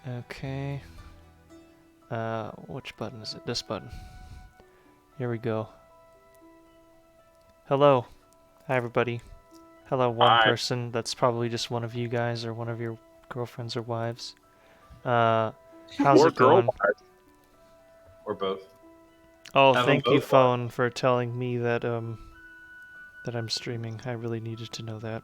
Okay. Which button is it? This button. Here we go. Hello. Hi, everybody. Hello, one Hi. person. That's probably just one of you guys or one of your girlfriends or wives. How's Or it going? Or both. Oh, Have thank them you, both phone, for telling me that that I'm streaming. I really needed to know that.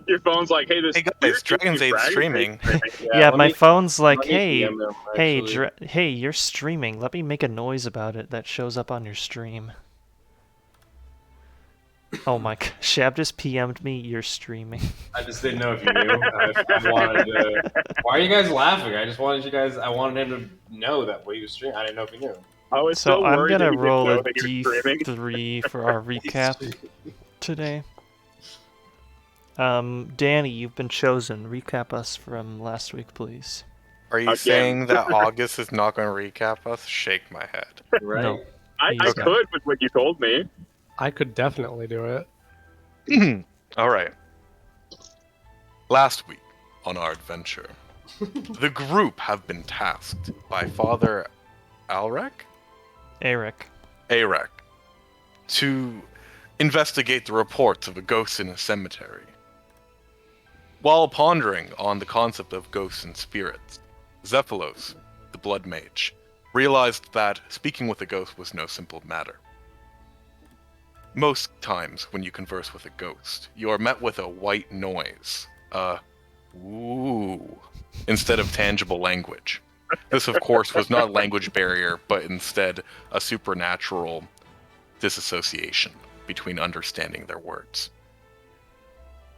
Your phone's like, hey, this Hey guys, weird Dragon's Age Dragon's streaming. Yeah, let my me- phone's like, let me hey, DM them, actually. hey, you're streaming. Let me make a noise about it that shows up on your stream. Oh my god, Shab just PM'd me, you're streaming. I just didn't know if you knew. I wanted to... Why are you guys laughing? I just wanted you guys... I wanted him to know that what he was streaming. I didn't know if he knew. I was So so I'm worried gonna that you didn't roll know a that you were streaming. D3 for our recap today. Danny, you've been chosen. Recap us from last week, please. Are you Again. saying that August is not going to recap us? Shake my head. Right? No. I He's not. could with what you told me. I could definitely do it. All right. Last week on our adventure, the group have been tasked by Father Alrek? Eric. Arek to investigate the reports of a ghost in a cemetery. While pondering on the concept of ghosts and spirits, Zephylos, the blood mage, realized that speaking with a ghost was no simple matter. Most times when you converse with a ghost, you are met with a white noise, ooh, instead of tangible language. This, of course, was not a language barrier, but instead a supernatural disassociation between understanding their words.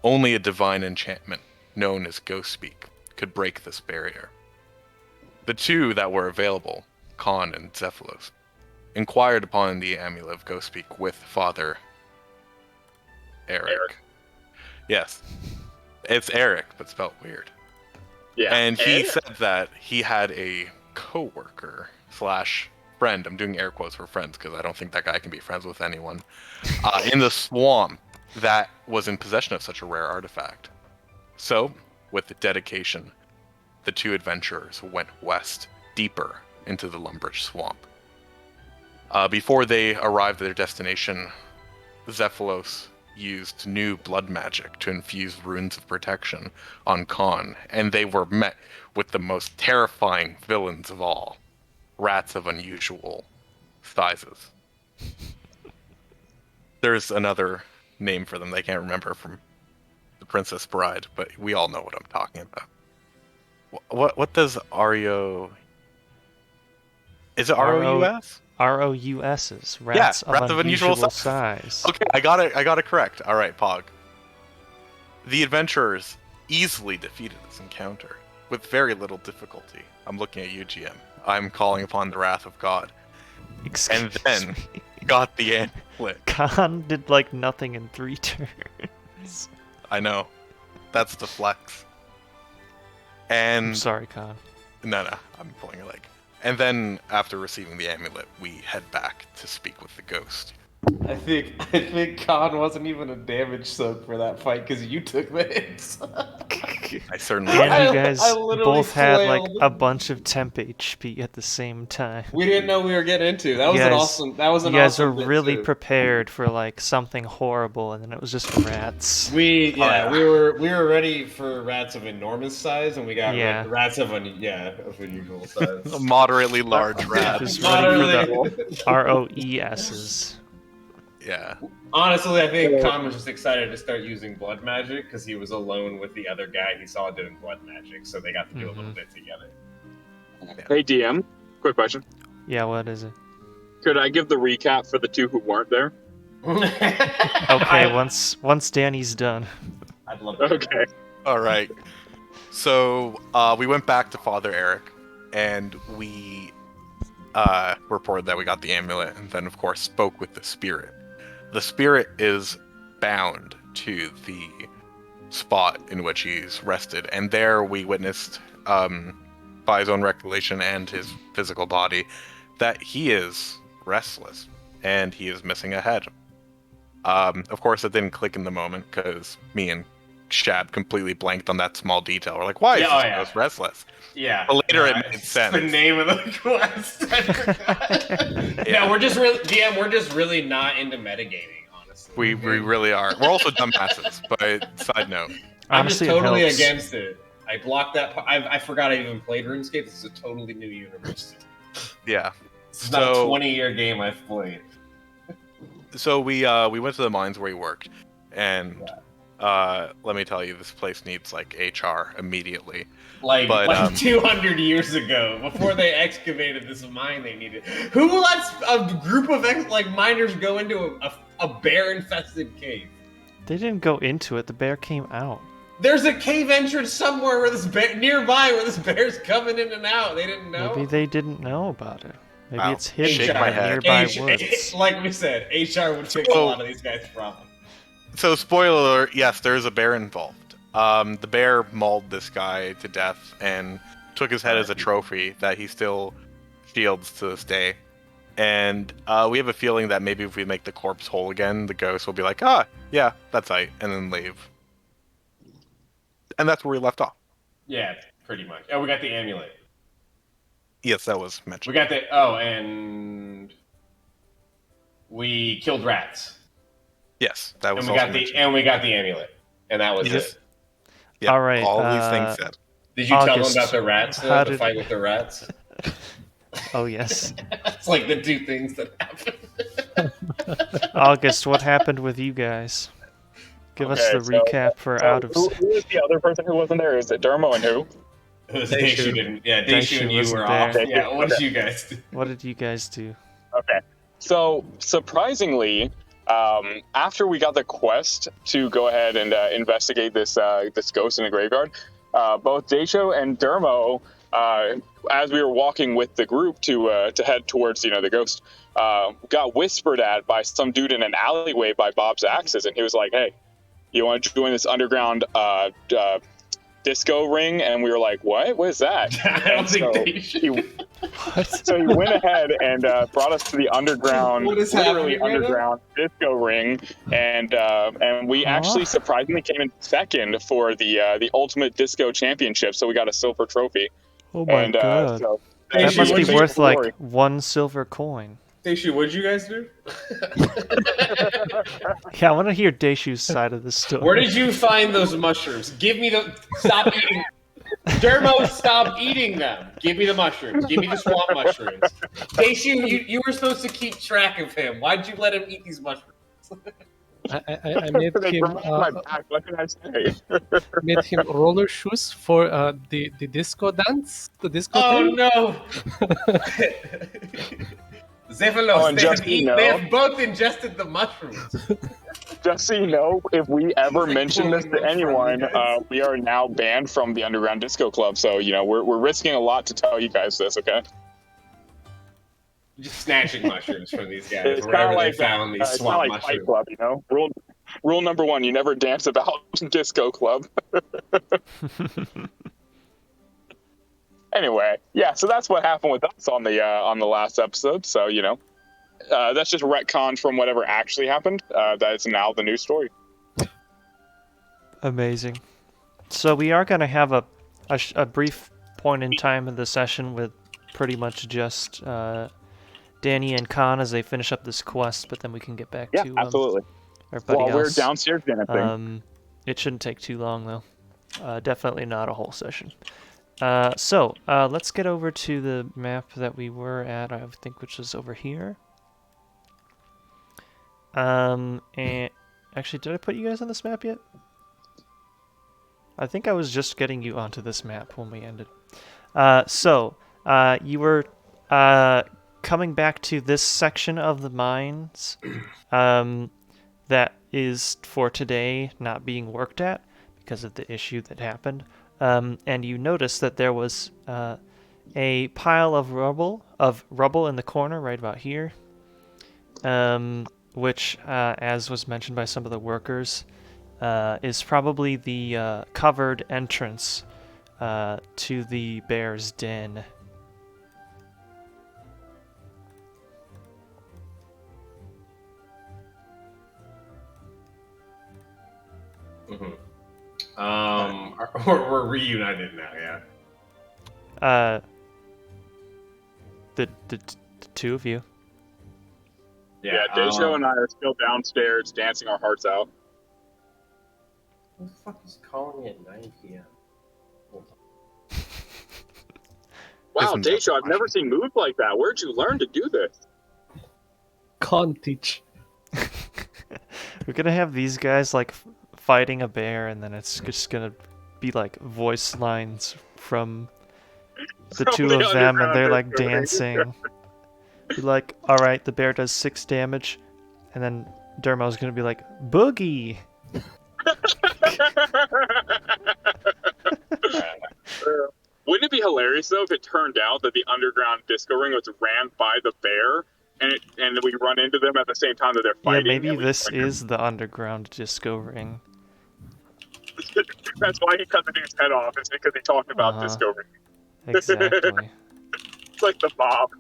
Only a divine enchantment, known as Ghost Speak, could break this barrier. The two that were available, Khan and Zephylos, inquired upon the amulet of Ghost Speak with Father Eric. Yes, it's Eric, but spelled weird. Yeah. And he said that he had a co-worker slash friend, I'm doing air quotes for friends because I don't think that guy can be friends with anyone, in the swamp that was in possession of such a rare artifact. So, with the dedication, the two adventurers went west, deeper into the Lumbridge swamp. Before they arrived at their destination, Zephylos used new blood magic to infuse runes of protection on Khan, and they were met with the most terrifying villains of all, rats of unusual sizes. There's another name for them they can't remember from The Princess Bride, but we all know what I'm talking about. What does Ario... Is it R-O-U-S? ROUS's. Rats of unusual size. Okay, I got it correct. All right, Pog. The adventurers easily defeated this encounter with very little difficulty. I'm looking at you, GM. I'm calling upon the wrath of God. And then got the amulet. Khan did like nothing in 3 turns. I know. That's the flex. And I'm sorry, Khan. No, I'm pulling your leg. And then, after receiving the amulet, we head back to speak with the ghost. I think Khan wasn't even a damage soak for that fight because you took the hits. I certainly And you guys I literally both had like flailed. a bunch of temp HP at the same time. We didn't know we were getting into. That was You an guys- awesome. That was an You guys awesome were bit, really too. prepared for like something horrible, and then it was just rats. We yeah. we were ready for rats of enormous size, and we got Yeah. rats of unusual size. a moderately large rat. Just ready for Moderately. the ROESs. Yeah. Honestly, I think Khan was just excited to start using blood magic because he was alone with the other guy he saw doing blood magic, so they got to do a little bit together. Hey, DM, quick question. Yeah, what is it? Could I give the recap for the two who weren't there? Okay, once Danny's done. I'd love to. Okay. All right. So we went back to Father Eric, and we reported that we got the amulet, and then, of course, spoke with the spirit. The spirit is bound to the spot in which he's rested, and there we witnessed, by his own recollection and his physical body, that he is restless, and he is missing a head. Of course, it didn't click in the moment, because me and Shab completely blanked on that small detail. We're like, why is Yeah, this ghost restless? Yeah. But later it it's made sense. The name of the quest. I forgot. Yeah. No, we're just really DM. We're just really not into metagaming, honestly. We really are. We're also dumbasses, but side note. I'm just Honestly, it totally helps. against it. I blocked that. I forgot I even played RuneScape. This is a totally new universe. Yeah. This is not a 20-year game I've played. So we went to the mines where he worked, and let me tell you, this place needs like HR immediately. Like 200 years ago, before they excavated this mine, they needed. Who lets a group of miners go into a bear-infested cave? They didn't go into it. The bear came out. There's a cave entrance somewhere where this bear nearby where this bear's coming in and out. They didn't know. Maybe they didn't know about it. Maybe Wow. it's hidden Shake in my the head. nearby woods. Like we said, HR would fix a lot of these guys' problems. So spoiler alert, yes, there is a bear involved. The bear mauled this guy to death and took his head as a trophy that he still shields to this day. And we have a feeling that maybe if we make the corpse whole again, the ghost will be like, yeah, that's right, and then leave. And that's where we left off. Yeah, pretty much. Oh, we got the amulet. Yes, that was mentioned. We got the and we killed rats. Yes, that was And we also got mentioned. we got the amulet, and that was it. Yeah, All right, all these things said. Did you tell them August, about the rats? how The did- fight with the rats. Oh, yes. It's like the two things that happened. August, what happened with you guys? Give us the recap for out of... Who is the other person who wasn't there? Is it Dermo and who? It was Daishu didn't. Yeah, Daishu and you wasn't were there. off. Yeah, what did you guys do? What did you guys do? Okay. So surprisingly, after we got the quest to go ahead and investigate this this ghost in the graveyard, both Daisho and Dermo, as we were walking with the group to head towards the ghost, got whispered at by some dude in an alleyway by Bob's Axes, and he was like, "Hey, you want to join this underground disco ring?" And we were like, "What? What is that?" I don't think Daishu. So he went ahead and brought us to the underground, What is literally happening right now? underground disco ring, and we actually surprisingly came in second for the ultimate disco championship. So we got a silver trophy. Oh my and god. so That Daishu, must be what'd you- worth like glory. 1 silver coin. Daishu, what did you guys do? Yeah, I want to hear Daishu's side of the story. Where did you find those mushrooms? Give me the. Stop eating. Dermo, stop eating them. Give me the mushrooms. Give me the swamp mushrooms. Daishu, you were supposed to keep track of him. Why'd you let him eat these mushrooms? I made They him grabbed my back. What can I say? made him roller shoes for the disco dance, the disco Oh thing. no! Zephylos, and just, they have both ingested the mushrooms. Just so you know, if we ever like mention this pulling to them from anyone, you guys. we are now banned from the underground disco club. So we're risking a lot to tell you guys this. Okay. Just snatching mushrooms from these guys It's wherever kinda they like found these it's swamp kind of like Fight mushrooms. Club, Rule number 1: you never dance about disco club. Anyway, yeah. So that's what happened with us on the last episode. So that's just retcon from whatever actually happened. That is now the new story. Amazing. So we are going to have a brief point in time in the session with pretty much just Danny and Khan as they finish up this quest, but then we can get back Yeah, to absolutely. everybody While we're else. downstairs doing a thing. It shouldn't take too long, though. Definitely not a whole session. So let's get over to the map that we were at, I think, which is over here. And actually, did I put you guys on this map yet? I think I was just getting you onto this map when we ended. So you were coming back to this section of the mines that is for today not being worked at because of the issue that happened. And you notice that there was a pile of rubble in the corner right about here, which, as was mentioned by some of the workers, is probably the covered entrance to the bear's den. Mm-hmm. We're reunited now, yeah. The two of you. Yeah, Deisho and I are still downstairs dancing our hearts out. Who the fuck is calling me at 9 p.m.? Wow, Isn't that Deisho, I've never seen moves like that. Where'd you learn to do this? Can't teach. We're gonna have these guys like fighting a bear, and then it's just gonna be like voice lines from the From two the of them, and underground they're like disco ring. dancing. Be like, all right, the bear does 6 damage, and then Dermo's gonna be like, boogie. Wouldn't it be hilarious though if it turned out that the underground disco ring was ran by the bear, and we run into them at the same time that they're Yeah, fighting? maybe and we this like, is the underground disco ring. That's why he cut the dude's head off. It's because he talked about Uh-huh. disco ring. Exactly. It's like the mob.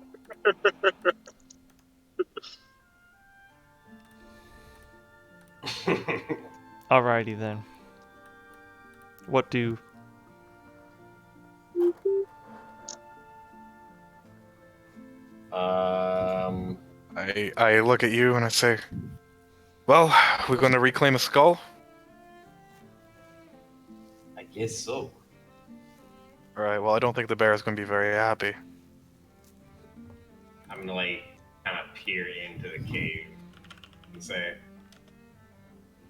Alrighty then. What do? I look at you and I say, well, we're going to reclaim a skull? I guess so. Alright, well, I don't think the bear is going to be very happy. I'm gonna like kind of peer into the cave and say,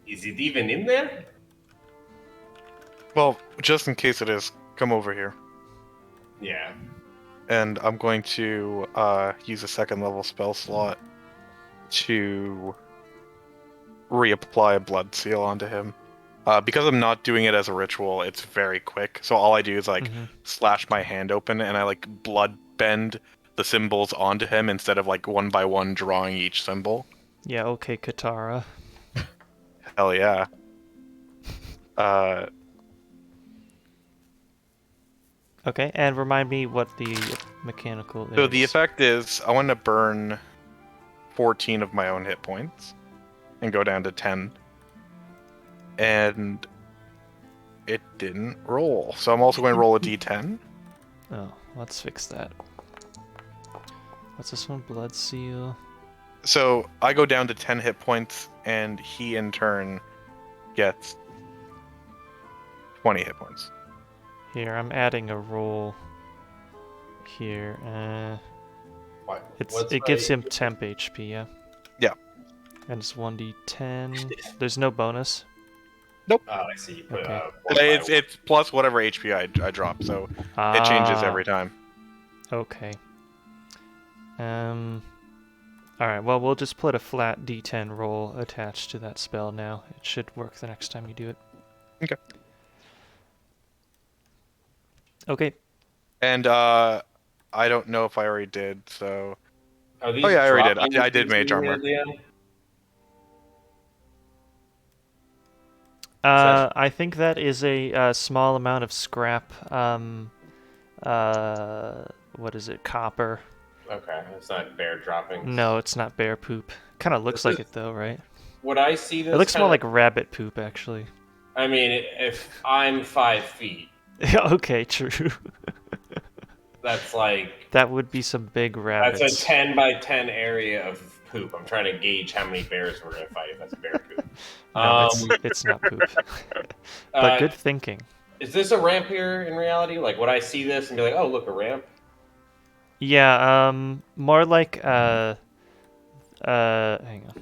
"Is it even in there?" Well, just in case it is, come over here. Yeah. And I'm going to use a 2nd level spell slot to reapply a blood seal onto him. Because I'm not doing it as a ritual, it's very quick. So all I do is like slash my hand open and I like blood bend the symbols onto him instead of like one by one drawing each symbol. Yeah, okay, Katara. Hell yeah. Okay, and remind me what the mechanical is. So the effect is I want to burn 14 of my own hit points and go down to 10. And it didn't roll. So I'm also going to roll a d10. Oh, let's fix that. What's this one? Blood seal. So I go down to 10 hit points, and he in turn gets 20 hit points. Here, I'm adding a roll here. What? It gives him temp HP, yeah? Yeah. And it's 1d10. There's no bonus. Oh, I see. You put Okay. It's plus whatever HP I drop, so it changes every time. Okay. Alright, well, we'll just put a flat d10 roll attached to that spell now. It should work the next time you do it. Okay. Okay. And I don't know if I already did, so... Are these Oh yeah, I already did. dropping I did mage armor. I think that is a small amount of scrap. What is it? Copper. Okay, it's not bear dropping. No, it's not bear poop. Kind of looks like it though, right? Would I see this? It looks more kinda- like rabbit poop, actually. I mean, if I'm 5 feet, Okay, true. that's like That would be some big rabbits. that's a 10 by 10 area of poop. I'm trying to gauge how many bears we're gonna fight if that's bear poop. No, it's not poop. But good thinking. Is this a ramp here in reality? Like, would I see this and be like, "Oh, look, a ramp"? Yeah, more like hang on.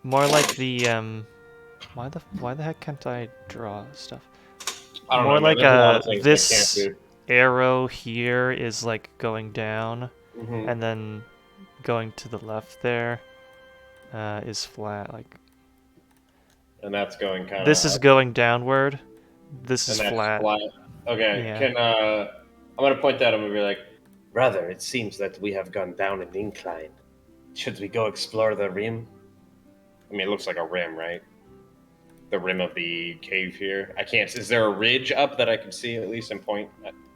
More like the why the heck can't I draw stuff? I don't More know. man. like There's a lot of things I this can't do. arrow here is like going down, Mhm. and then going to the left there is flat. Like And that's going kind of. this is going downward. This is and that's flat. Okay. Yeah. Can I'm gonna point that. I'm gonna be like, brother. It seems that we have gone down an incline. Should we go explore the rim? I mean, it looks like a rim, right? The rim of the cave here. I can't. Is there a ridge up that I can see at least and point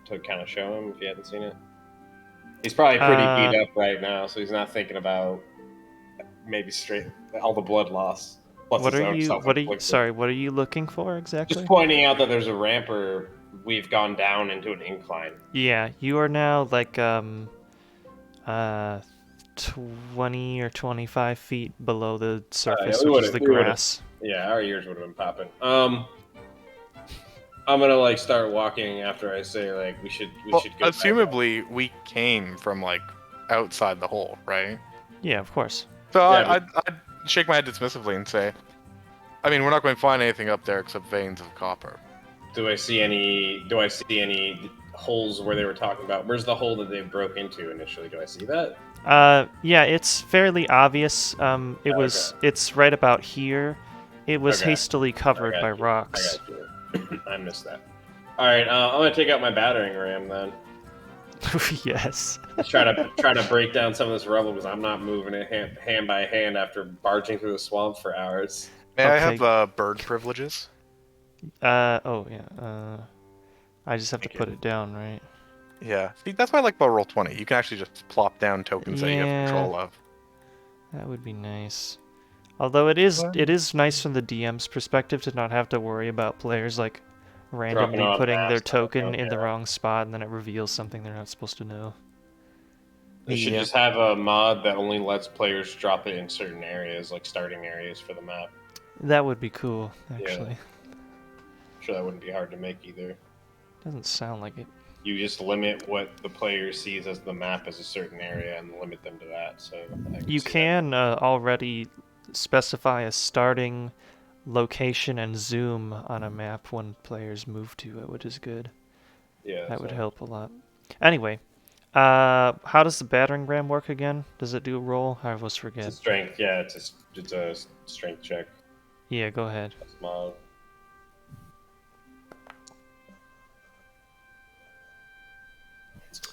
to kind of show him if he hasn't seen it? He's probably pretty beat up right now, so he's not thinking about maybe straight all the blood loss. Plus What his are own you? What are you? self-inflicted. Sorry, what are you looking for exactly? Just pointing out that there's a ramp or we've gone down into an incline. Yeah, you are now like 20 or 25 feet below the surface, we which is would've- the we would've- grass. Yeah, our ears would have been popping. I'm gonna like start walking after I say like we should go. back. Assumably, we came from like outside the hole, right? Yeah, of course. So Yeah, I'd shake my head dismissively and say, I mean, we're not going to find anything up there except veins of copper. Do I see any holes where they were talking about? Where's the hole that they broke into initially? Do I see that? Yeah, it's fairly obvious. It's right about here. It was Okay. hastily covered by I rocks. got you. I missed that. All right, I'm gonna take out my battering ram then. Yes. Try to break down some of this rubble because I'm not moving it hand by hand after barging through the swamp for hours. May I Okay. have bird privileges? Oh yeah. I just have to put it down, right? Yeah. See, that's why I like about Roll20. You can actually just plop down tokens that you have Yeah. control of. That would be nice. Although it is nice from the DM's perspective to not have to worry about players like randomly off putting their maps, token in the yeah. wrong spot and then it reveals something they're not supposed to know. They should just have a mod that only lets players drop it in certain areas, like starting areas for the map. That would be cool, actually. I'm sure that wouldn't be hard to make either. Doesn't sound like it. You just limit what the player sees as the map as a certain area and limit them to that. So You can already specify a starting location and zoom on a map when players move to it, which is good. Yeah, That would help a lot. Anyway, how does the battering ram work again? Does it do a roll? I always forget. It's a strength. Yeah, it's a strength check. Yeah, go ahead. Mod.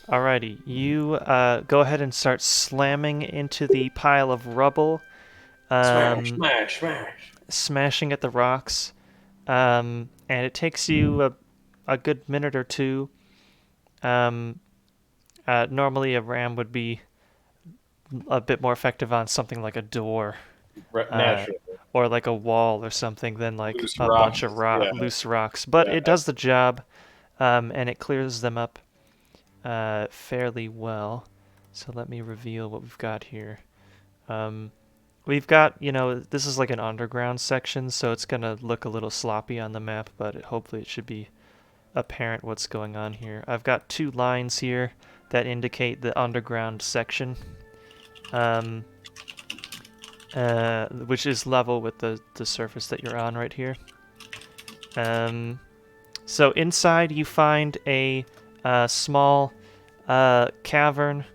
Alrighty, you go ahead and start slamming into the pile of rubble. Smash. Smashing at the rocks. And it takes you a good minute or two. Normally a ram would be a bit more effective on something like a door. Naturally. Or like a wall or something than like Loose a bunch of rocks, yeah. loose rocks. But Yeah. it does the job, and it clears them up fairly well. So let me reveal what we've got here. We've got, this is like an underground section, so it's going to look a little sloppy on the map, but hopefully it should be apparent what's going on here. I've got 2 lines here that indicate the underground section, which is level with the surface that you're on right here. So inside you find a small cavern,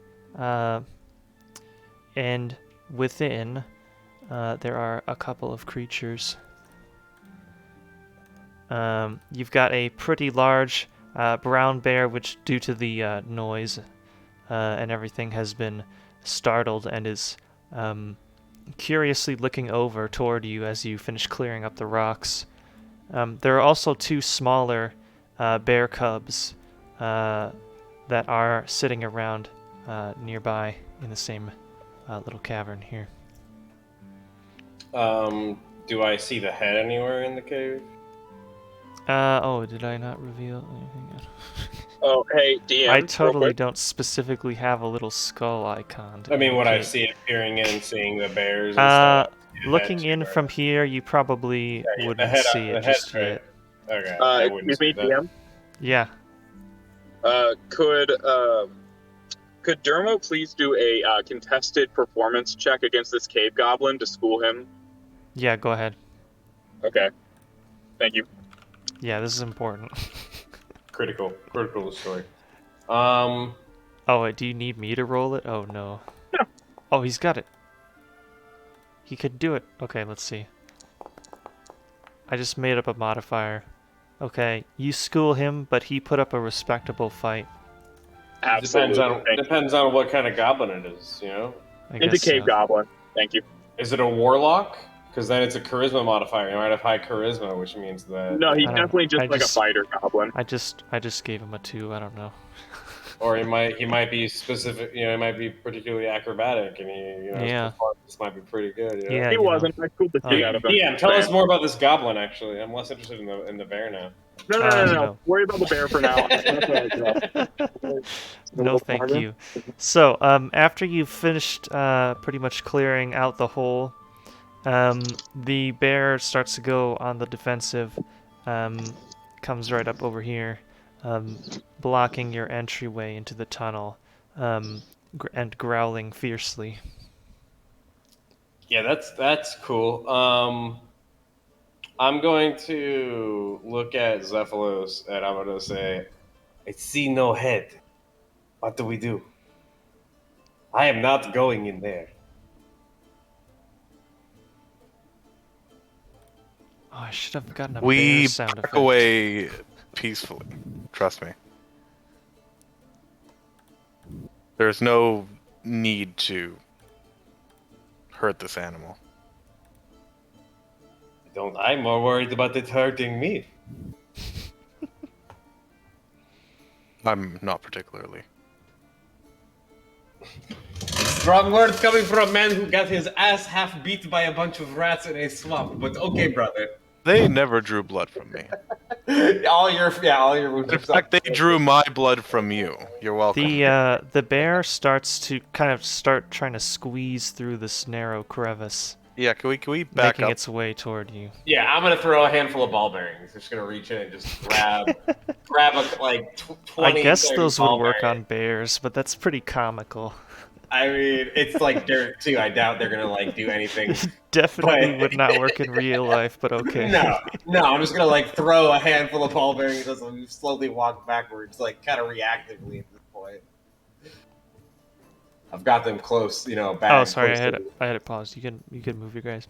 and within there are a couple of creatures. You've got a pretty large brown bear, which due to the noise and everything has been startled and is curiously looking over toward you as you finish clearing up the rocks. There are also 2 smaller bear cubs that are sitting around nearby in the same little cavern here. Do I see the head anywhere in the cave? Oh, did I not reveal anything? Oh, hey, DM. I real totally quick. don't specifically have a little skull icon. I mean, would I indicate. see it peering in, seeing the bears and stuff? Looking Head in to from here, you probably Yeah, the wouldn't head- see the it head's just right. yet. Okay. I wouldn't Excuse me, see that. DM. Yeah. Could Dermo please do a contested performance check against this cave goblin to school him? Yeah, go ahead. Okay. Thank you. Yeah, this is important. Critical to the story. Oh, wait, do you need me to roll it? Oh, no. No. Oh, he's got it. He could do it. Okay, let's see. I just made up a modifier. Okay, you school him, but he put up a respectable fight. Absolutely. Depends on what kind of goblin it is, you know? I Into guess cave so. goblin. Thank you. Is it a warlock? Because then it's a charisma modifier. You might have high charisma, which means that... No, he's I don't- definitely I just like a just- fighter goblin. I just gave him a 2. I don't know. Or he might be specific. You know, he might be particularly acrobatic, and his Yeah. performance might be pretty good. You know? Yeah, He you know. wasn't. I cooled the shit out of him. DM, tell us more about this goblin. Actually, I'm less interested in the bear now. No. No. Worry about the bear for now. No, thank you. So, after you've finished pretty much clearing out the hole, the bear starts to go on the defensive, comes right up over here, blocking your entryway into the tunnel, and growling fiercely. Yeah, that's cool. I'm going to look at Zephylos and I'm going to say, I see no head. What do we do? I am not going in there. Oh, I should have gotten a bear We sound back effect. away peacefully. Trust me. There's no need to hurt this animal. I'm more worried about it hurting me. I'm not particularly. Strong words coming from a man who got his ass half beat by a bunch of rats in a swamp. But okay, brother. They never drew blood from me. all your wounds. In fact, they drew my blood from you. You're welcome. The bear starts to start trying to squeeze through this narrow crevice, Yeah, can we back making up? its way toward you. Yeah, I'm gonna throw a handful of ball bearings. Just gonna reach in and just grab a like 20. I guess 30 those would ball work bearings. on bears, but that's pretty comical. I mean, it's like dirt too. I doubt they're gonna like do anything. Definitely But- would not work in real life, but okay. No, I'm just gonna like throw a handful of ball bearings as we slowly walk backwards, like kind of reactively at this point. I've got them close, back. Oh, sorry, I close had to- it paused. You can move your guys.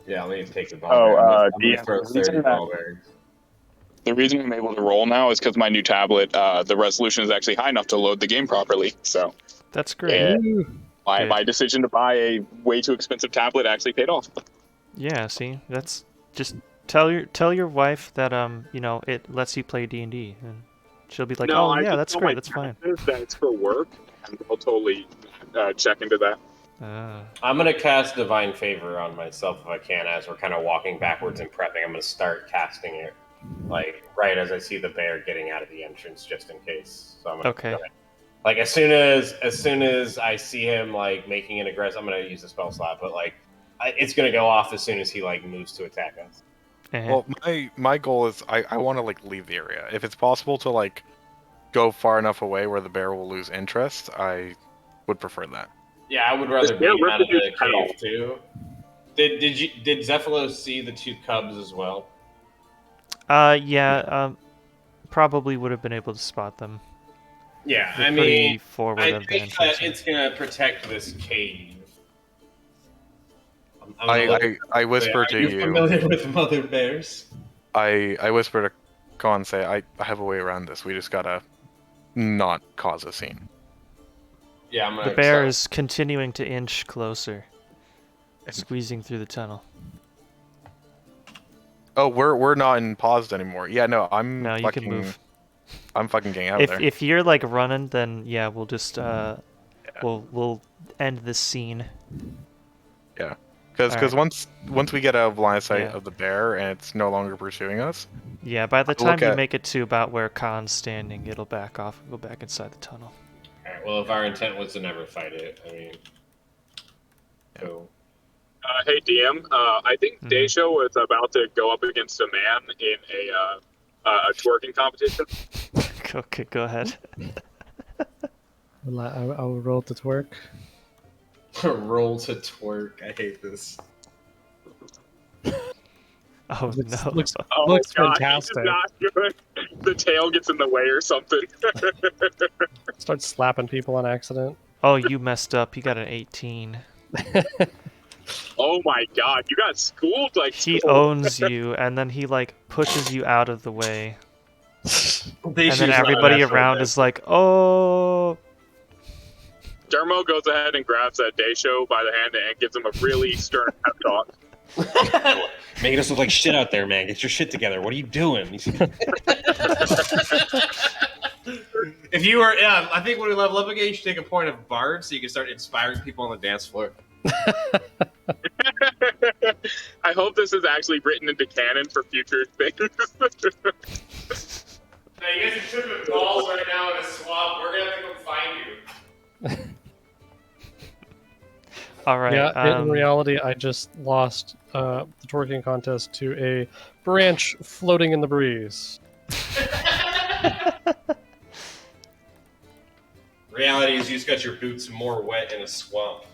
Yeah, let me take the ball. Oh, bearings. I'm DM, gonna throw the reason 30 that- ball bearings. The reason I'm able to roll now is because my new tablet, the resolution is actually high enough to load the game properly. So That's great. Yeah. my decision to buy a way too expensive tablet actually paid off. Yeah, see, that's just tell your wife that it lets you play D&D, and she'll be like, oh I yeah, just that's tell great, my that's fine. therapist that it's for work, and I'll totally check into that. I'm gonna cast Divine Favor on myself if I can, as we're kind of walking backwards and prepping. I'm gonna start casting it, like right as I see the bear getting out of the entrance, just in case. So I'm gonna Okay. go ahead. Like as soon as I see him like making an aggressive, I'm gonna use the spell slot, but like it's gonna go off as soon as he like moves to attack us. Well, my goal is I want to like leave the area. If it's possible to like go far enough away where the bear will lose interest, I would prefer that. Yeah, I would rather This beat bear him out of the ripped his head cave too. Did Zephylos see the two cubs as well? Probably would have been able to spot them. Yeah, They're I pretty mean, forward I of the think entrance. that it's gonna protect this cave. I whisper to Are you familiar with mother bears? I whisper to Con, say I have a way around this. We just gotta not cause a scene. Yeah, I'm gonna. The bear is continuing to inch closer, squeezing through the tunnel. Oh, we're not in paused anymore. Yeah, no, I'm No, you fucking, can move. I'm fucking getting out of there. If you're like running, then yeah, we'll just we'll end this scene. Yeah, because Alright. once we get out of line of sight Yeah. of the bear and it's no longer pursuing us, Yeah, by the Look time you at- make it to about where Khan's standing, it'll back off and go back inside the tunnel. Alright, well, if our intent was to never fight it, I mean, so Hey DM, I think Mhm. Daisho was about to go up against a man in a twerking competition. Okay, go ahead. I will roll to work. roll to twerk. I hate this. Oh Looks, no. looks, Oh looks god, fantastic. this is not good. The tail gets in the way or something. Start slapping people on accident. Oh, you messed up. You got an 18. Oh my god, you got schooled like He school. owns you, and then he like pushes you out of the way, and Daisho's then not an everybody actual around bear. is like, "Oh." Dermo goes ahead and grabs Daisho by the hand and gives him a really stern pep talk. Making us look like shit out there, man. Get your shit together. What are you doing? If you were, yeah, I think when we level up again, you should take a point of Bard so you can start inspiring people on the dance floor. I hope this is actually written into canon for future things. Now, you guys are tripping balls right now in a swamp. We're gonna have to come find you. All right. Yeah, in reality, I just lost the twerking contest to a branch floating in the breeze. Reality is you just got your boots more wet in a swamp.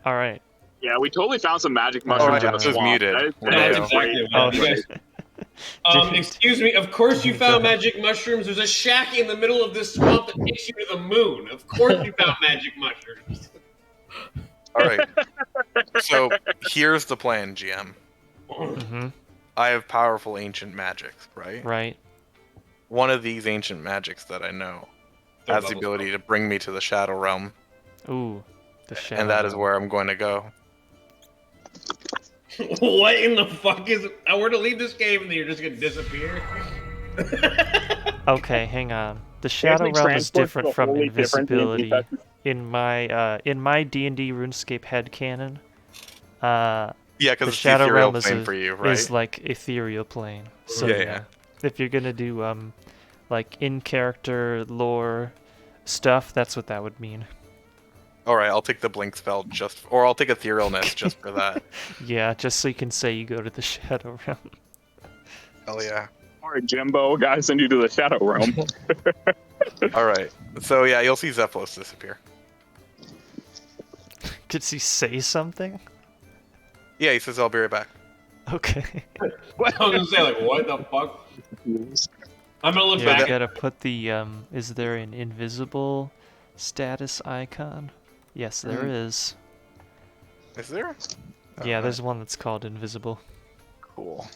All right. Yeah, we totally found some magic All right, mushrooms in the this is swamp. muted. That is- Yeah, That's yeah. exactly Oh, what you guys. Dude. Excuse me. Of course you found magic mushrooms. There's a shack in the middle of this swamp that takes you to the moon. Of course you found magic mushrooms. All right. So here's the plan, GM. Mm-hmm. I have powerful ancient magics, right? Right. One of these ancient magics that I know Third has the level ability to bring me to the Shadow Realm, Ooh. The shadow. and that is realm. where I'm going to go. What in the fuck is? I were to leave this game and then you're just gonna disappear. Okay, hang on. The shadow Apparently realm is transport different to a from wholly different D&D invisibility. session. In my D&D RuneScape headcanon, Yeah, the because it's the shadow ethereal realm is plane for you, right? is like ethereal plane. So Yeah, yeah, yeah. if you're gonna do like in character lore stuff, that's what that would mean. All right, I'll take the blink spell or I'll take etherealness just for that. Yeah, just so you can say you go to the shadow realm. Hell yeah. All right, Jimbo, gotta send you to the Shadow Realm. All right. So yeah, you'll see Zephylos disappear. Did he say something? Yeah, he says I'll be right back. Okay. I was gonna say like, what the fuck? I'm gonna look Yeah, back. you gotta put the is there an invisible status icon? Yes, there is. Is there? Yeah, Oh, there's one that's called invisible. cool.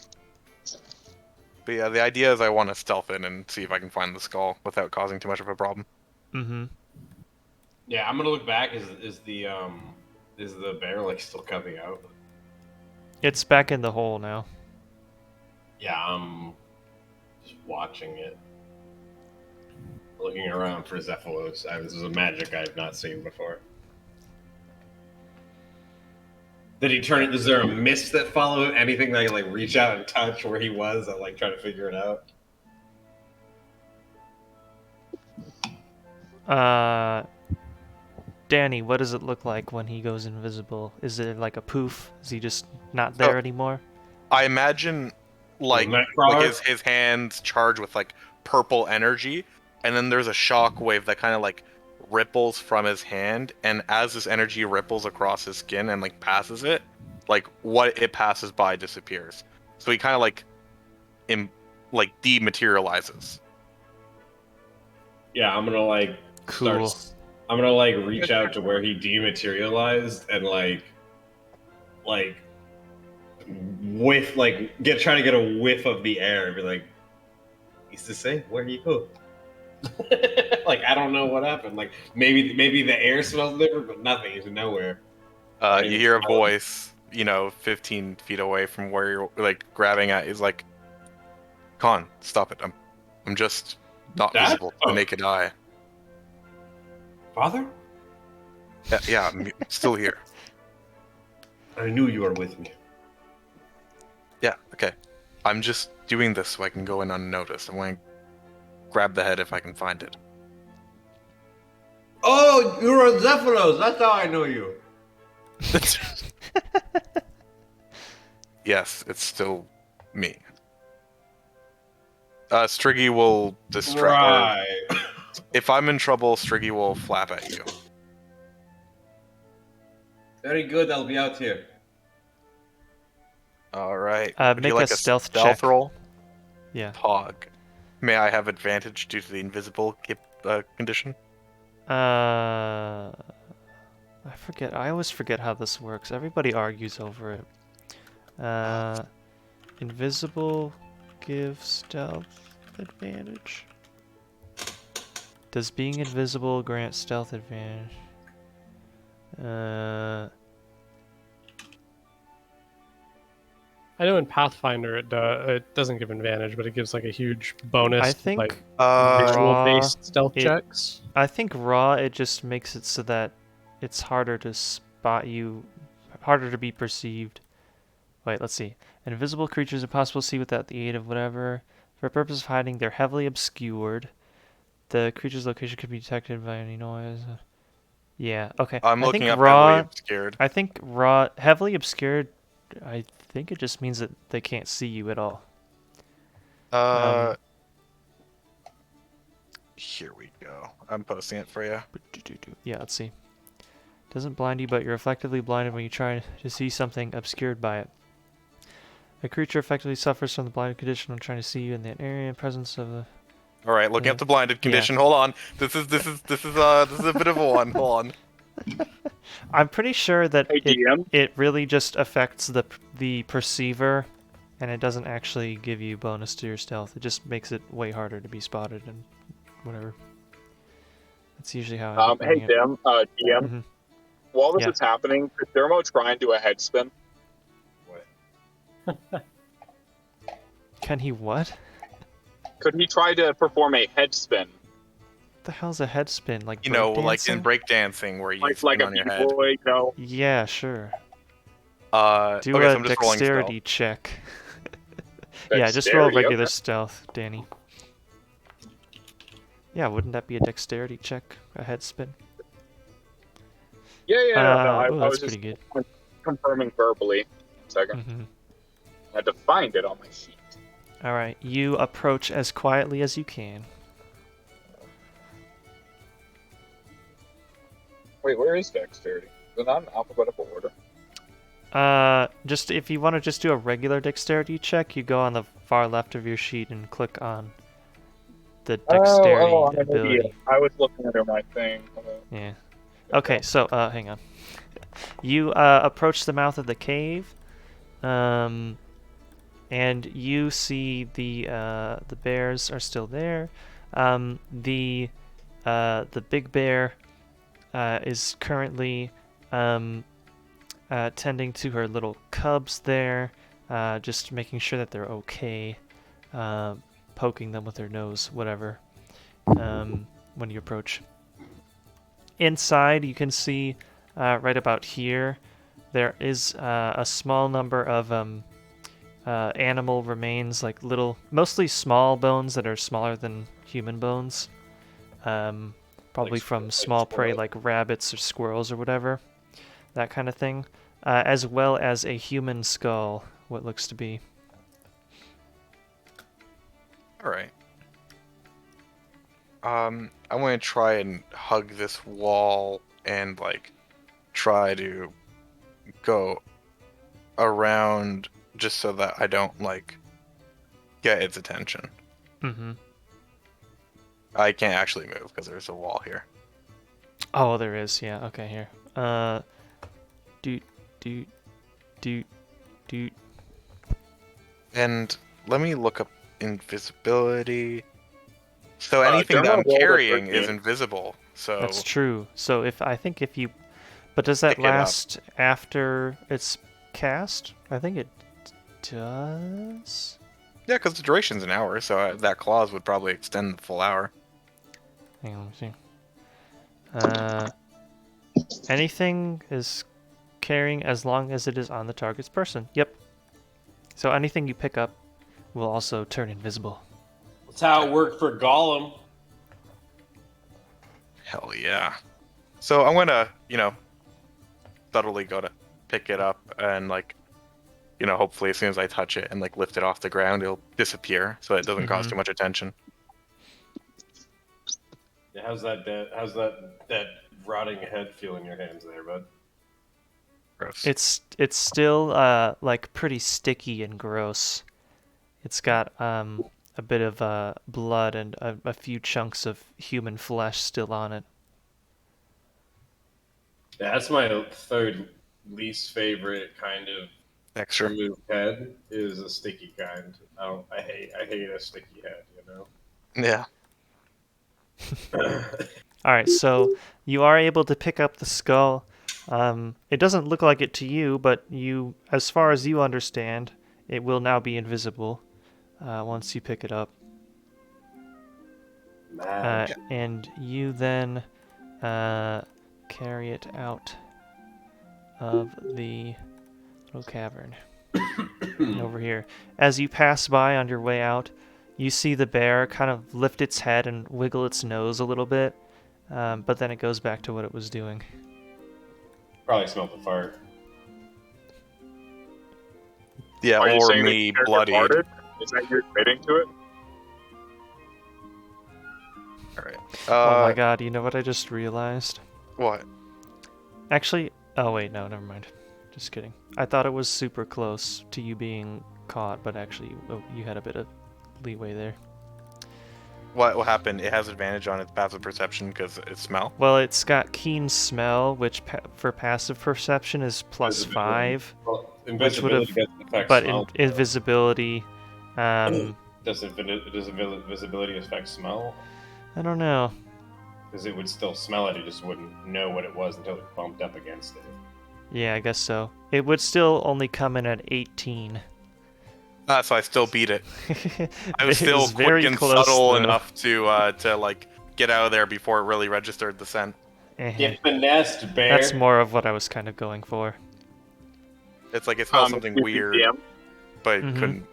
But yeah, the idea is I want to stealth in and see if I can find the skull without causing too much of a problem. Mm-hmm. Yeah, I'm gonna look back. Is the bear like still coming out? It's back in the hole now. Yeah, I'm just watching it, looking around for Zephylos. This is a magic I've not seen before. Did he turn it? Is there a mist that followed? Anything that I can like reach out and touch where he was? I like try to figure it out. Danny, what does it look like when he goes invisible? Is it like a poof? Is he just not there anymore? I imagine like Nightcrawler? his hands charged with like purple energy, and then there's a shock wave that kind of like ripples from his hand, and as this energy ripples across his skin and like passes it, like what it passes by disappears. So he kind of like dematerializes. Yeah, I'm gonna like Cool. I'm gonna like reach out to where he dematerialized and like whiff try to get a whiff of the air and be like, he's the same. Where you go? Like I don't know what happened. Like maybe the air smells different, but nothing. He's nowhere. You hear a voice, 15 feet away from where you're like grabbing at. Is like, Con, stop it. I'm just not Dad? visible to the naked eye. Father? Yeah, I'm still here. I knew you were with me. Yeah, okay. I'm just doing this so I can go in unnoticed. I'm going to grab the head if I can find it. Oh, you're a Zephyros. That's how I know you. Yes, it's still me. Striggy will distract. Right. If I'm in trouble, Striggy will flap at you. Very good. I'll be out here. All right. Would Make you like a stealth check. roll? Yeah. Pog. May I have advantage due to the invisible condition? I forget. I always forget how this works. Everybody argues over it. Invisible gives stealth advantage. Does being invisible grant stealth advantage? I know in Pathfinder it doesn't give advantage, but it gives like a huge bonus I to think like Uh, visual-based stealth it- checks. I think raw it just makes it so that it's harder to spot you, harder to be perceived. Wait, let's see. Invisible creatures are possible to see without the aid of whatever. For purpose of hiding, they're heavily obscured. The creature's location could be detected by any noise. Yeah, okay. I'm I looking think up heavily raw. obscured. I think raw, heavily obscured. I think it just means that they can't see you at all. Uh, here we go. I'm posting it for you. Yeah, let's see. Doesn't blind you, but you're effectively blinded when you try to see something obscured by it. A creature effectively suffers from the blinded condition when trying to see you in that area in presence of the. All right, looking up the blinded condition. Hold on. This is a bit of a one. Hold on. I'm pretty sure that Hey, DM? it really just affects the perceiver, and it doesn't actually give you bonus to your stealth. It just makes it way harder to be spotted and whatever. That's usually how I end up Hey, running it. DM. DM. Mhm. While this Yeah. is happening, could Dermo try and do a head spin? Can he what? Could he try to perform a head spin? What the hell's a head spin? Like You know, like in breakdancing? breakdancing where you Like spin a on your head. b-boy, Yeah, sure. Do Okay, so a I'm just rolling stealth. dexterity check. Yeah, just roll Dexterity, regular okay. stealth, Danny. Yeah, wouldn't that be a dexterity check? A head spin? Yeah, no, I Ooh, was that's just pretty good. confirming verbally. Second. Hmm. I had to find it on my sheet. Alright, you approach as quietly as you can. Wait, where is dexterity? Is it not in alphabetical order? Just if you want to just do a regular dexterity check, you go on the far left of your sheet and click on the dexterity I'm an ability. idiot. I was looking under my thing. Yeah. Okay, so hang on. You approach the mouth of the cave, and you see the bears are still there. The big bear is currently tending to her little cubs there, just making sure that they're okay, poking them with her nose, whatever, when you approach. Inside, you can see right about here, there is a small number of animal remains, like little, mostly small bones that are smaller than human bones, probably from small prey like rabbits or squirrels or whatever, that kind of thing, as well as a human skull, what looks to be. All right. I want to try and hug this wall and like try to go around just so that I don't like get its attention. Mm-hmm. I can't actually move because there's a wall here. Oh, there is. Yeah. Okay. Here. Doot, doot, doot, doot. And let me look up invisibility. So anything that Dermo I'm rolled a carrying 13. is invisible. So That's true. So I think if you, but does that Pick it up. last after it's cast? I think it does. yeah, because the duration's an hour, so that clause would probably extend the full hour. Hang on, let me see. Anything is carrying as long as it is on the target's person. Yep. So anything you pick up will also turn invisible. That's how it worked for Gollum. Hell yeah. So I'm gonna, subtly go to pick it up and hopefully as soon as I touch it and lift it off the ground, it'll disappear so it doesn't cause Mhm. too much attention. Yeah, how's that rotting head feel in your hands there, bud? Gross. It's still pretty sticky and gross. It's got a bit of blood and a few chunks of human flesh still on it. Yeah, that's my third least favorite kind of Extra. removed head is a sticky kind. I hate a sticky head, Yeah. All right, so you are able to pick up the skull. It doesn't look like it to you, but as far as you understand, it will now be invisible once you pick it up. And you then carry it out of the little cavern over here. As you pass by on your way out, you see the bear kind of lift its head and wiggle its nose a little bit, but then it goes back to what it was doing. Probably smelled the fart. Yeah, Are you or saying me the character bloodied. farted? Is that you admitting to it? Alright. Oh my god, you know what I just realized? What? Actually, oh wait, no, never mind. Just kidding. I thought it was super close to you being caught, but actually you had a bit of leeway there. What happened? It has advantage on its passive perception because it smell? Well, it's got keen smell, which for passive perception is +5. Well, Which would invisibility have, doesn't affect but smell. invisibility, Does invisibility affect smell? I don't know. Because it would still smell it, it just wouldn't know what it was until it bumped up against it. Yeah, I guess so. It would still only come in at 18. So I still beat it. I was It still was quick very and close, subtle though. enough to like get out of there before it really registered the scent. Get finessed, bear. That's more of what I was kind of going for. It's like it smells something weird, PM. but it Mhm. couldn't.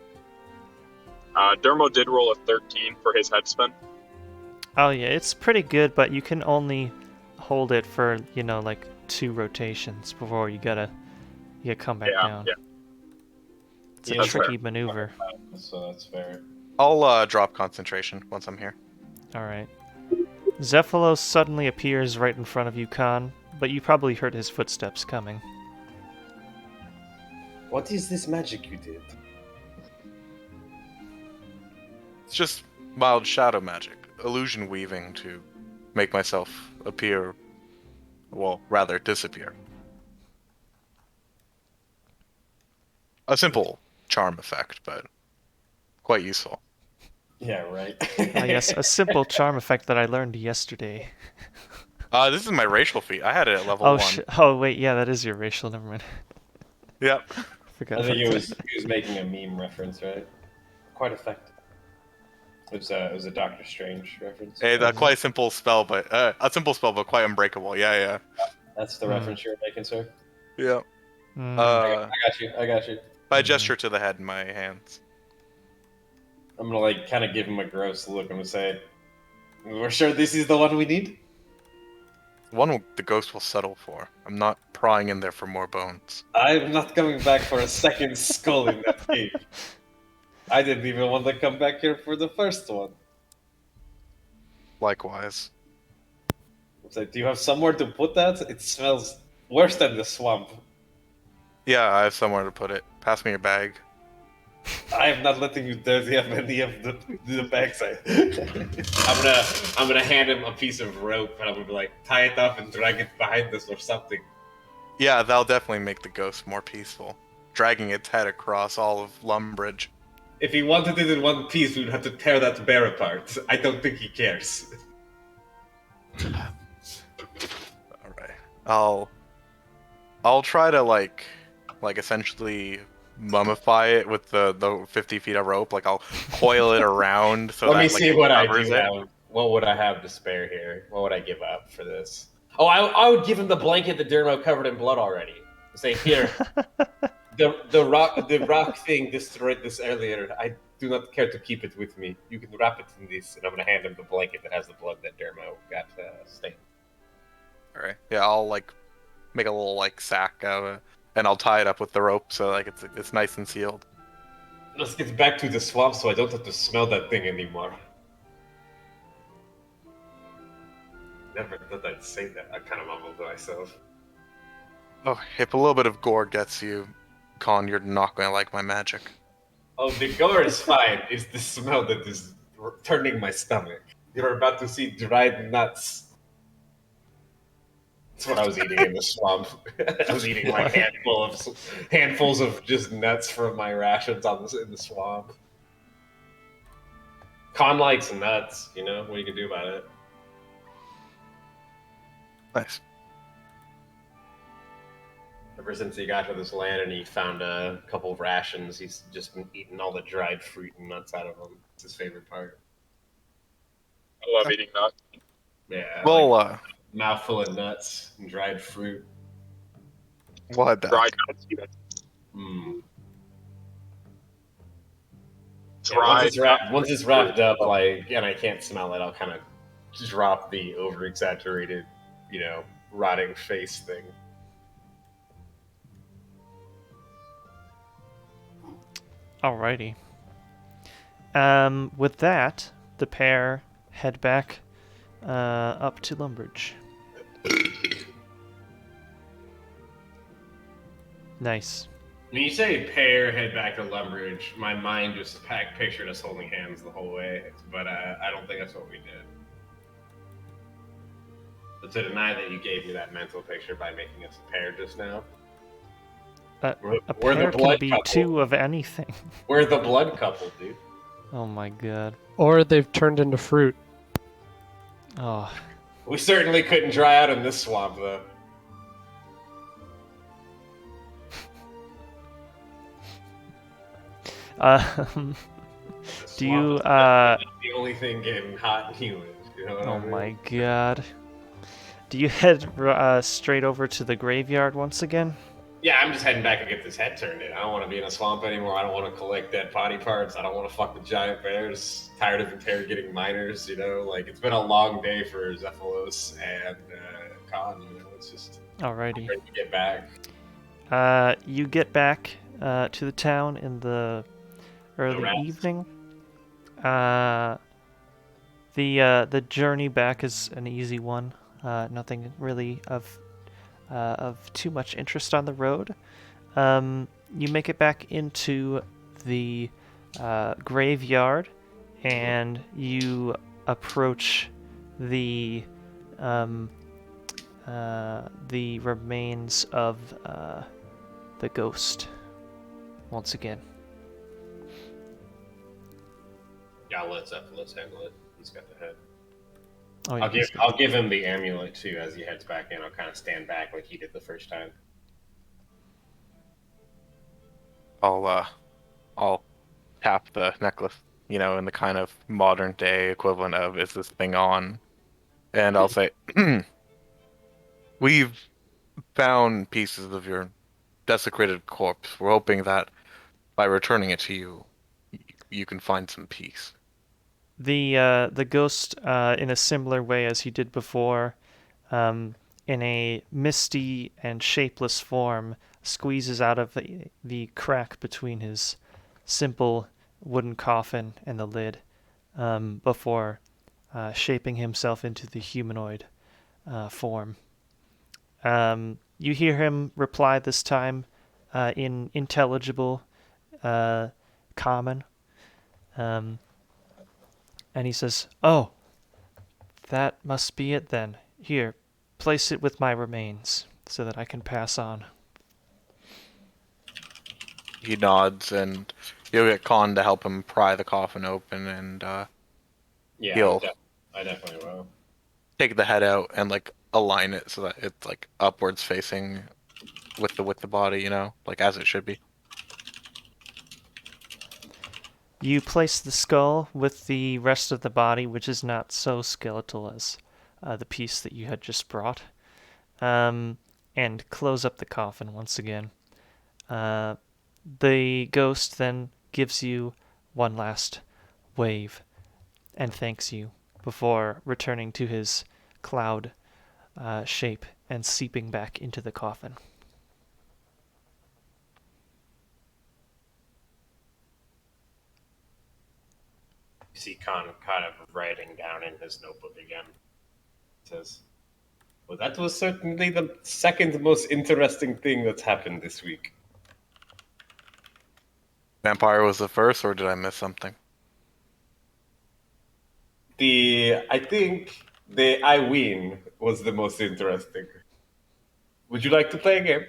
Dermo did roll a 13 for his head spin. Oh yeah, it's pretty good, but you can only hold it for, like 2 rotations before you gotta come back down. Yeah. It's a Yeah, tricky maneuver. So that's fair. I'll drop concentration once I'm here. Alright. Zephylos suddenly appears right in front of you, Khan, but you probably heard his footsteps coming. What is this magic you did? It's just mild shadow magic, illusion weaving to make myself appear, well, rather disappear. A simple charm effect, but quite useful. Yeah, right. Yes, a simple charm effect that I learned yesterday. This is my racial feat. I had it at level Oh, 1. oh wait, yeah, that is your racial. Never mind. Yep. Forgot I think about he was making a meme reference, right? Quite effective. It was a Doctor Strange reference. Hey, quite a simple spell, but quite unbreakable. Yeah, That's the reference you were making, sir. yeah. Mm. I got you. I gesture to the head in my hands. I'm gonna kind of give him a gross look. I'm gonna say, "We're sure this is the one we need." One the ghost will settle for. I'm not prying in there for more bones. I'm not coming back for a second skull in that cave. I didn't even want to come back here for the first one. Likewise. It's like, do you have somewhere to put that? It smells worse than the swamp. Yeah, I have somewhere to put it. Pass me your bag. I am not letting you dirty up any of the bags. I'm gonna hand him a piece of rope and I'm gonna be like, tie it up and drag it behind us or something. Yeah, that'll definitely make the ghost more peaceful. Dragging its head across all of Lumbridge. If he wanted it in one piece, we would have to tear that bear apart. I don't think he cares. Alright. I'll try to like essentially mummify it with the 50 feet of rope. Like I'll coil it around so Let that me see what I covers do it. now. What would I have to spare here? What would I give up for this? Oh, I would give him the blanket that Dermo covered in blood already. Say, here, the rock thing destroyed this earlier. I do not care to keep it with me. You can wrap it in this, and I'm going to hand him the blanket that has the blood that Dermo got stained. Alright. Yeah, I'll like make a little like sack out of it, and I'll tie it up with the rope so like it's nice and sealed. Let's get back to the swamp so I don't have to smell that thing anymore. Never thought I'd say that. I kind of mumbled to myself. Oh, if a little bit of gore gets you, Con, you're not going to like my magic. Oh, the gore is fine. It's the smell that is turning my stomach. You're about to see dried nuts. That's what I was eating in the swamp. I was eating like handfuls of just nuts from my rations in the swamp. Con likes nuts, you know? What you can do about it? Nice. Ever since he got to this land and he found a couple of rations, he's just been eating all the dried fruit and nuts out of them. It's his favorite part. I love eating nuts. Yeah, Well, like mouthful of nuts and dried fruit. what the Dried nuts. Mm. Yeah, Dried once it's wrapped up, like, and I can't smell it, I'll kind of drop the over-exaggerated, rotting face thing. Alrighty. With that, the pair head back up to Lumbridge. Nice. When you say pair head back to Lumbridge, my mind just pictured us holding hands the whole way, but I don't think that's what we did. But to deny that you gave me that mental picture by making us a pair just now. A We're pair the can blood be couple. two of anything. We're the blood couple, dude. Oh my god. Or they've turned into fruit. Oh. We certainly couldn't dry out in this swamp, though. Do you, The only thing getting hot and humid. You know what oh I mean? my god. Do you head straight over to the graveyard once again? Yeah, I'm just heading back and get this head turned in. I don't want to be in a swamp anymore. I don't want to collect dead body parts. I don't want to fuck with giant bears. Tired of interrogating miners, Like, it's been a long day for Zephylos and Khan, It's just Alrighty. ready to get back. You get back to the town in the early rats. evening. The journey back is an easy one. Nothing really of too much interest on the road. You make it back into the graveyard, and you approach the remains of the ghost once again. Yeah, I'll let Zephylos handle it. He's got the head. Oh, yeah, I'll give him the amulet too as he heads back in. I'll kind of stand back like he did the first time. I'll tap the necklace, in the kind of modern day equivalent of "is this thing on?" And I'll say, "We've found pieces of your desecrated corpse. We're hoping that by returning it to you, you can find some peace." The ghost, in a similar way as he did before, in a misty and shapeless form, squeezes out of the crack between his simple wooden coffin and the lid, before shaping himself into the humanoid form. You hear him reply this time in intelligible common. And he says, "Oh, that must be it then. Here, place it with my remains so that I can pass on." He nods, and you'll get Khan to help him pry the coffin open, and Yeah, he'll I definitely will. take the head out and align it so that it's upwards facing with the body, as it should be. You place the skull with the rest of the body, which is not so skeletal as the piece that you had just brought, and close up the coffin once again. The ghost then gives you one last wave and thanks you before returning to his cloud shape and seeping back into the coffin. You see Khan kind of writing down in his notebook again. It says, "Well, that was certainly the second most interesting thing that's happened this week." Vampire was the first, or did I miss something? I think the I win was the most interesting. Would you like to play a game?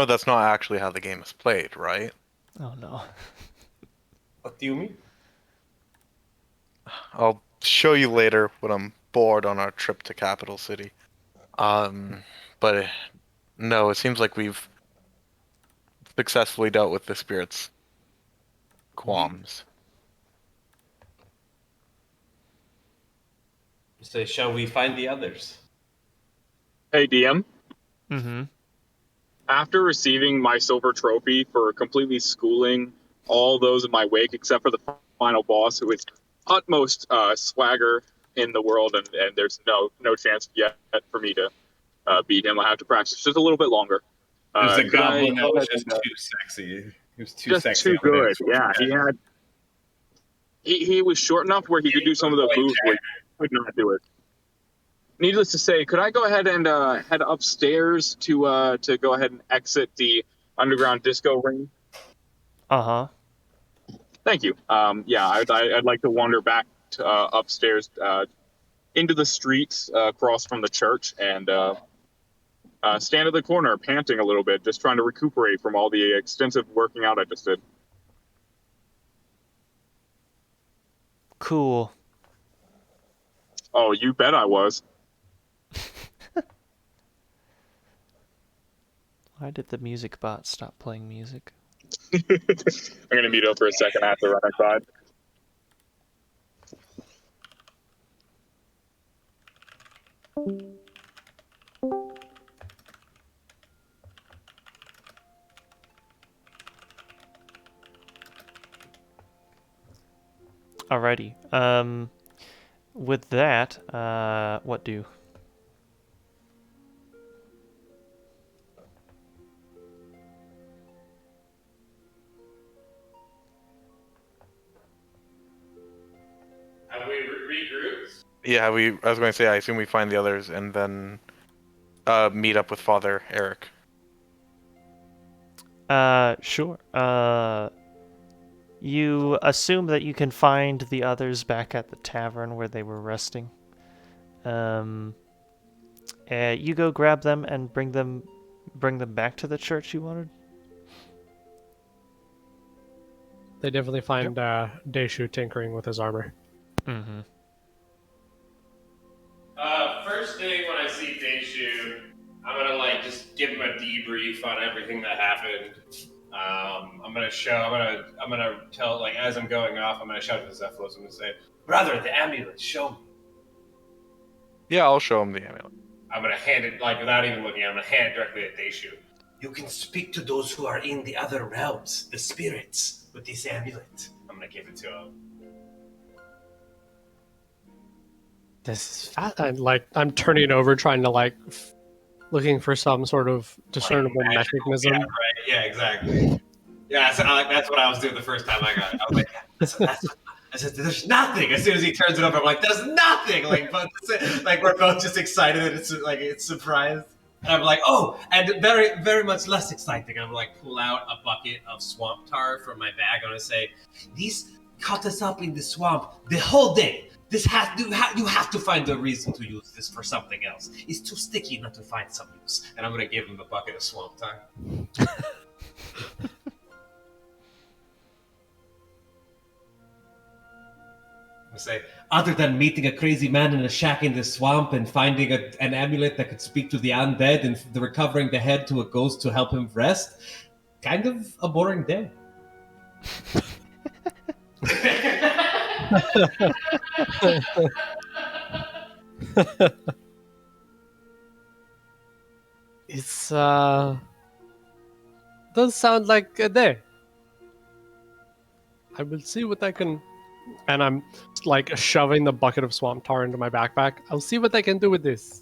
That's not actually how the game is played, right? Oh no. What do you mean? I'll show you later when I'm bored on our trip to Capital City. But No, it seems like we've successfully dealt with the spirit's qualms. So shall we find the others? Hey, DM. Mm-hmm. After receiving my silver trophy for completely schooling all those in my wake, except for the final boss, who is utmost swagger in the world, and there's no chance yet for me to beat him. I have to practice just a little bit longer. It was a Could I goblin that go was ahead just and, too sexy. He was too just sexy. too on the good. dance floor. Yeah, he was short enough where he could do some of those moves where he could not do it. Needless to say, could I go ahead and head upstairs to go ahead and exit the underground disco ring? Uh-huh. Thank you. Yeah, I'd like to wander back to, upstairs into the streets across from the church and stand at the corner, panting a little bit, just trying to recuperate from all the extensive working out I just did. Cool. Oh, you bet I was. Why did the music bot stop playing music? I'm gonna mute up for a second. I have to run outside. Alrighty. With that, what do? Have we regrouped? Yeah, I was going to say, I assume we find the others and then meet up with Father Eric. Sure. You assume that you can find the others back at the tavern where they were resting. You go grab them and bring them back to the church you wanted. They definitely find Deishu tinkering with his armor. Mm-hmm. First thing when I see Deishu, I'm gonna like just give him a debrief on everything that happened. I'm gonna tell, like, as I'm going off, I'm gonna shout to Zephylos. I'm gonna say, "Brother, the amulet, show me." Yeah, I'll show him the amulet. I'm gonna hand it, like, without even looking. I'm gonna hand it directly at Deishu. You can speak to those who are in the other realms, the spirits, with this amulet. I'm gonna give it to him. This is fat. I'm turning over, trying to looking for some sort of discernible mechanism. Yeah, right. Yeah, exactly. Yeah, so that's what I was doing the first time I got it. I was like, I said, "There's nothing." As soon as he turns it over, I'm like, "There's nothing." Like we're both just excited that it's surprised. And I'm like, "Oh," and very, very much less exciting. I'm like, pull out a bucket of swamp tar from my bag. I'm gonna say, "These caught us up in the swamp the whole day. You have to find a reason to use this for something else. It's too sticky not to find some use." And I'm gonna give him the bucket of swamp tar. I say, other than meeting a crazy man in a shack in the swamp and finding an amulet that could speak to the undead and recovering the head to a ghost to help him rest, kind of a boring day. It's does sound like a day. I will see what I can, and I'm like shoving the bucket of swamp tar into my backpack. I'll see what I can do with this.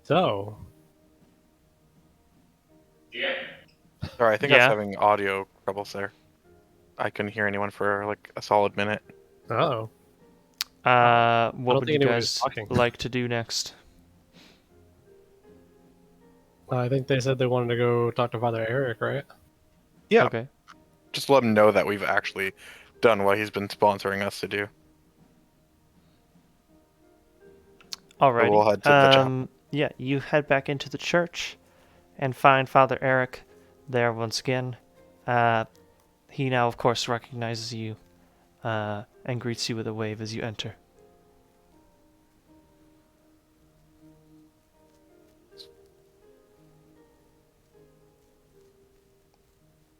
So, Yeah. Sorry, I think I was Yeah. having audio troubles there. I couldn't hear anyone for like a solid minute. oh, What don't would think you anyone was guys talking. like to do next? I think they said they wanted to go talk to Father Eric, right? Yeah, Okay. just let him know that we've actually done what he's been sponsoring us to do. Alrighty. we'll head to the chapel. Yeah, you head back into the church and find Father Eric there once again. He now, of course, recognizes you and greets you with a wave as you enter.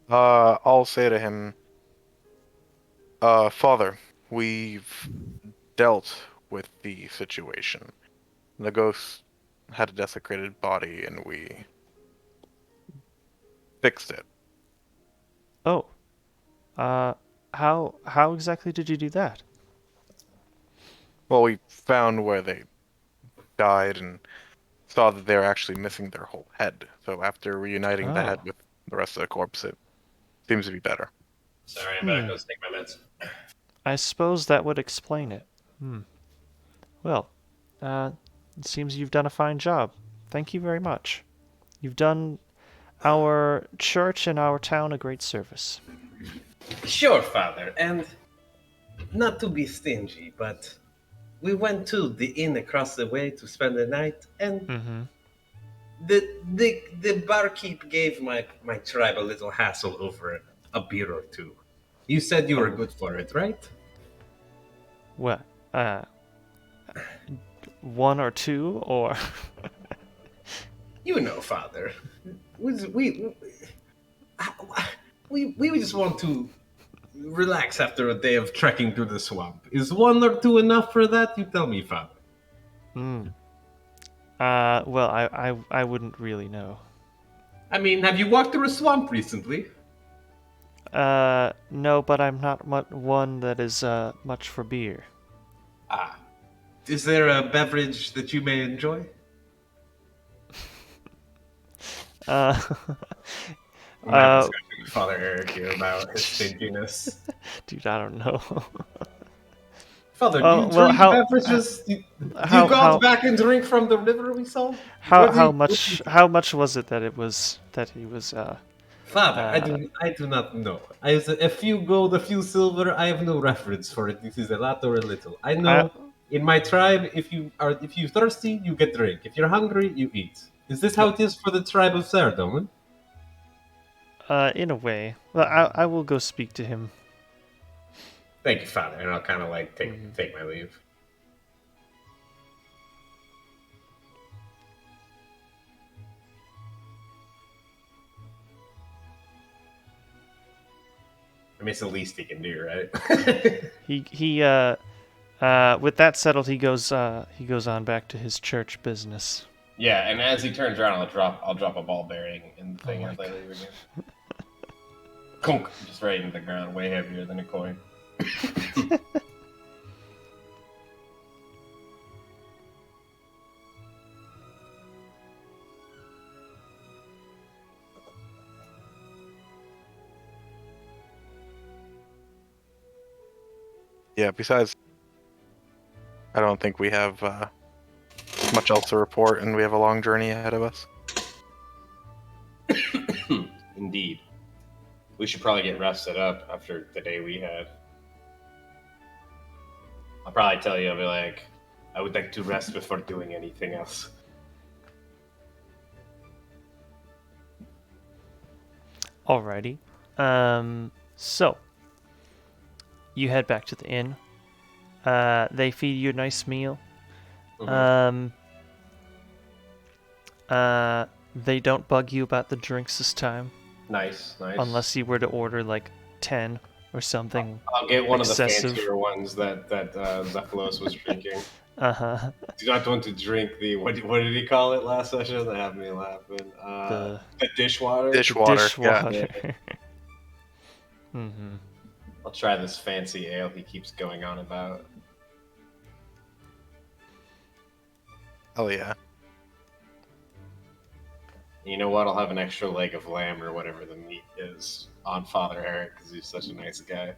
I'll say to him, Father, we've dealt with the situation. The ghost had a desecrated body, and we fixed it. Oh. How exactly did you do that? Well, we found where they died and saw that they're actually missing their whole head. So after reuniting the head Oh. with the rest of the corpse, it seems to be better. Sorry, I'm back. Let's take my meds. I suppose that would explain it. Well, it seems you've done a fine job. Thank you very much. You've done our church and our town a great service. Sure, Father, and not to be stingy, but we went to the inn across the way to spend the night, and Mm-hmm. the barkeep gave my tribe a little hassle over a beer or two. You said you were good for it, right? What? One or two, or You know, Father. We just want to relax after a day of trekking through the swamp. Is one or two enough for that? You tell me, Father. well, I wouldn't really know. I mean, have you walked through a swamp recently? No, but I'm not one that is much for beer. Ah. Is there a beverage that you may enjoy? Uh, I'm gonna have a discussion with Father Eric here about his stinginess. dude, I don't know. Father, do Oh, you well, drink how- beverages? Do you how- go how- out back and drink from the river we saw? How much was it that he was Father, I do not know. A few gold, a few silver. I have no reference for it. This is a lot or a little. I know in my tribe, if you're thirsty, you get drink. If you're hungry, you eat. Is this how it is for the tribe of Saradomin? in a way. Well, I will go speak to him. Thank you, Father, and I'll kind of like take my leave. I mean, it's the least he can do, right? He with that settled, he goes on back to his church business. Yeah, and as he turns around, I'll drop a ball bearing in the thing my as I leave again. Conk, just right into the ground, way heavier than a coin. Yeah, besides, I don't think we have much else to report, and we have a long journey ahead of us. Indeed. We should probably get rested up after the day we had. I'll probably tell you, I'll be like, I would like to rest before doing anything else. Alrighty. So you head back to the inn. They feed you a nice meal. They don't bug you about the drinks this time, Nice. unless you were to order like 10 or something. I'll get one excessive. of the fancier ones that Zephylos was drinking. Uh-huh. Do not want to drink the what did he call it last session? That had me laughing. The dishwater. Dishwater. Yeah. Mm-hmm. I'll try this fancy ale he keeps going on about. Hell yeah. You know what? I'll have an extra leg of lamb or whatever the meat is on Father Eric because he's such a nice guy.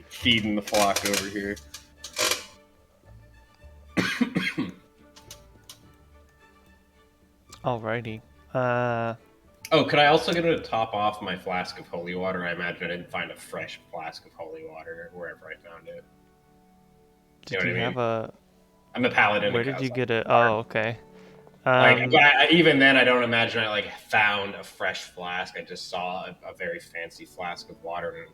Feeding the flock over here. Alrighty. Oh, could I also get to top off my flask of holy water? I imagine I didn't find a fresh flask of holy water wherever I found it. Did You know you what I have mean? a? I'm a paladin. Where did you get it? Oh, okay. Like, even then, I don't imagine I like found a fresh flask. I just saw a very fancy flask of water, and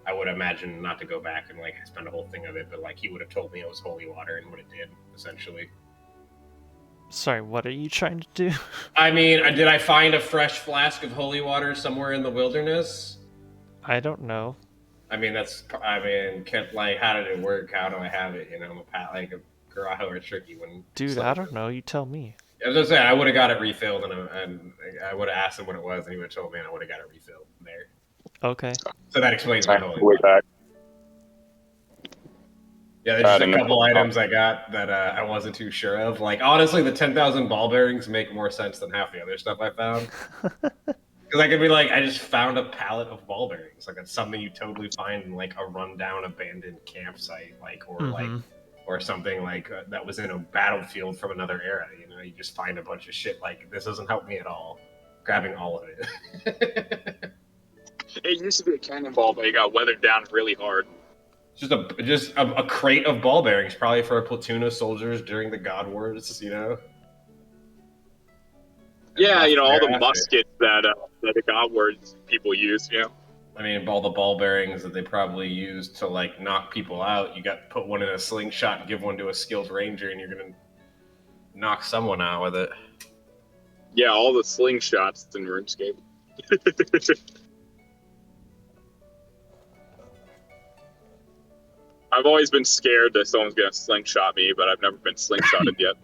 I would imagine not to go back and like spend a whole thing of it, but like he would have told me it was holy water and what it did essentially. Sorry, what are you trying to do? I mean, did I find a fresh flask of holy water somewhere in the wilderness? I don't know. I mean, like, how did it work? How do I have it? You know, like a Garaho or Tricky when. Dude, I don't know. You tell me. As I said, I would have got it refilled, and I would have asked him what it was, and he would have told me, and I would have got it refilled there. Okay. So that explains my holy Way water. back. Yeah, there's just a couple items I got that I wasn't too sure of. Like, honestly, the 10,000 ball bearings make more sense than half the other stuff I found. Because I could be like, I just found a pallet of ball bearings. Like, that's something you totally find in, like, a rundown abandoned campsite, like, or, like, or something, like, that was in a battlefield from another era. You know, you just find a bunch of shit, like, this doesn't help me at all. Grabbing all of it. It used to be a cannonball, but it got weathered down really hard. Just a crate of ball bearings, probably for a platoon of soldiers during the God Wars, you know? Yeah, you know, all the muskets that the God Wars people use, you know? I mean, all the ball bearings that they probably used to, like, knock people out, you got to put one in a slingshot and give one to a skilled ranger, and you're going to knock someone out with it. Yeah, all the slingshots in RuneScape. I've always been scared that someone's gonna slingshot me, but I've never been slingshotted yet.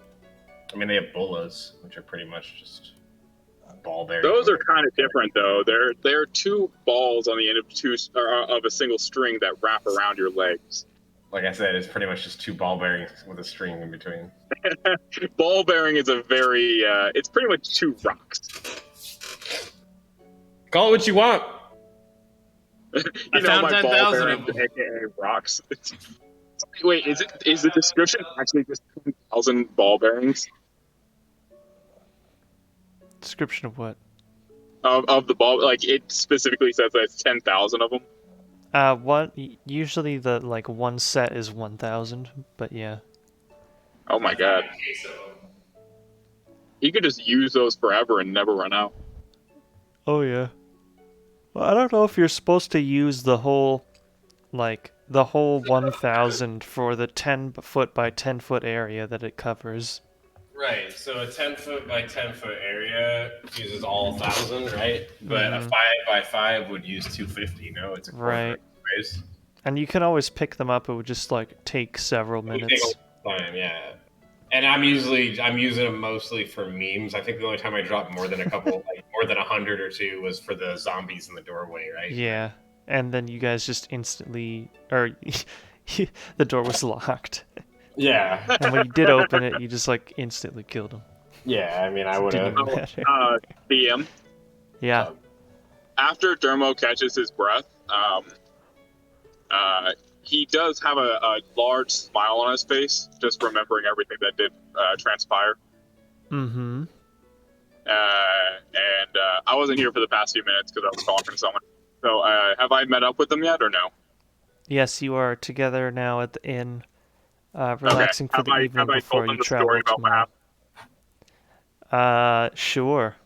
I mean, they have bullas, which are pretty much just ball bearings. Those are kind of different, though. They're two balls on the end of a single string that wrap around your legs. Like I said, it's pretty much just two ball bearings with a string in between. Ball bearing is a very it's pretty much two rocks. Call it what you want. I found 10,000 of them. AKA rocks. Wait, is the description actually just 10,000 ball bearings? Description of what? Of the ball, like it specifically says that it's 10,000 of them. Usually the like one set is 1,000, but yeah. Oh my god. You could just use those forever and never run out. Oh yeah. Well, I don't know if you're supposed to use the whole 1,000 for the 10-foot by 10-foot area that it covers. Right, so a 10-foot by 10-foot area uses all 1,000, right? But a 5 by 5 would use 250, no? It's a quarter space. And you can always pick them up, it would just like take several minutes. Take a long time, yeah. And I'm using them mostly for memes. I think the only time I dropped more than a couple, like more than 100 or two, was for the zombies in the doorway, right? Yeah, and then you guys just instantly, or the door was locked. Yeah. And when you did open it, you just like instantly killed him. Yeah, I mean, I would have. DM. Yeah. After Dermo catches his breath, he does have a large smile on his face, just remembering everything that did transpire. Mm-hmm. And I wasn't here for the past few minutes because I was talking to someone. So have I met up with them yet or no? Yes, you are together now at the inn, relaxing for the evening before you travel tomorrow. Sure.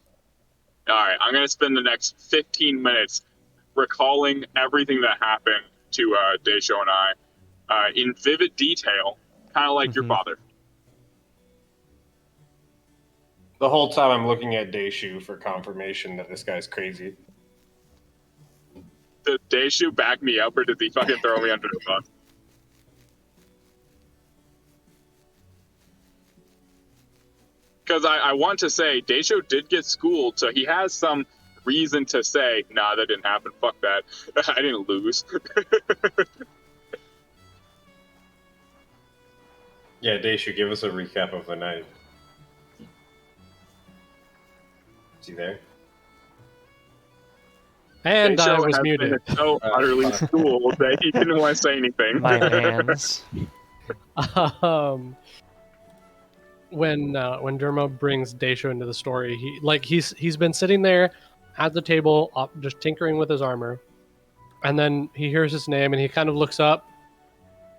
All right, I'm gonna spend the next 15 minutes recalling everything that happened to Daisho and I in vivid detail, kind of like your father. The whole time I'm looking at Daishu for confirmation that this guy's crazy. Did Daishu back me up, or did he fucking throw me under the bus? Because I want to say, Daisho did get schooled, so he has some reason to say, nah, that didn't happen, fuck that. I didn't lose. Yeah, Daishu, give us a recap of the night. Is he there? And I Daisho was has muted. been so utterly schooled that he didn't want to say anything. My hands. when Dermo brings Daisho into the story, he's been sitting there at the table, just tinkering with his armor, and then he hears his name and he kind of looks up,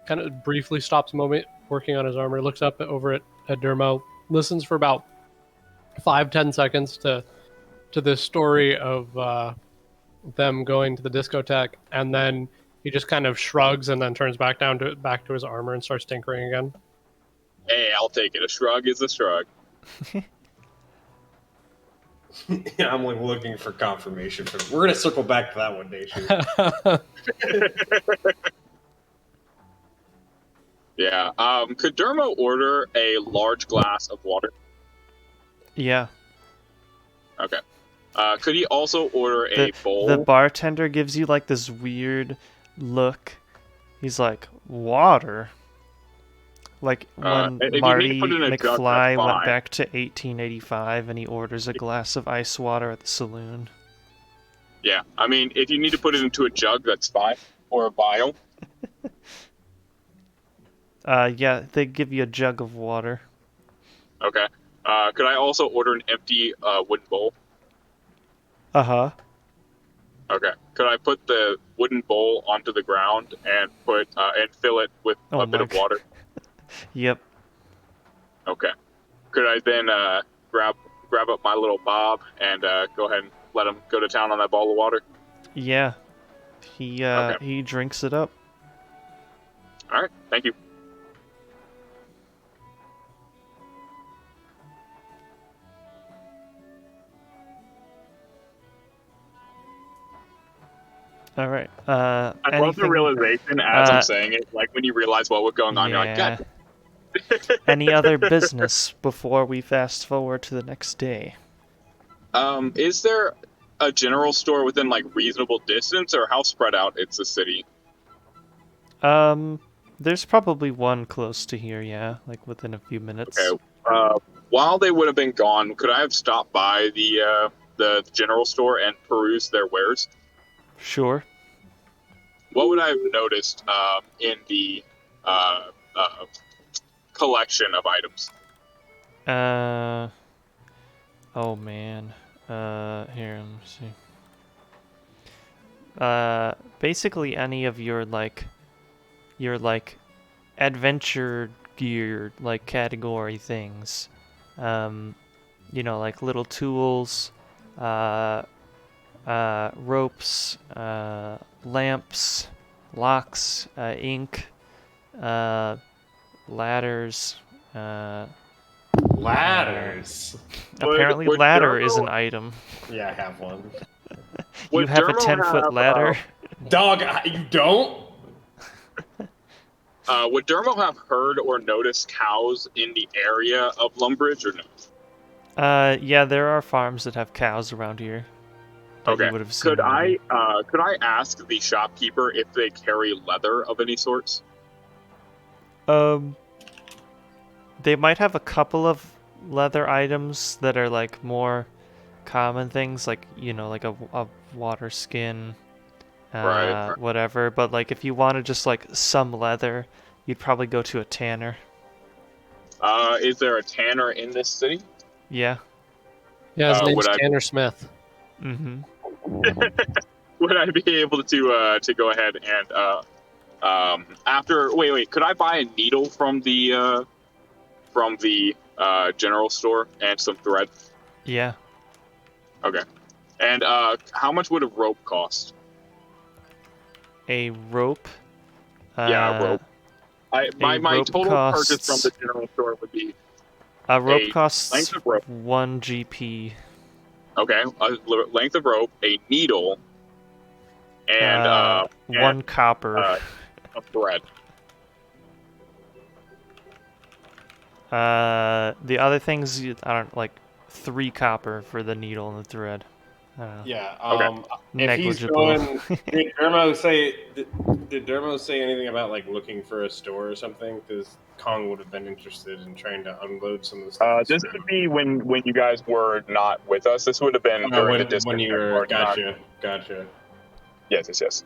kind of briefly stops a moment working on his armor, looks up over at Dermo, listens for about 5-10 seconds to this story of them going to the discotheque, and then he just kind of shrugs and then turns back to his armor and starts tinkering again. Hey, I'll take it. A shrug is a shrug. Yeah, I'm like looking for confirmation. We're gonna circle back to that one day. Yeah. Could Dermo order a large glass of water? Yeah. Okay. Could he also order a bowl? The bartender gives you like this weird look. He's like, water? Like when Marty McFly went back to 1885 and he orders a glass of ice water at the saloon. Yeah, I mean, if you need to put it into a jug, that's fine. Or a vial. Yeah, they give you a jug of water. Okay. Could I also order an empty wooden bowl? Uh-huh. Okay. Could I put the wooden bowl onto the ground and and fill it with a bit of water? Yep. Okay. Could I then grab up my little Bob and go ahead and let him go to town on that ball of water? Yeah. He drinks it up. All right. Thank you. All right. I love the realization as I'm saying it, like when you realize what was going on, you're like, God. Any other business before we fast forward to the next day? Is there a general store within like reasonable distance, or how spread out is the city? There's probably one close to here, yeah, like within a few minutes. Okay. While they would have been gone, could I have stopped by the general store and perused their wares? Sure. What would I have noticed in the collection of items? Oh man. Here, let me see. Basically any of your adventure gear like category things. Like little tools, ropes, lamps, locks, ink, ladders. Ladders. Apparently, ladder is an item. Yeah, I have one. You have a 10-foot ladder? Dog, you don't? Would Dermo have heard or noticed cows in the area of Lumbridge or no? Yeah, there are farms that have cows around here. Okay. Could I ask the shopkeeper if they carry leather of any sorts? They might have a couple of leather items that are like more common things, like like a water skin, right. Whatever. But like if you wanted just like some leather, you'd probably go to a tanner. Is there a tanner in this city? Yeah. Yeah, his name's Tanner Smith. Mm-hmm. Would I be able to go ahead and wait, could I buy a needle from the general store and some thread? Yeah. Okay. And how much would a rope cost? A rope? Yeah, a rope. My rope total purchase from the general store would be a rope costs length of rope. 1 GP. Okay, a length of rope, a needle, and 1 copper. A thread. The other things I don't like 3 copper for the needle and the thread. Yeah. Okay. If he's going, did Dermo say anything about like looking for a store or something? Because Kong would have been interested in trying to unload some of the stuff. This would be when you guys were not with us. This would have been during the discussion. When you were. Gotcha. Yes.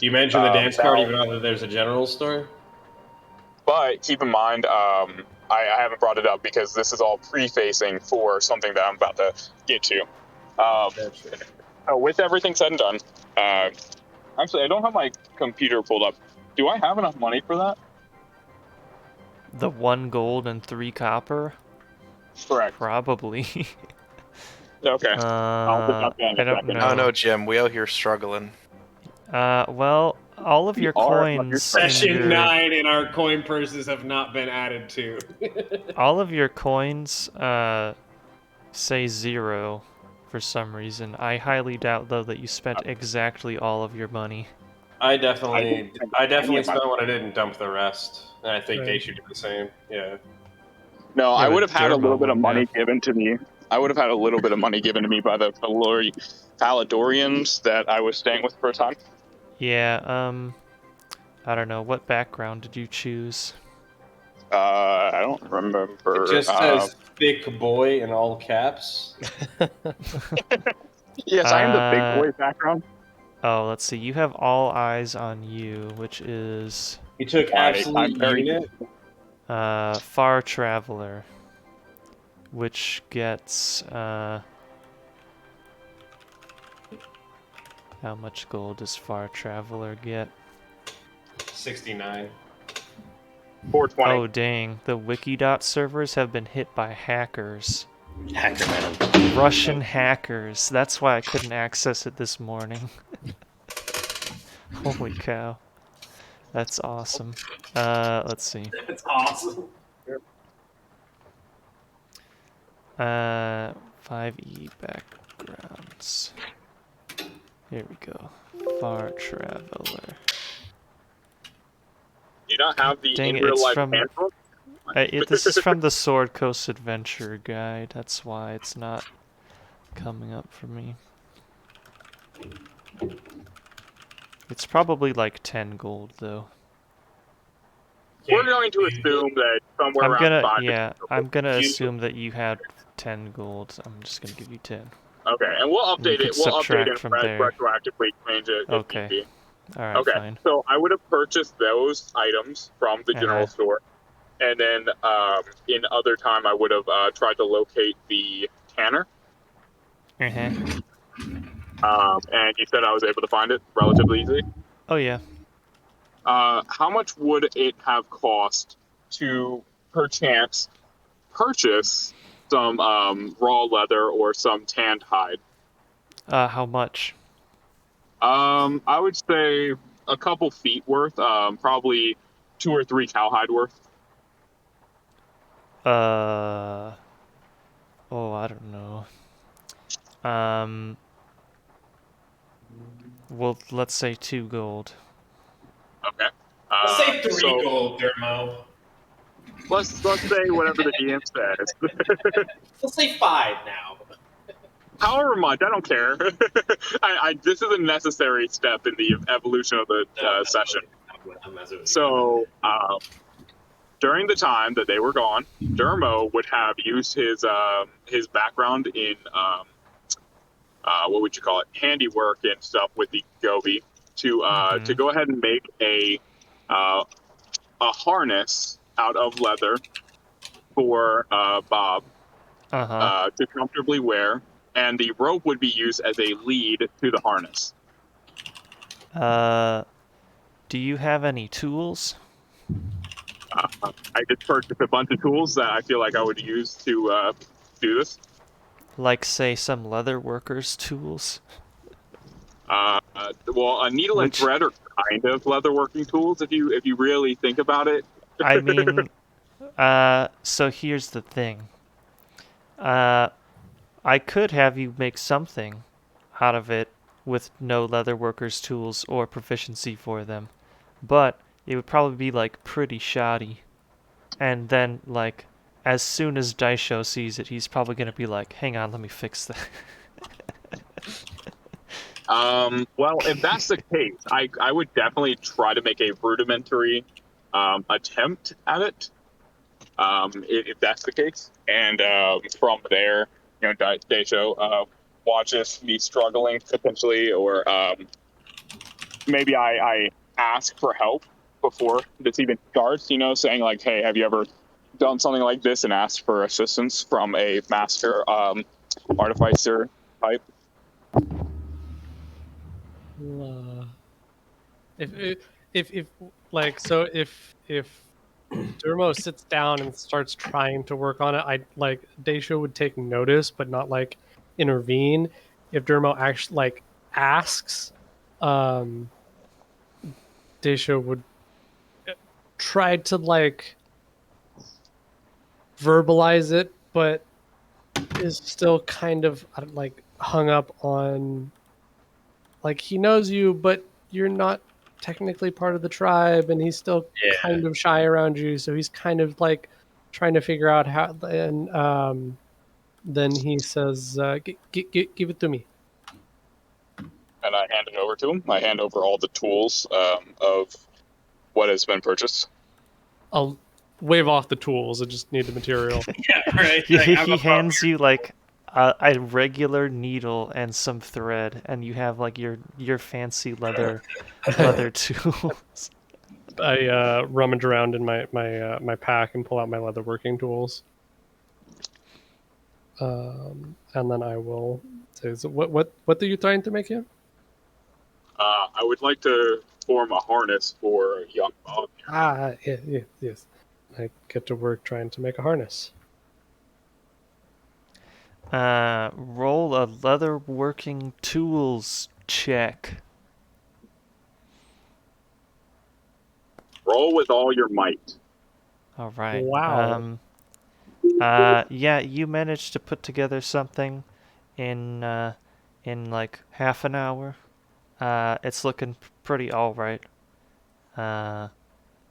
You mentioned the dance card, even though there's a general store. But keep in mind, I haven't brought it up because this is all prefacing for something that I'm about to get to. With everything said and done, actually, I don't have my computer pulled up. Do I have enough money for that? The 1 gold and 3 copper? Correct. Probably. Okay. I don't know. Oh no, Jim, we out here struggling. Well, all of your coins. Session 9 and our coin purses have not been added to. All of your coins say 0 for some reason. I highly doubt though that you spent exactly all of your money. I definitely spent what I did and dumped the rest, and I think they should do the same. Yeah. No, Yeah, I would but have had a little Dermo bit of wouldn't money have. given to me. I would have had a little bit of money given to me by the Paladorians that I was staying with for a time. Yeah, I don't know. What background did you choose? I don't remember. It just says "thick boy" in all caps. Yes, I am the big boy background. Oh, let's see. You have all eyes on you, which is He took absolute unit. Far Traveler, which gets how much gold does Far Traveler get? 69. 420. Oh dang, the Wikidot servers have been hit by hackers. Hacker man. Russian hackers. That's why I couldn't access it this morning. Holy cow. That's awesome. Let's see. That's awesome. 5e backgrounds. Here we go. Far Traveler. You don't have the Dang in it, real it's life from- handbook? This is from the Sword Coast Adventure Guide. That's why it's not coming up for me. It's probably like 10 gold though. We're going to assume that somewhere around 5. I'm gonna assume that you had 10 gold. I'm just gonna give you 10. Okay, and we'll update can it. We'll update subtract it from and there. retroactively change it. if Okay. need be. Alright, Okay, fine. so I would have purchased those items from the general store, and then in other time I would have tried to locate the tanner. Uh-huh. And you said I was able to find it relatively easily. Oh yeah. How much would it have cost to, perchance, purchase some raw leather or some tanned hide? How much? I would say a couple feet worth, probably 2 or 3 cowhide worth. Oh, I don't know. Well, let's say 2 gold. Okay. Let's say 3 so gold, Dermo. Let's say whatever the DM says. Let's say 5 now. However much, I don't care. This is a necessary step in the evolution of the session. So, during the time that they were gone, Dermo would have used his background in what would you call it, handiwork and stuff with the Gobi to go ahead and make a harness out of leather for Bob to comfortably wear, and the rope would be used as a lead to the harness. Do you have any tools? I just purchased a bunch of tools that I feel like I would use to do this. Like, say, some leather workers' tools? Well, a needle and thread are kind of leatherworking tools if you really think about it. I mean, so here's the thing. I could have you make something out of it with no leather workers' tools or proficiency for them, but it would probably be like pretty shoddy. And then, like, as soon as Daisho sees it, he's probably gonna be like, "Hang on, let me fix that." Well, if that's the case, I would definitely try to make a rudimentary attempt at it. If that's the case, and from there, Daisho watches me struggling potentially, or maybe I ask for help before this even starts. Saying like, "Hey, have you ever done something like this and asked for assistance from a master artificer type? If like so if Durmo sits down and starts trying to work on it, I like Daisho would take notice but not like intervene. If Durmo actually like asks, Daisho would try to like verbalize it, but is still kind of like hung up on like he knows you, but you're not technically part of the tribe, and he's still kind of shy around you. So he's kind of like trying to figure out how. And then he says, "Give it to me." And I hand it over to him. I hand over all the tools of what has been purchased. I'll wave off the tools. I just need the material. Yeah, right. He Like, hands you like a regular needle and some thread, and you have like your fancy leather tools. I rummage around in my pack and pull out my leather working tools. And then I will say, so what are you trying to make here? I would like to form a harness for young Bob. Yes. I get to work trying to make a harness. Roll a leather working tools check. Roll with all your might. All right. Wow. Yeah, you managed to put together something in like half an hour. It's looking pretty all right. The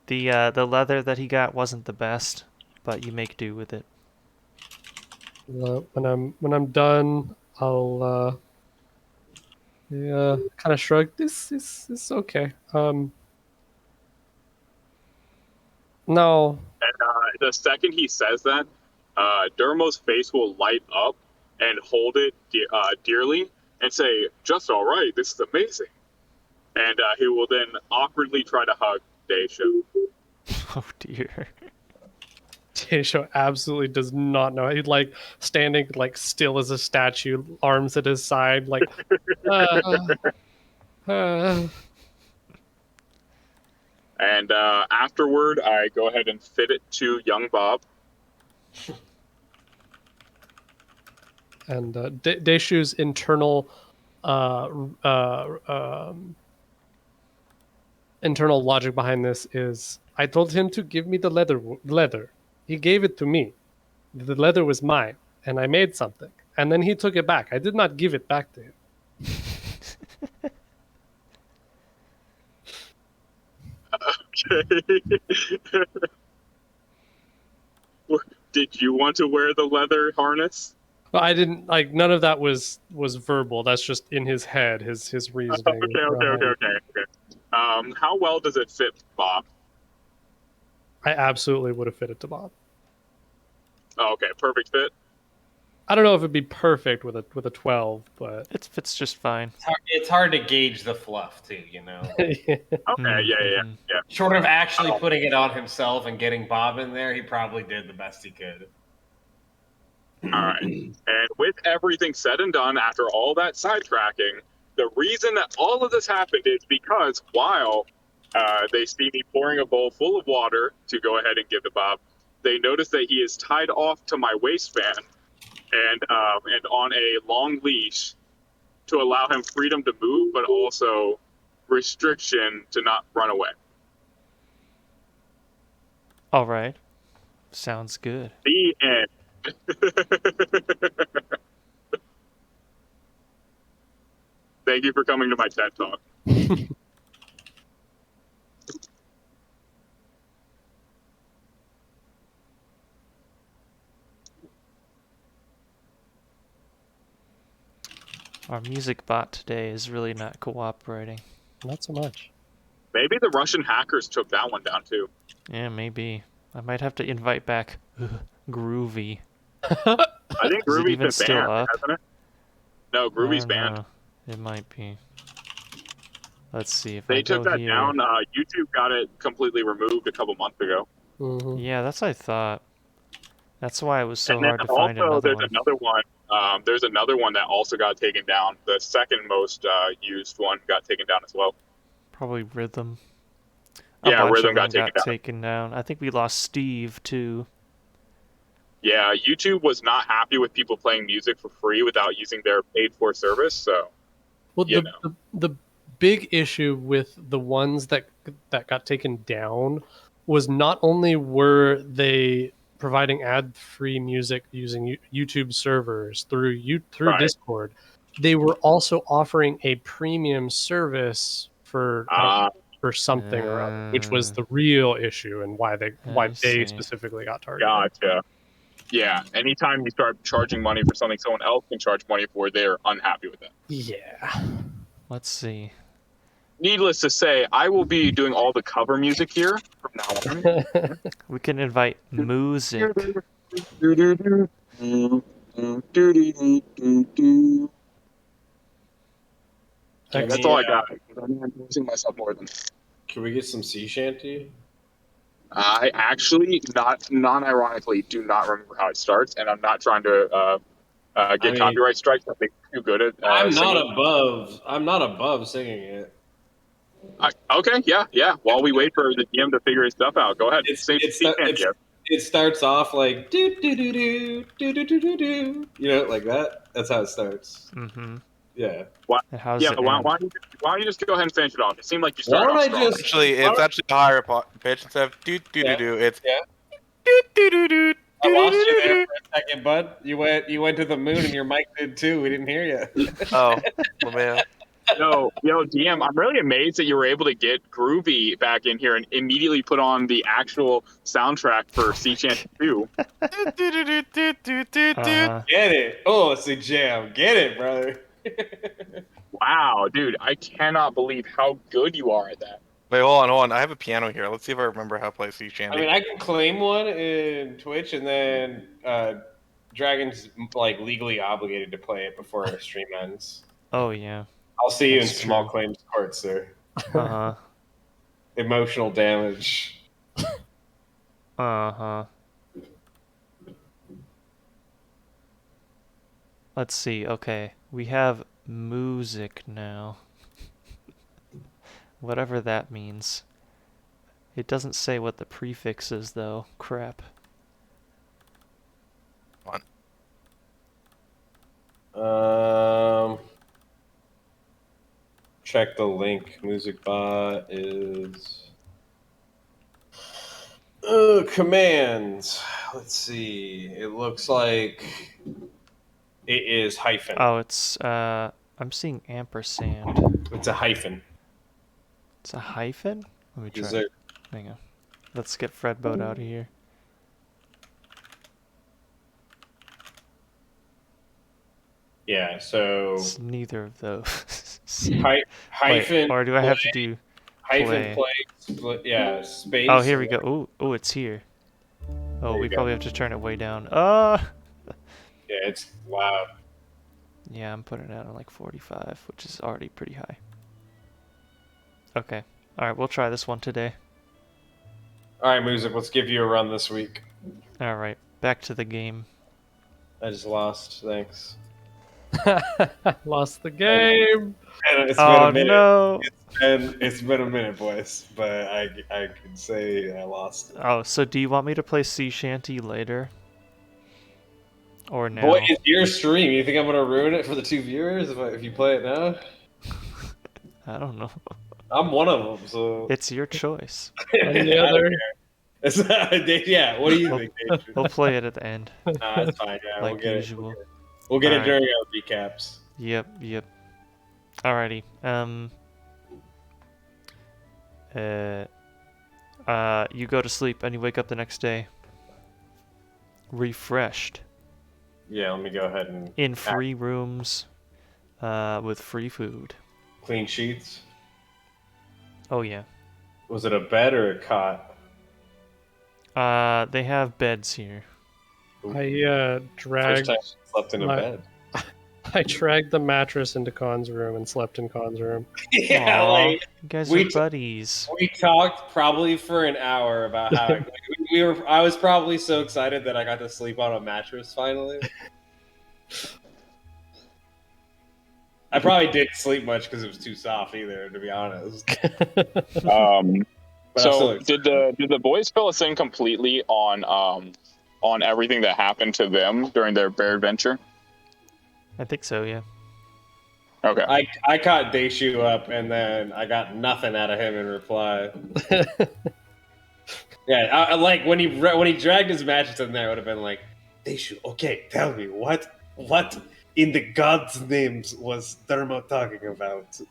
leather that he got wasn't the best, but you make do with it. When I'm done, I'll kind of shrug. This is okay. No. And the second he says that, Dermo's face will light up and hold it dearly and say, "Just all right. This is amazing." And he will then awkwardly try to hug Daisho. Oh dear. Daisho absolutely does not know. He's like standing like still as a statue, arms at his side, like. And afterward, I go ahead and fit it to young Bob. And Daishu's internal internal logic behind this is, I told him to give me the leather. He gave it to me. The leather was mine, and I made something. And then he took it back. I did not give it back to him. Okay. Did you want to wear the leather harness? Well, I didn't like. None of that was verbal. That's just in his head. His reasoning. Okay. How well does it fit Bob? I absolutely would have fit it to Bob. Oh, okay, perfect fit. I don't know if it'd be perfect with a 12, but It fits just fine. It's hard to gauge the fluff too, you know. Okay, yeah. Short of actually putting it on himself and getting Bob in there, he probably did the best he could. All right. And with everything said and done, after all that sidetracking, the reason that all of this happened is because while they see me pouring a bowl full of water to go ahead and give to Bob, they notice that he is tied off to my waistband and on a long leash to allow him freedom to move, but also restriction to not run away. All right. Sounds good. The end. Thank you for coming to my TED Talk. Our music bot today is really not cooperating. not so much. Maybe the Russian hackers took that one down too. Yeah, maybe. I might have to invite back Groovy. I think Is it Groovy's even been still banned, up? hasn't it? No, Groovy's I don't banned. know. It might be. Let's see if They I go took that here. down. YouTube got it completely removed a couple months ago. Mm-hmm. Yeah, that's what I thought. That's why it was so And then hard to find also, another there's one. another one. There's another one that also got taken down. The second most used one got taken down as well. Probably Rhythm. Yeah, A bunch Rhythm of them got taken down. taken down. I think we lost Steve too. Yeah, YouTube was not happy with people playing music for free without using their paid-for service. So, Well, you the big issue with the ones that got taken down was not only were they providing ad-free music using YouTube servers through Right. Discord, they were also offering a premium service for for something or other, which was the real issue and why they specifically got targeted. Gotcha. Yeah, anytime you start charging money for something someone else can charge money for, they're unhappy with that. Yeah. Let's see. Needless to say, I will be doing all the cover music here from now on. We can invite music. That's all I got. I'm losing myself more than. Can we get some sea shanty? I actually, non-ironically, do not remember how it starts, and I'm not trying to get copyright strikes. I think I'm too good at. I'm not above singing it. Okay, yeah. While we wait for the DM to figure his stuff out, go ahead. It starts off like do do do do do do do do do. You know, like that. That's how it starts. Mm-hmm. Yeah. Why don't you just go ahead and finish it off? It seemed like you started off strong. It's actually a higher pitch instead of do do do do. It's do do do do. I lost you there for a second, bud. You went to the moon and your mic did too. We didn't hear you. Oh, well, man. Yo, DM, I'm really amazed that you were able to get Groovy back in here and immediately put on the actual soundtrack for Sea Shanty 2. Get it. Oh, it's a jam. Get it, brother. Wow, dude, I cannot believe how good you are at that. Wait, hold on. I have a piano here. Let's see if I remember how to play Sea Shanty. I mean, I can claim one in Twitch, and then Dragon's like legally obligated to play it before our stream ends. Oh yeah. I'll see you in small claims court, sir. Uh-huh. Emotional damage. Uh-huh. Let's see. Okay, we have music now. Whatever that means. It doesn't say what the prefix is, though. Crap. Check the link. MusicBot is commands. Let's see. It looks like it is hyphen. Oh, it's I'm seeing ampersand. It's a hyphen. It's a hyphen? Let me try. Dessert. Hang on. Let's get Fredboat out of here. Yeah, so It's neither of those. hyphen. Wait, or do I have to do hyphen play split? Yeah, space. Oh, here we go. Oh, it's here. Oh, we probably have to turn it way down. Yeah, it's loud. Yeah, I'm putting it on like 45, which is already pretty high. Okay. Alright, we'll try this one today. Alright, Music, let's give you a run this week. Alright, back to the game. I just lost, thanks. Lost the game. It's been a minute. No! It's been a minute, boys, but I can say I lost. Oh, so do you want me to play Sea Shanty later? Or now? Boy, it's your stream. You think I'm gonna ruin it for the two viewers if you play it now? I don't know. I'm one of them, so It's your choice. And the other. Yeah, what do you think, Dave? We'll play it at the end. Nah, it's fine. Yeah, Like we'll get usual. it. We'll get it Alright. during our recaps. Yep. Alrighty. You go to sleep and you wake up the next day refreshed. Yeah, let me go ahead and In free rooms, with free food. clean sheets. Oh yeah. Was it a bed or a cot? They have beds here. I First dragged time I slept in a bed. I dragged the mattress into Khan's room and slept in Khan's room. Yeah, Aw, like you guys we are buddies. we talked probably for an hour about how I was probably so excited that I got to sleep on a mattress finally. I probably didn't sleep much because it was too soft either, to be honest. But So did the boys fill us in completely on everything that happened to them during their bear adventure? I think so, yeah. Okay. I caught Daishu up, and then I got nothing out of him in reply. Yeah, I like when he dragged his matches in there, I would have been like, Daishu, okay, tell me what in the gods' names was Thermo talking about?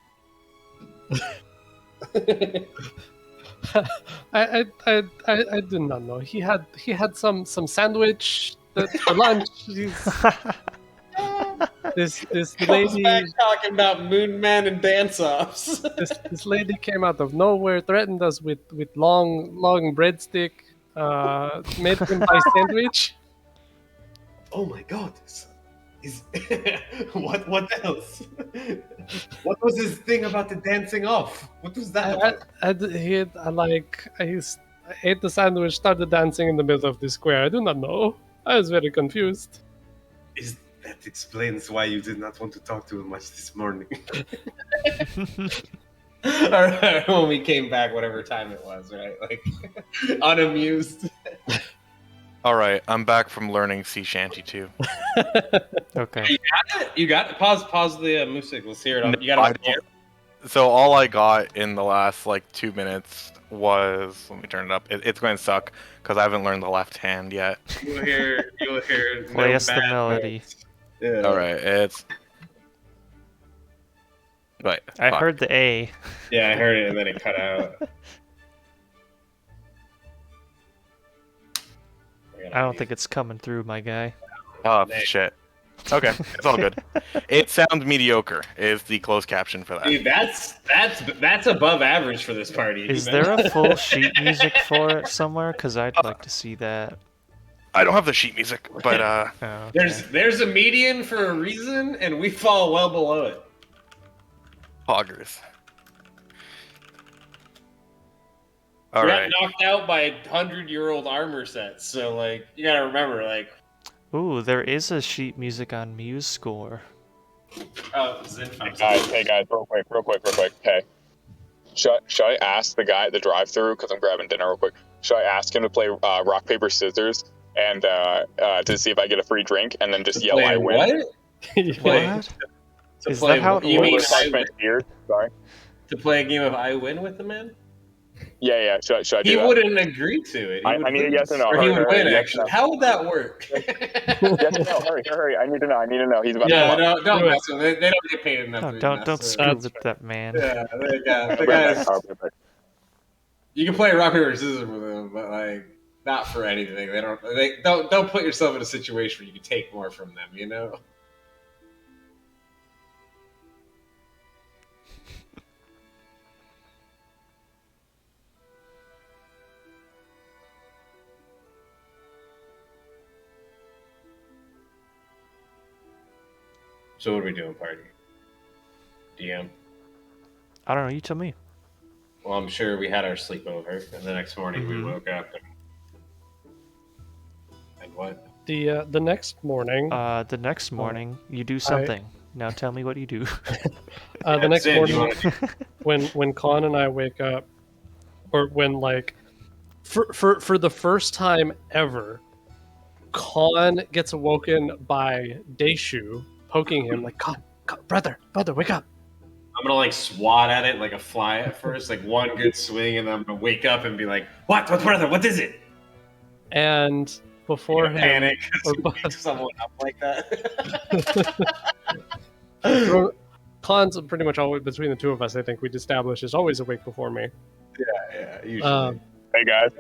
I do not know. He had some sandwich for lunch. This Comes lady back talking about Moon Man and dance-offs. this lady came out of nowhere, threatened us with long breadstick, made him buy sandwich. Oh my god! Is what else? What was his thing about the dancing off? What was that about? I ate the sandwich, started dancing in the middle of the square. I do not know. I was very confused. That explains why you did not want to talk to him much this morning. Or when we came back, whatever time it was, right? Like, unamused. All right, I'm back from learning sea shanty too. Okay. You got it? Pause the music. Let's hear it. You got I it. don't- So all I got in the last like 2 minutes was, let me turn it up. It's going to suck because I haven't learned the left hand yet. You'll hear. Play us the bad melody. notes. Yeah. All right, it's. Wait, I fuck. heard the A. Yeah, I heard it and then it cut out. I don't think it's coming through, my guy. Oh shit. Okay, it's all good. It sounds mediocre. Is the closed caption for that? Dude, that's above average for this party. Is man. there a full sheet music for it somewhere? Because I'd like to see that. I don't have the sheet music, but Oh, okay. There's a median for a reason, and we fall well below it. poggers. All We right. got knocked out by 100-year-old armor sets, so like you gotta remember, like, Ooh, there is a sheet music on Muse Score. oh, Zinfam. Hey guys, real quick. Hey, should I ask the guy at the drive-thru, because I'm grabbing dinner real quick? Should I ask him to play rock paper scissors and to see if I get a free drink, and then just yell I win? What? What? Is that how it You mean works? Sorry. to play a game of I win with the man? Yeah. Should I do He that? wouldn't agree to it. He I would need a lose. yes or no. Or he Hurry, would hurry, win, yes or actually. no. How would that work? Yes or no? Hurry. I need to know. He's about Yeah, to come don't mess with it. They don't get paid enough. No, to don't mess screw with. with that man. Yeah, the up. guys. I'll be right back. You can play rock paper scissors with them, but like not for anything. They don't put yourself in a situation where you can take more from them. You know. So what are we doing, party? DM. I don't know. You tell me. Well, I'm sure we had our sleepover, and the next morning we woke up and what? The next morning, The next morning, you do something. Now tell me what you do. the next Zin, you morning, when Con and I wake up, or when like, for the first time ever, Con gets awoken by Daishu poking him like, Con, brother, wake up. I'm gonna like swat at it like a fly at first, like one good swing, and then I'm gonna wake up and be like, "What, brother? What is it?" And before him, panic, or wake someone up like that. Con's pretty much always between the two of us. I think we'd established is always awake before me. Yeah, usually. Hey guys,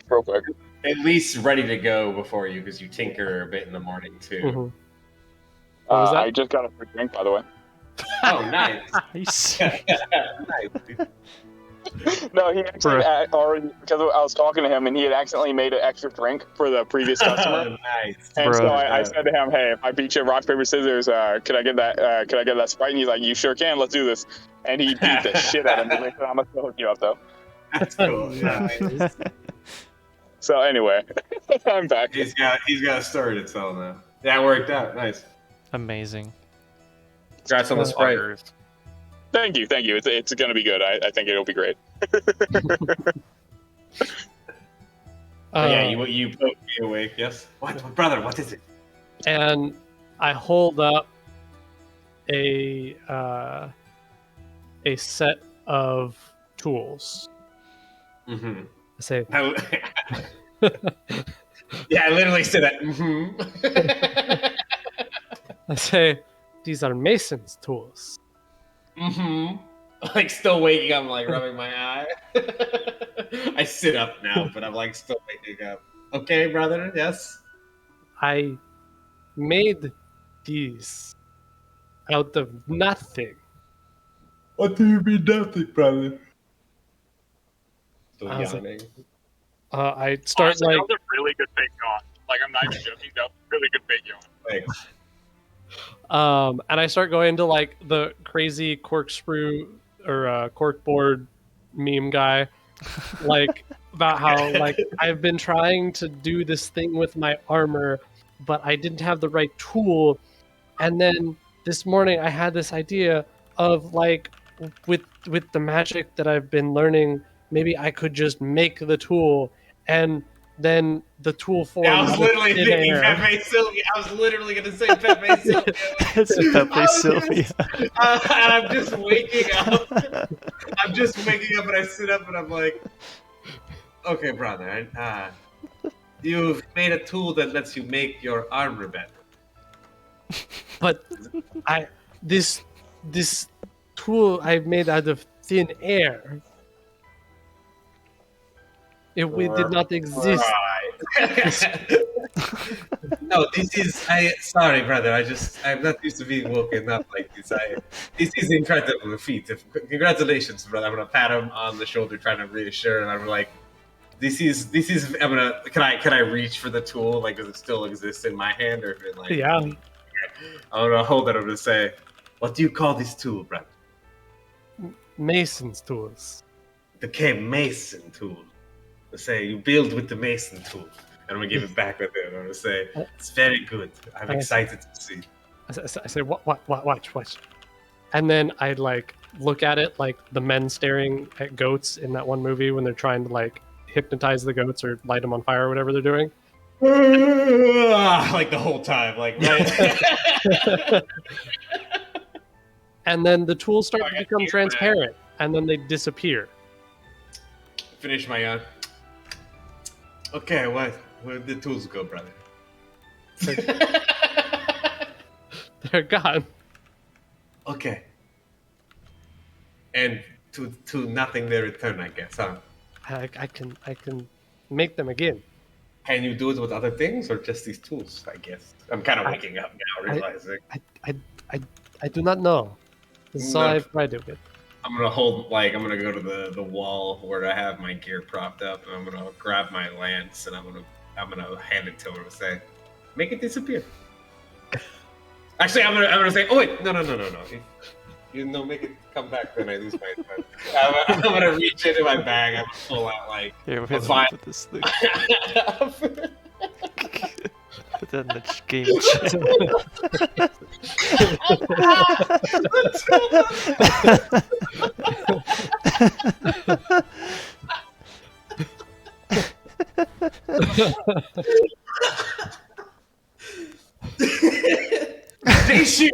real quick. At least ready to go before you, because you tinker a bit in the morning too. Mhm. What was that? I just got a free drink, by the way. Oh, nice. Are you serious? No, he actually already, because I was talking to him, and he had accidentally made an extra drink for the previous customer. Nice. And so Bruh. I said to him, "Hey, if I beat you at rock paper scissors, could I get that? Could I get that Sprite?" And he's like, "You sure can. Let's do this." And he beat the shit out of me. I'm gonna hook you up though. That's cool. Yeah. So anyway, I'm back. He's got a story to tell now. That worked out. Nice. Amazing. Congrats on the sprite. Fuckers. Thank you. It's gonna be good. I think it'll be great. Yeah, you put me awake. Yes. What, brother? What is it? And I hold up a set of tools. Mm-hmm. I say, Yeah, I literally said that. Mm-hmm. I say, these are Mason's tools. Mm-hmm. Like still waking up, like rubbing my eye. I sit up now, but I'm like still waking up. Okay, brother. Yes. I made these out of nothing. What do you mean nothing, brother? Still I was like- yawning. I start Honestly, like that was a really good fake yawn. Like, I'm not even joking. That was a really good fake yawn. Thanks. and I start going into like the crazy corkscrew or corkboard meme guy, like about how like I've been trying to do this thing with my armor, but I didn't have the right tool. And then this morning I had this idea of like with the magic that I've been learning, maybe I could just make the tool and then the tool forms. I was literally in thinking air. Pepe Sylvia. I was literally going to say Pepe Sylvia. It's Pepe Sylvia. And I'm just waking up. I'm just waking up and I sit up and I'm like, okay, brother, you've made a tool that lets you make your armor better. But this tool I made out of thin air. It did not exist. No, this is. Sorry, brother. I'm not used to being woken up like this. This is incredible feat. Congratulations, brother. I'm gonna pat him on the shoulder, trying to reassure him. I'm like, this is. I'm gonna. Can I reach for the tool? Like, does it still exist in my hand, or is it like? Yeah. I'm gonna hold it. I'm gonna say, what do you call this tool, brother? Mason's tools. The K Mason tool. I say you build with the Mason tool. And I'm gonna give it back with it. I'm gonna say it's very good. I'm excited to see. I say, watch. And then I like look at it like the men staring at goats in that one movie when they're trying to like hypnotize the goats or light them on fire or whatever they're doing. Like the whole time, like right. And then the tools start I to got become tears, transparent, and then they disappear. Finish my yawn. Okay, where did the tools go, brother? They're gone. Okay. And to nothing they return, I guess, huh? I can make them again. Can you do it with other things or just these tools? I guess I'm kind of waking up now, realizing. I do not know. This is all I've tried to do. I'm gonna I'm gonna go to the wall where I have my gear propped up, and I'm gonna grab my lance, and I'm gonna hand it to him and say, "Make it disappear." Actually, I'm gonna say, "Oh wait, no. Make it come back." Then I lose my time. I'm gonna reach into my bag. I'm gonna pull out like Here, a we're vine. put this thing. Put that in the game chat. Daishu,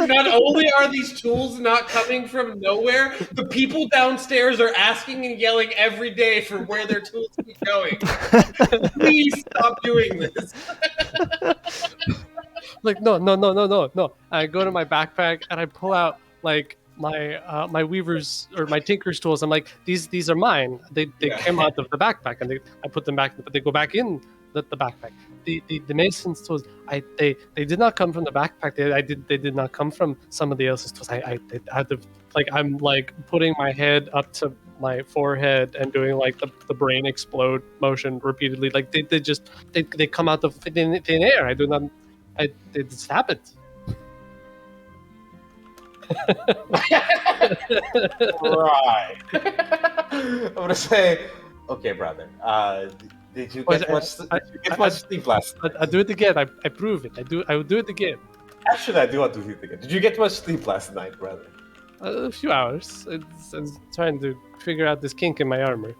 not only are these tools not coming from nowhere, the people downstairs are asking and yelling every day for where their tools keep going. Please stop doing this. Like no. I go to my backpack and I pull out like my weaver's or my tinker's tools. I'm like, these are mine. They came out of the backpack and I put them back, but they go back in the backpack. The mason's tools, they did not come from the backpack. They did not come from somebody else's tools. I had to, like, I'm like putting my head up to my forehead and doing like the brain explode motion repeatedly. Like they come out of thin air. It just happened. Right. I'm gonna say, okay, brother. Did you But, get much? Did you get much sleep last night? I do it again. I prove it. I will do it again. Actually, I do want to see it again. Did you get much sleep last night, brother? A few hours. I'm trying to figure out this kink in my armor.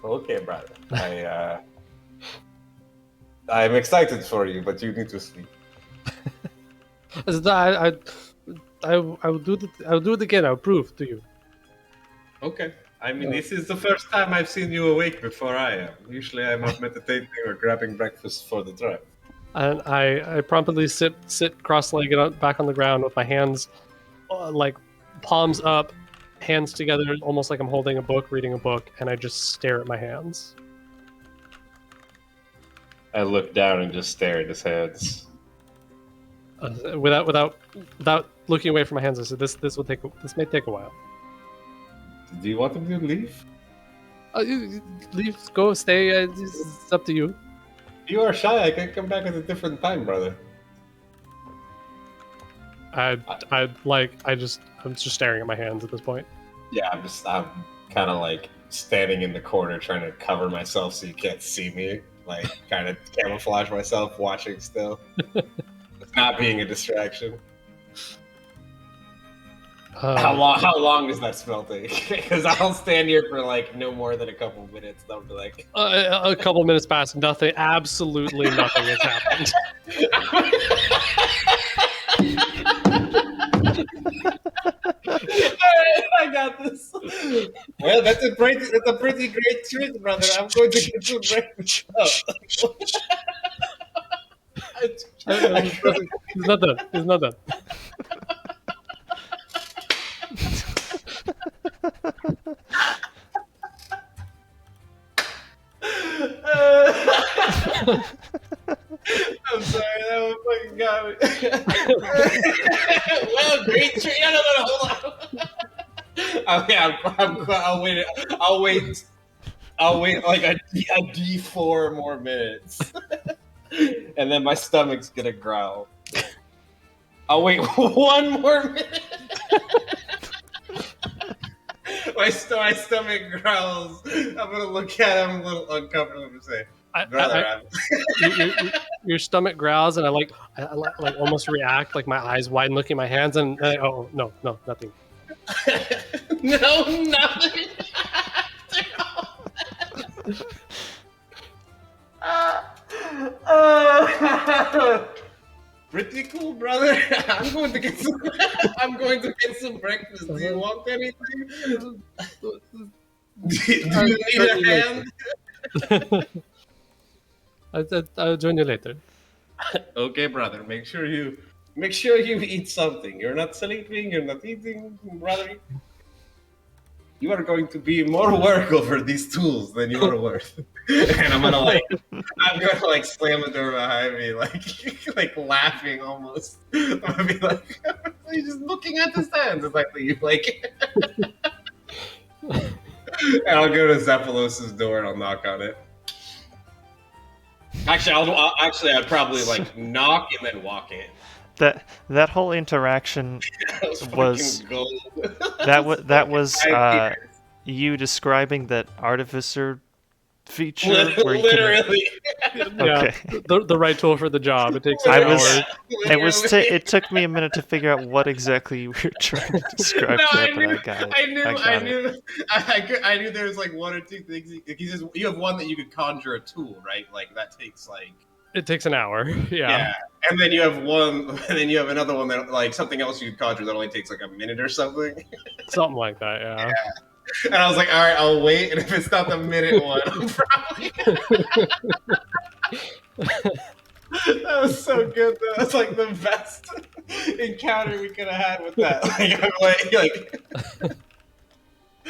Okay, brother. I'm excited for you, but you need to sleep. I will do it. I'll do it again. I'll prove to you. Okay. I mean, this is the first time I've seen you awake before I am. Usually I'm up meditating or grabbing breakfast for the tribe. And I promptly sit cross-legged back on the ground with my hands like palms up, hands together, almost like I'm holding a book, reading a book, and I just stare at my hands. I look down and just stare at his hands. Without looking away from my hands, I said, "This may take a while." Do you want him to leave? Leave, go, stay. It's up to you. You are shy. I can come back at a different time, brother. I'm just staring at my hands at this point. Yeah, I'm kind of like standing in the corner trying to cover myself so you can't see me. Like, kind of camouflage myself, watching still. It's not being a distraction. How long does that spell take? Because I'll stand here for like no more than a couple minutes. I'll be like, a couple minutes pass, nothing. Absolutely nothing has happened. I got this. Well, that's a pretty great trick, brother. I'm going to get some breakfast. He's not done. He's not done. I'm sorry, that one fucking got me. Well, great tree. No, hold on. Okay, I'll wait like a D4 more minutes, and then my stomach's gonna growl. I'll wait one more minute. My stomach growls. I'm gonna look at him a little uncomfortable and say, "Brother, your stomach growls, and I almost react, like my eyes widen, looking at my hands, and oh no, nothing. No, nothing. Pretty cool, brother. I'm going to get some breakfast. Do you want anything? Do you need a hand? I'll join you later. Okay, brother. Make sure you eat something. You're not sleeping. You're not eating, brother. You are going to be more work over these tools than you are worth. And I'm gonna slam the door behind me, like laughing almost. I'm gonna be like, he's just looking at the stands. It's like you like. And I'll go to Zephylos' door and I'll knock on it. Actually, I'd probably like knock and then walk in. That whole interaction was you describing that artificer feature where you literally. Okay. The right tool for the job. It takes an hour. It took me a minute to figure out what exactly you were trying to describe. I knew there was like one or two things. You have one that you could conjure a tool, right? Like that takes like. It takes an hour. Yeah. And then you have one, and then you have another one that like something else you could conjure that only takes like a minute or something. Something like that. Yeah. And I was like, all right, I'll wait. And if it's not the minute one, I'm probably. That was so good, though. That's like the best encounter we could have had with that.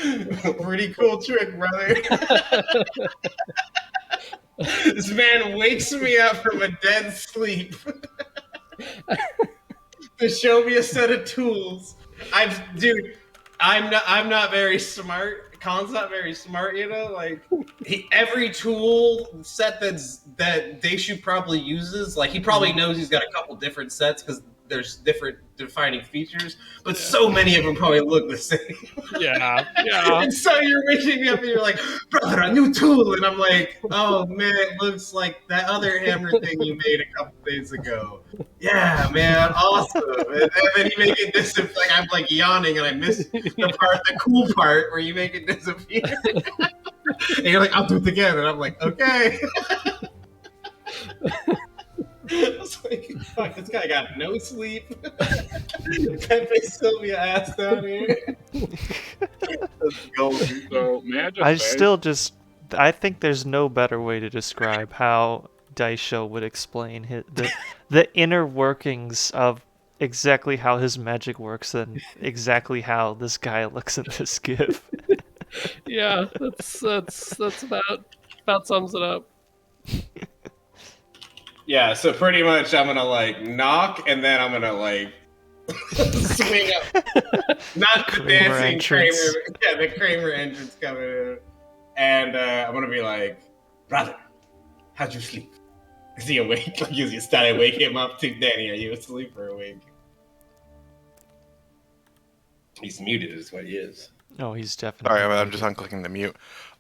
Like, pretty cool trick, brother. This man wakes me up from a dead sleep to show me a set of tools. I'm not very smart. Khan's not very smart, you know. Like every tool set that Daishu probably uses, like he probably knows he's got a couple different sets because there's different defining features, but so many of them probably look the same. Yeah. And so you're waking me up and you're like, brother, a new tool. And I'm like, oh man, it looks like that other hammer thing you made a couple days ago. Yeah, man, awesome. And then you make it disappear. Like I'm like yawning and I miss the cool part where you make it disappear. And you're like, I'll do it again. And I'm like, okay. I was like, fuck, this guy got no sleep. Pepe Sylvia ass down here. Let's go. So, may I just say, I think there's no better way to describe how Daisho would explain the inner workings of exactly how his magic works than exactly how this guy looks at this GIF. Yeah, that's about sums it up. Yeah, so pretty much I'm gonna like knock and then I'm gonna like swing up. Not the Kramer dancing entrance. Kramer. Yeah, the Kramer entrance coming in. And I'm gonna be like, brother, how'd you sleep? Is he awake? Like, is you started wake him up too? Danny, are you asleep or awake? He's muted is what he is. Oh, he's definitely. Sorry, I'm just unclicking the mute.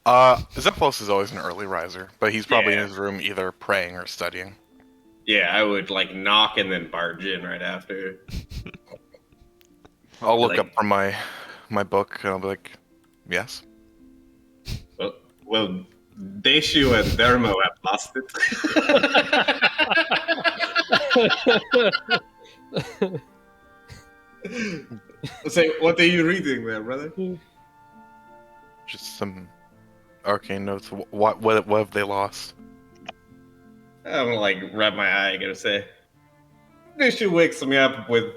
Zephylos is always an early riser, but he's probably in his room either praying or studying. Yeah, I would like knock and then barge in right after. I'll look up from my book and I'll be like, yes. Well, Deshu and Dermo have lost it. Say, what are you reading there, brother? Just some arcane notes. What have they lost? I'm gonna like rub my eye. Gonna say, Deshu wakes me up with,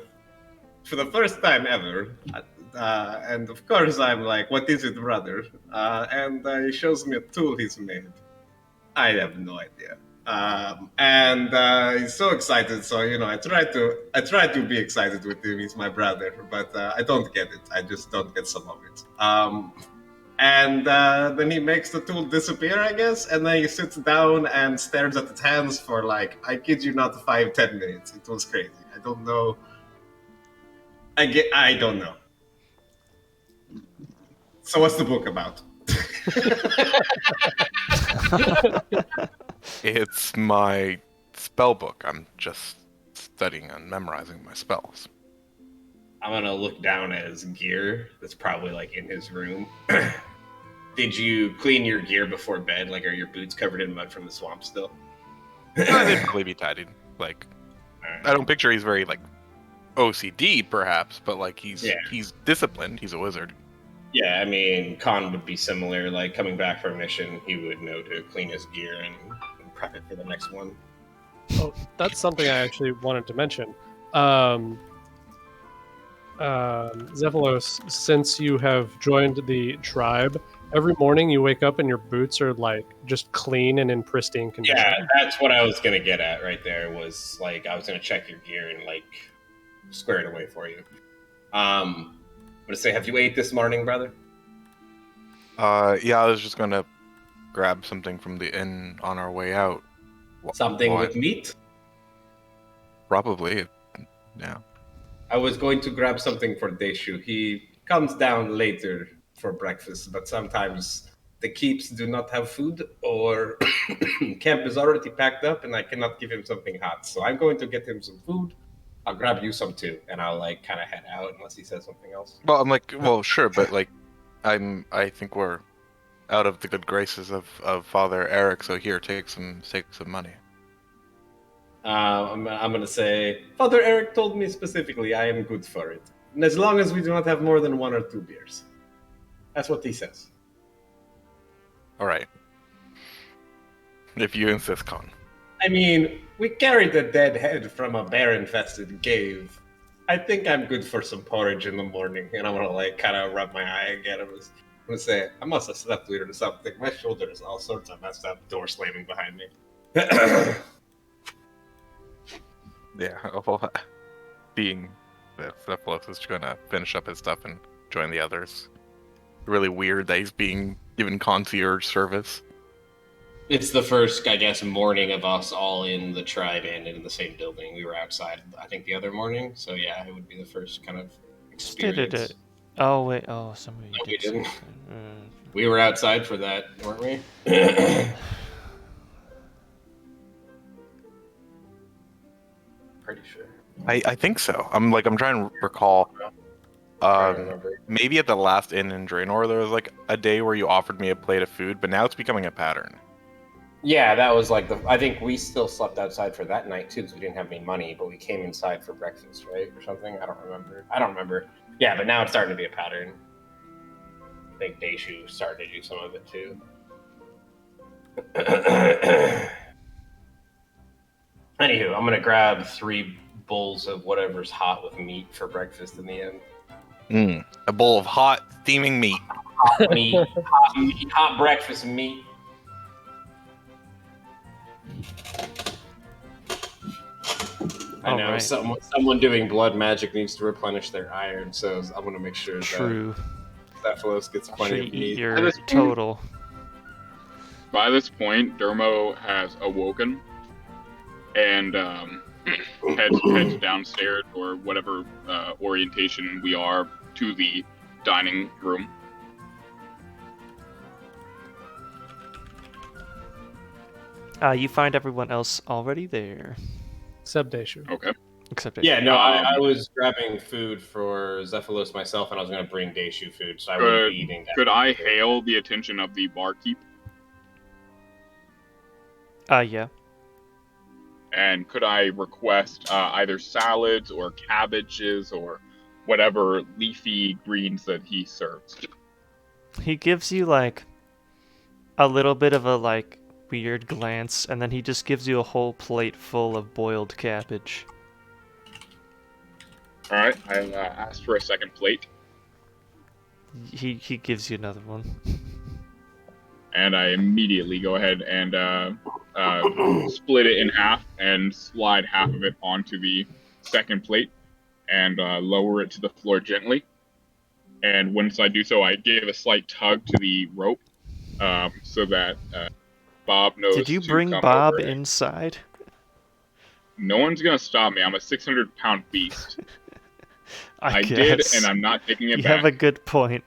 for the first time ever. And of course, I'm like, what is it, brother? And he shows me a tool he's made. I have no idea. And he's so excited. So, you know, I try to be excited with him. He's my brother, but I don't get it. I just don't get some of it. And then he makes the tool disappear, I guess. And then he sits down and stares at his hands for like, I kid you not, 5-10 minutes. It was crazy. I don't know. I don't know. So what's the book about? It's my spell book. I'm just studying and memorizing my spells. I'm gonna look down at his gear that's probably like in his room. Did you clean your gear before bed? Like, are your boots covered in mud from the swamp still? They'd probably be tidied. Like, I don't picture he's very like OCD, perhaps, but like he's disciplined. He's a wizard. Yeah, I mean, Khan would be similar. Like, coming back from a mission, he would know to clean his gear and prep it for the next one. Oh, that's something I actually wanted to mention. Zephylos, since you have joined the tribe, every morning you wake up and your boots are like just clean and in pristine condition. Yeah, that's what I was gonna get at right there. Was like I was gonna check your gear and like square it away for you. I'm gonna say, have you ate this morning, brother? Yeah, I was just gonna grab something from the inn on our way out. Something with meat? Probably, yeah. I was going to grab something for Deshu. He comes down later for breakfast, but sometimes the keeps do not have food or camp is already packed up and I cannot give him something hot. So I'm going to get him some food. I'll grab you some too, and I'll like kind of head out unless he says something else. Well, I'm like, well, sure, but like, I think we're out of the good graces of Father Eric, so here, take some money. I'm gonna say, Father Eric told me specifically I am good for it, and as long as we do not have more than 1 or 2 beers. That's what he says. All right, if you insist, Con. I mean, we carried a dead head from a bear-infested cave. I think I'm good for some porridge in the morning, and I'm gonna like kind of rub my eye again. I'm gonna say, I must have slept weird or something. My shoulder is all sorts of messed up. Door slamming behind me. Yeah, well, being the Zephylos is gonna finish up his stuff and join the others. Really weird that he's being given concierge service. It's the first, I guess, morning of us all in the tribe and in the same building. We were outside, I think, the other morning. So yeah, it would be the first kind of experience. Oh wait, some of you No, we did. didn't. We were outside for that, weren't we? Pretty sure. I think so. I'm trying to recall. Trying to remember. Maybe at the last inn in Draenor, there was like a day where you offered me a plate of food, but now it's becoming a pattern. Yeah, that was like I think we still slept outside for that night too because we didn't have any money, but we came inside for breakfast, right, or something. I don't remember. Yeah, but now it's starting to be a pattern. I think Daishu started to do some of it too. Anywho, I'm gonna grab 3 bowls of whatever's hot with meat for breakfast in the end. A bowl of hot, steaming meat. Hot breakfast meat. I know someone doing blood magic needs to replenish their iron, so I'm gonna make sure True. that Stephalos gets plenty of meat. Your total. By this point, Dermo has awoken and heads downstairs or whatever orientation we are to the dining room. You find everyone else already there. Except Daishu. Okay. Except Yeah, no, I was grabbing food for Zephylos myself, and I was going to bring Daishu food, so I wouldn't be eating that. Could I hail the attention of the barkeep? Yeah. And could I request either salads or cabbages or whatever leafy greens that he serves? He gives you like a little bit of a like weird glance, and then he just gives you a whole plate full of boiled cabbage. All right, I asked for a second plate. He gives you another one. And I immediately go ahead and split it in half and slide half of it onto the second plate and lower it to the floor gently. And once I do so, I give a slight tug to the rope so that Bob knows. Did you to bring come Bob over. inside? No one's gonna stop me. I'm a 600-pound beast. I guess. did, and I'm not taking it you back. have a good point.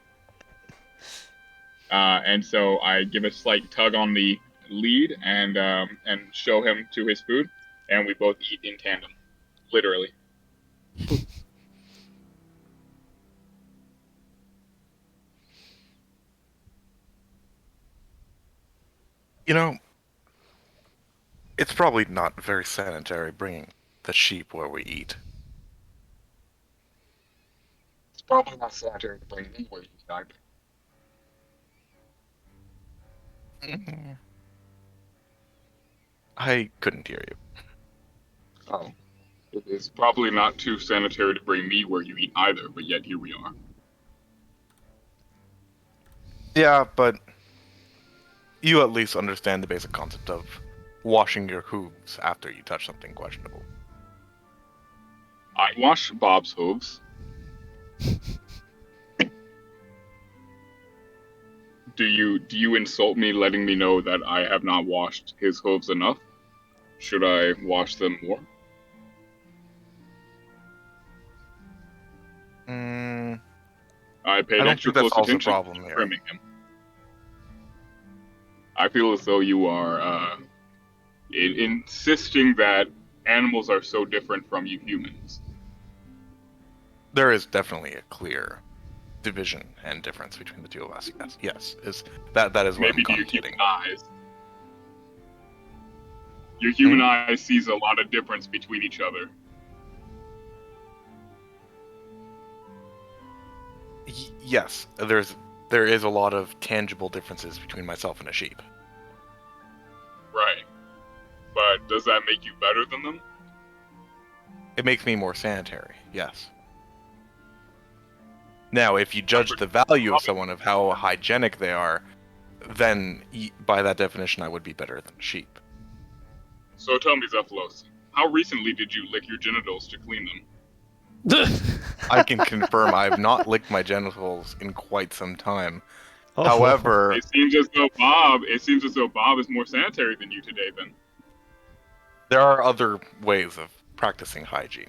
And so I give a slight tug on the lead and show him to his food, and we both eat in tandem, literally. You know, it's probably not very sanitary bringing the sheep where we eat. It's probably not sanitary to bring me where you eat either. I couldn't hear you. Oh. It is probably not too sanitary to bring me where you eat either, but yet here we are. Yeah, but you at least understand the basic concept of washing your hooves after you touch something questionable. I wash Bob's hooves. Do you insult me letting me know that I have not washed his hooves enough? Should I wash them more? I paid I don't extra think that close solves the attention problem to here. trimming him. I feel as though you are insisting that animals are so different from you humans. There is definitely a clear division and difference between the two of us. Yes, that is what Maybe I'm your concluding. human eyes. Your human eye sees a lot of difference between each other. Yes, there is a lot of tangible differences between myself and a sheep. Right. But does that make you better than them? It makes me more sanitary, yes. Now, if you judge the value of someone of how hygienic they are, then by that definition I would be better than a sheep. So tell me, Zephylos, how recently did you lick your genitals to clean them? I can confirm I have not licked my genitals in quite some time. Oh. However, It seems as though Bob is more sanitary than you today. Then there are other ways of practicing hygiene.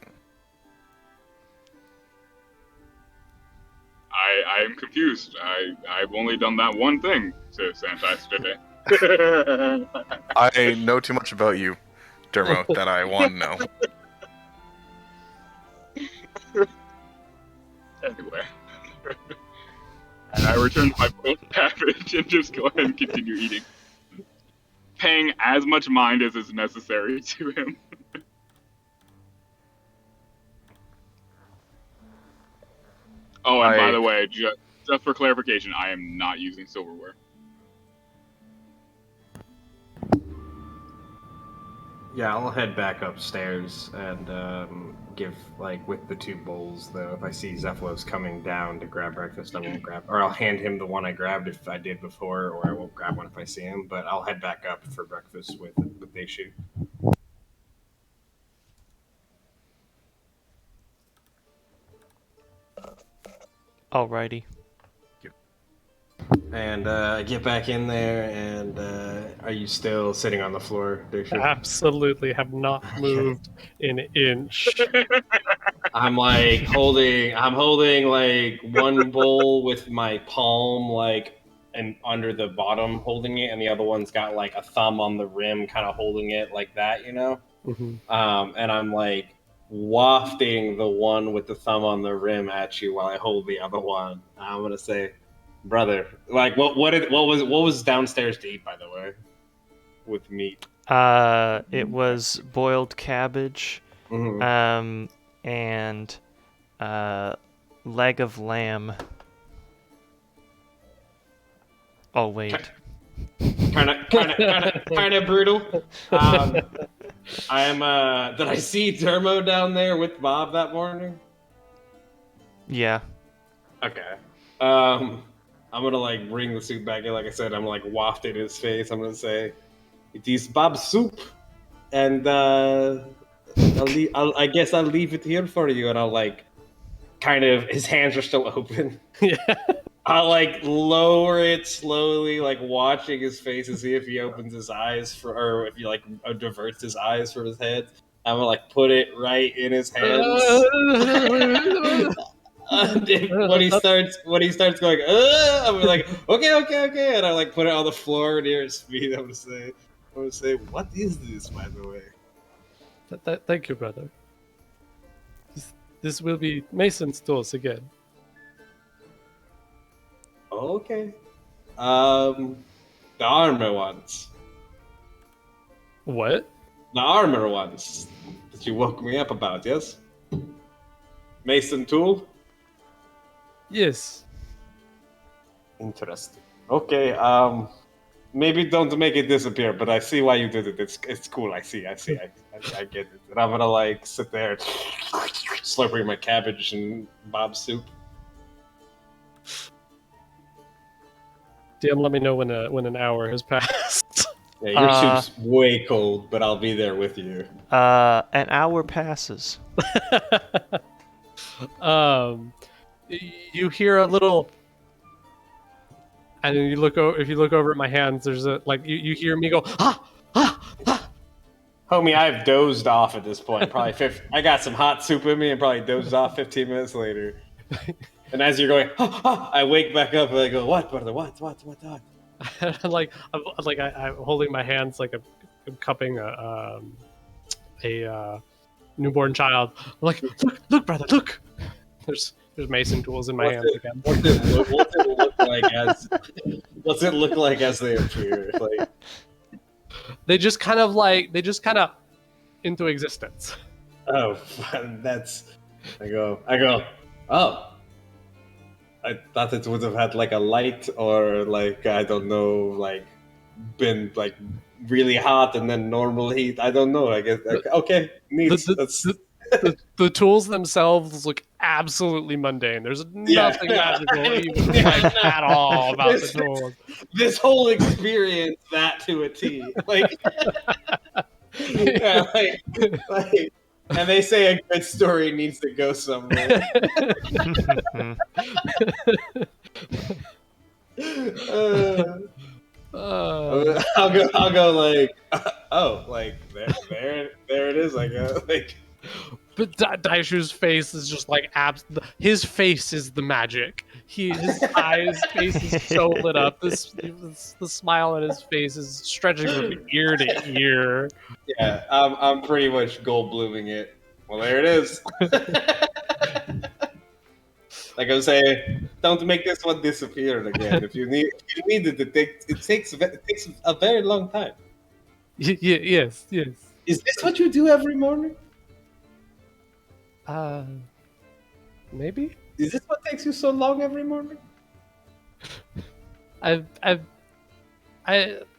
I am confused. I've only done that one thing to sanitize today. I know too much about you, Dermo, that I want to know. Anyway. And I return to my boiled cabbage and just go ahead and continue eating. Paying as much mind as is necessary to him. Oh, and by the way, just for clarification, I am not using silverware. Yeah, I'll head back upstairs and give, like, with the 2 bowls, though, if I see Zephylos coming down to grab breakfast, I won't grab, or I'll hand him the one I grabbed if I did before, or I won't grab one if I see him, but I'll head back up for breakfast with Daishu. Alrighty. And I get back in there, and are you still sitting on the floor, Daishu? Absolutely have not moved an inch. I'm holding like one bowl with my palm like and under the bottom holding it, and the other one's got like a thumb on the rim kind of holding it like that, you know? Mm-hmm. And I'm like wafting the one with the thumb on the rim at you while I hold the other one. I'm gonna say, brother, like what was downstairs to eat, by the way, with meat? It was boiled cabbage, Mm-hmm. and leg of lamb. Oh wait. Kind of brutal. I am. Did I see Dermo down there with Bob that morning? Yeah. Okay. I'm gonna like bring the soup back in. Like I said, I'm like wafting his face. I'm gonna say, "It is Bob's soup," and I guess I'll leave it here for you. And I'll like, kind of. His hands are still open. Yeah. I'll like lower it slowly, like watching his face to see if he opens his eyes or if he like diverts his eyes from his head. I'm gonna like put it right in his hands. when he starts going, I'm like, okay, and I like put it on the floor near his feet. I'm gonna say, what is this, by the way? Thank you, brother. This will be Mason's tools again. Okay. The armor ones. What? The armor ones that you woke me up about, yes? Mason tool? Yes. Interesting. Okay, maybe don't make it disappear, but I see why you did it. It's cool. I get it. And I'm gonna like sit there slurping my cabbage and Bob's soup. DM, let me know when an hour has passed. Yeah, your soup's way cold, but I'll be there with you. An hour passes. You hear a little, and then you look over. If you look over at my hands, there's a like you hear me go ah. Homie, I've dozed off at this point. Probably I got some hot soup in me and probably dozed off 15 minutes later. And as you're going, I wake back up and I go, what, brother? What? I'm holding my hands like I'm cupping a newborn child. I'm like, look, brother, look. There's mason tools in my hands again. What's it look like as they appear? Like they just kind of into existence. Oh, I go. Oh, I thought it would have had like a light or like I don't know, like been like really hot and then normal heat. I don't know. I guess okay, neat. The tools themselves look absolutely mundane. There's nothing magical even like, at all about the tools. This whole experience, that to a T. Like, yeah, like, and they say a good story needs to go somewhere. I'll go like, oh, like there it is. Like, like. But Daishu's face is just like his face is the magic. His eyes, face is so lit up. The smile on his face is stretching from ear to ear. Yeah, I'm pretty much gold blooming it. Well, there it is. Like I was saying, don't make this one disappear again. If you need it, it takes a very long time. Yes. Is this what you do every morning? Maybe. Is this what takes you so long every morning? I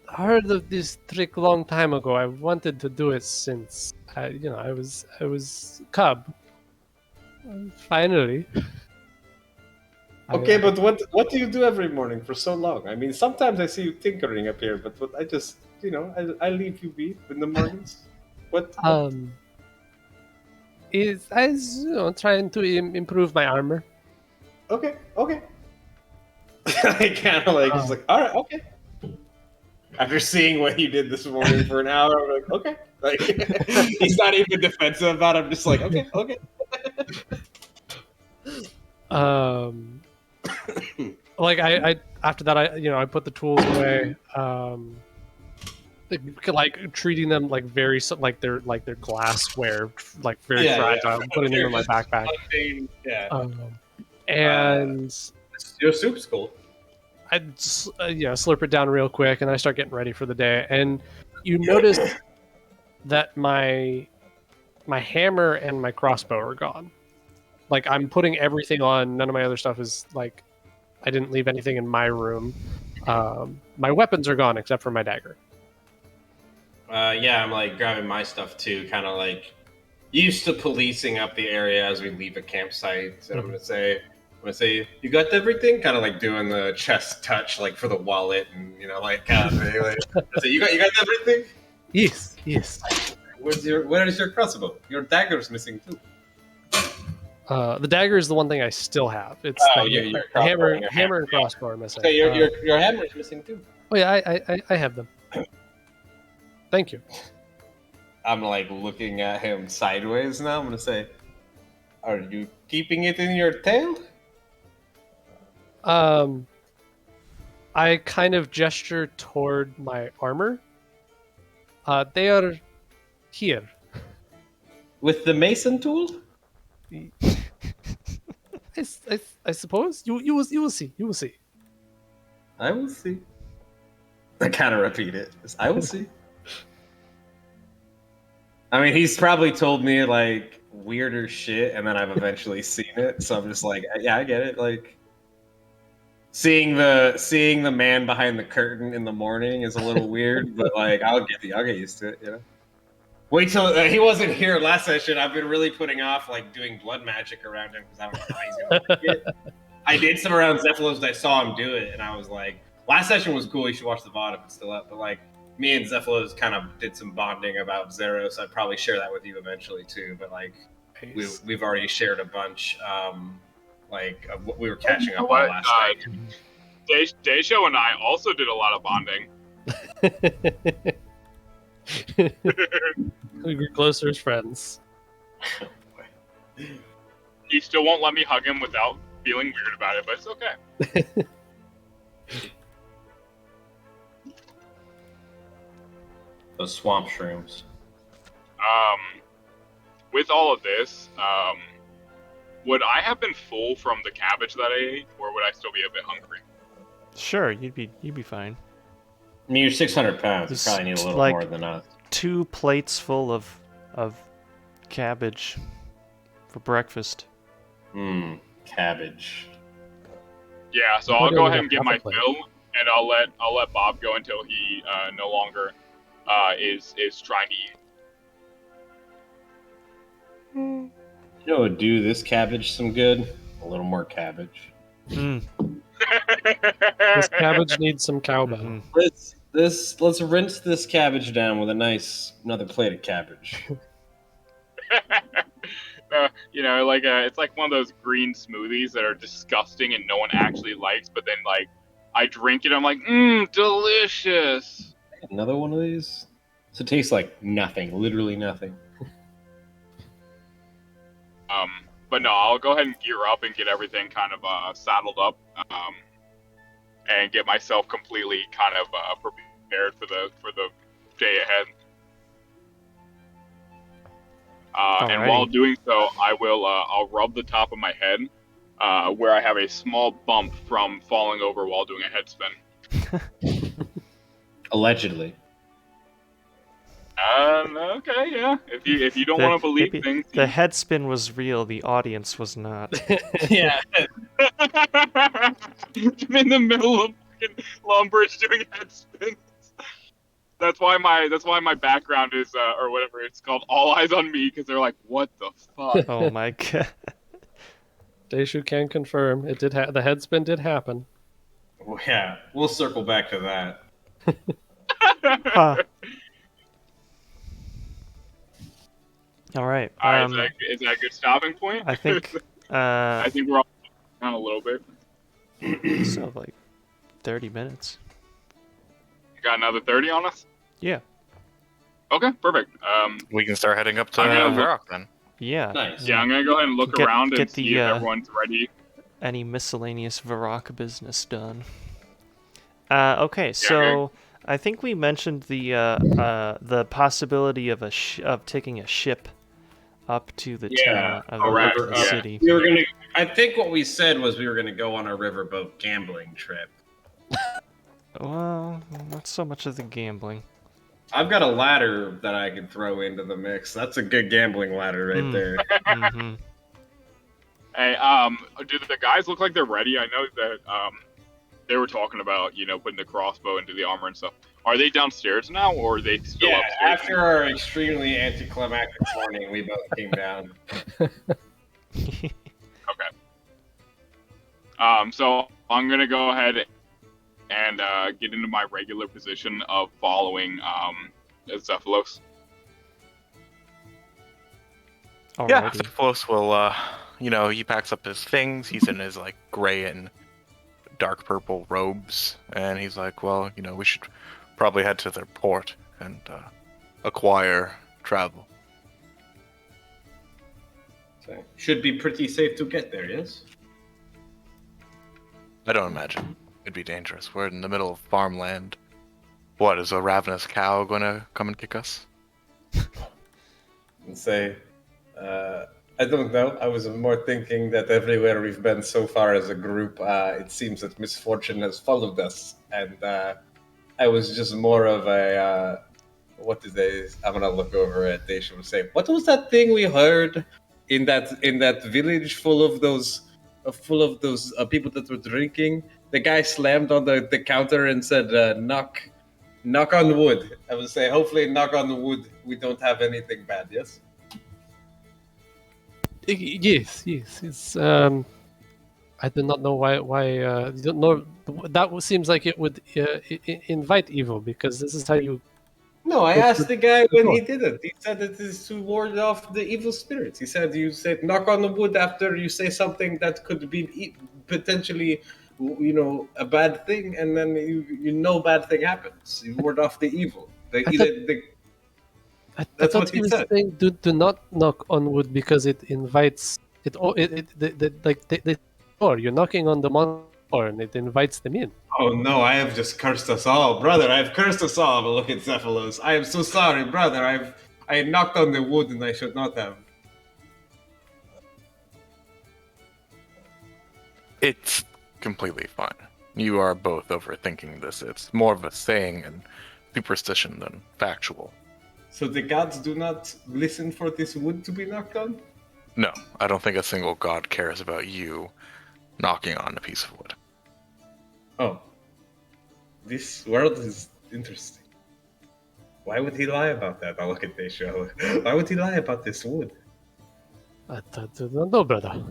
heard of this trick long time ago. I wanted to do it since I was cub. Finally. Okay, but what do you do every morning for so long? I mean, sometimes I see you tinkering up here, but I just I leave you be in the mornings. What? Is trying to improve my armor. Okay. I kind of like just like, all right, okay. After seeing what he did this morning for an hour, I'm like, okay. Like he's not even defensive about it. I'm just like, okay. Like I after that I put the tools away. Like treating them like very like they're glassware, like very fragile. Yeah. Putting them in my backpack. Yeah. And your soup's cool. I slurp it down real quick, and I start getting ready for the day. And you notice that my hammer and my crossbow are gone. Like I'm putting everything on. None of my other stuff is like I didn't leave anything in my room. My weapons are gone except for my dagger. Yeah, I'm like grabbing my stuff too, kind of like used to policing up the area as we leave a campsite. And I'm gonna say, you got everything, kind of like doing the chest touch, like for the wallet, and like kind of thing. Like, say, you got everything. Yes. Where is your crossbow? Your dagger's missing too. The dagger is the one thing I still have. It's your hammer and crossbow are missing. Okay, your hammer's missing too. Oh yeah, I have them. Thank you. I'm like looking at him sideways now. I'm gonna say, are you keeping it in your tail? I kind of gesture toward my armor. They are here. With the mason tool? I suppose you will see. You will see. I will see. I kind of repeat it. I will see. I mean, he's probably told me like weirder shit, and then I've eventually seen it. So I'm just like, yeah, I get it. Like seeing the man behind the curtain in the morning is a little weird, but like I'll get used to it. Wait till he wasn't here last session. I've been really putting off like doing blood magic around him because I don't know how he's gonna like it. I did some around Zephylos. I saw him do it, and I was like, last session was cool. You should watch the VOD if it's still up. But like, me and Zephylos kind of did some bonding about Zero, so I'd probably share that with you eventually too. But like, we've already shared a bunch. Like of what we were catching up on last night. Daisho and I also did a lot of bonding. We grew closer as friends. He still won't let me hug him without feeling weird about it, but it's okay. Those swamp shrooms. With all of this, would I have been full from the cabbage that I ate, or would I still be a bit hungry? Sure, you'd be fine. I mean, you're 600 pounds. You probably need a little more than us. 2 plates full of cabbage for breakfast. Cabbage. Yeah, so I'll go ahead and get my fill, and I'll let Bob go until he no longer is trying to eat. You know what would do this cabbage some good? A little more cabbage. This cabbage needs some cowbell. Let's rinse this cabbage down with another plate of cabbage. It's like one of those green smoothies that are disgusting and no one actually likes, but then like I drink it. I'm like, delicious. Another one of these. So it tastes like nothing, literally nothing. But no, I'll go ahead and gear up and get everything kind of saddled up, and get myself completely kind of prepared for the day ahead. And while doing so, I will I'll rub the top of my head, where I have a small bump from falling over while doing a head spin. Allegedly. Okay, yeah. If you don't want to believe things, the head spin was real. The audience was not. Yeah. I'm in the middle of fucking Lumbridge doing head spins. That's why my background is or whatever it's called, all eyes on me, because they're like, what the fuck? Oh my god. Daishu can confirm it did. The head spin did happen. Well, yeah, we'll circle back to that. Huh. All right. Is that a good stopping point? I think. I think we're all down a little bit. So like 30 minutes. You got another 30 on us? Yeah. Okay, perfect. We can start heading up to I'm gonna Varrock then. Yeah. Nice. Yeah, I'm gonna go ahead and look around and get see the, if everyone's ready. Any miscellaneous Varrock business done. Okay, so I think we mentioned the possibility of taking a ship up to the town of the city. We were gonna. I think what we said was we were gonna go on a riverboat gambling trip. Well, not so much of the gambling. I've got a ladder that I can throw into the mix. That's a good gambling ladder right there. Mm-hmm. Hey, do the guys look like they're ready? I know that they were talking about, putting the crossbow into the armor and stuff. Are they downstairs now, or are they still upstairs? After our extremely anticlimactic morning, we both came down. Okay. So I'm gonna go ahead and get into my regular position of following Zephylos. Yeah, Zephylos will, he packs up his things. He's in his, gray and dark purple robes. And he's like, well, we should probably head to their port and acquire travel. So, should be pretty safe to get there, yes? I don't imagine it'd be dangerous. We're in the middle of farmland. What, is a ravenous cow going to come and kick us? And say, I don't know. I was more thinking that everywhere we've been so far as a group, it seems that misfortune has followed us. And I was just more of a, I'm going to look over at Daisha and say, what was that thing we heard in that village full of those people that were drinking? The guy slammed on the counter and said, knock on wood. I would say, hopefully, knock on wood, we don't have anything bad, yes? Yes. It's I do not know why you don't know. That seems like it would invite evil, because this is how you. No, I asked the guy when he did it. He said it is to ward off the evil spirits. He said you say knock on the wood after you say something that could be potentially, a bad thing, and then bad thing happens. You ward off the evil. That's what he was saying. Do not knock on wood because it invites it. Or you're knocking on the monster and it invites them in. Oh no! I have just cursed us all, brother. I've cursed us all. But look at Zephylos. I am so sorry, brother. I knocked on the wood and I should not have. It's completely fine. You are both overthinking this. It's more of a saying and superstition than factual. So the gods do not listen for this wood to be knocked on? No, I don't think a single god cares about you knocking on a piece of wood. Oh. This world is interesting. Why would he lie about that? I'll look at this show. Why would he lie about this wood? I do not know, brother.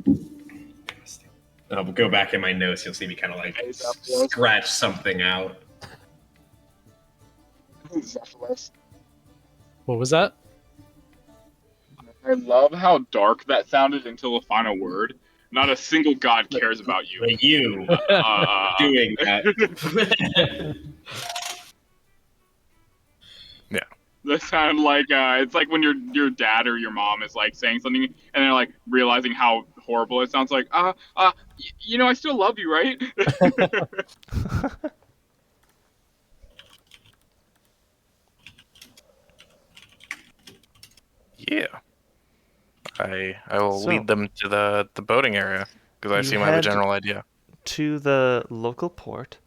Interesting. I'll go back in my notes. You'll see me kind of scratch something out. Zephylos. What was that? I love how dark that sounded until the final word. Not a single god cares about you. But you doing that. Yeah. That sound like it's like when your dad or your mom is like saying something and they're like realizing how horrible it sounds. Like you know, I still love you, right? Yeah. I will So- lead them to the boating area because I You assume I have a head- general idea. To the local port,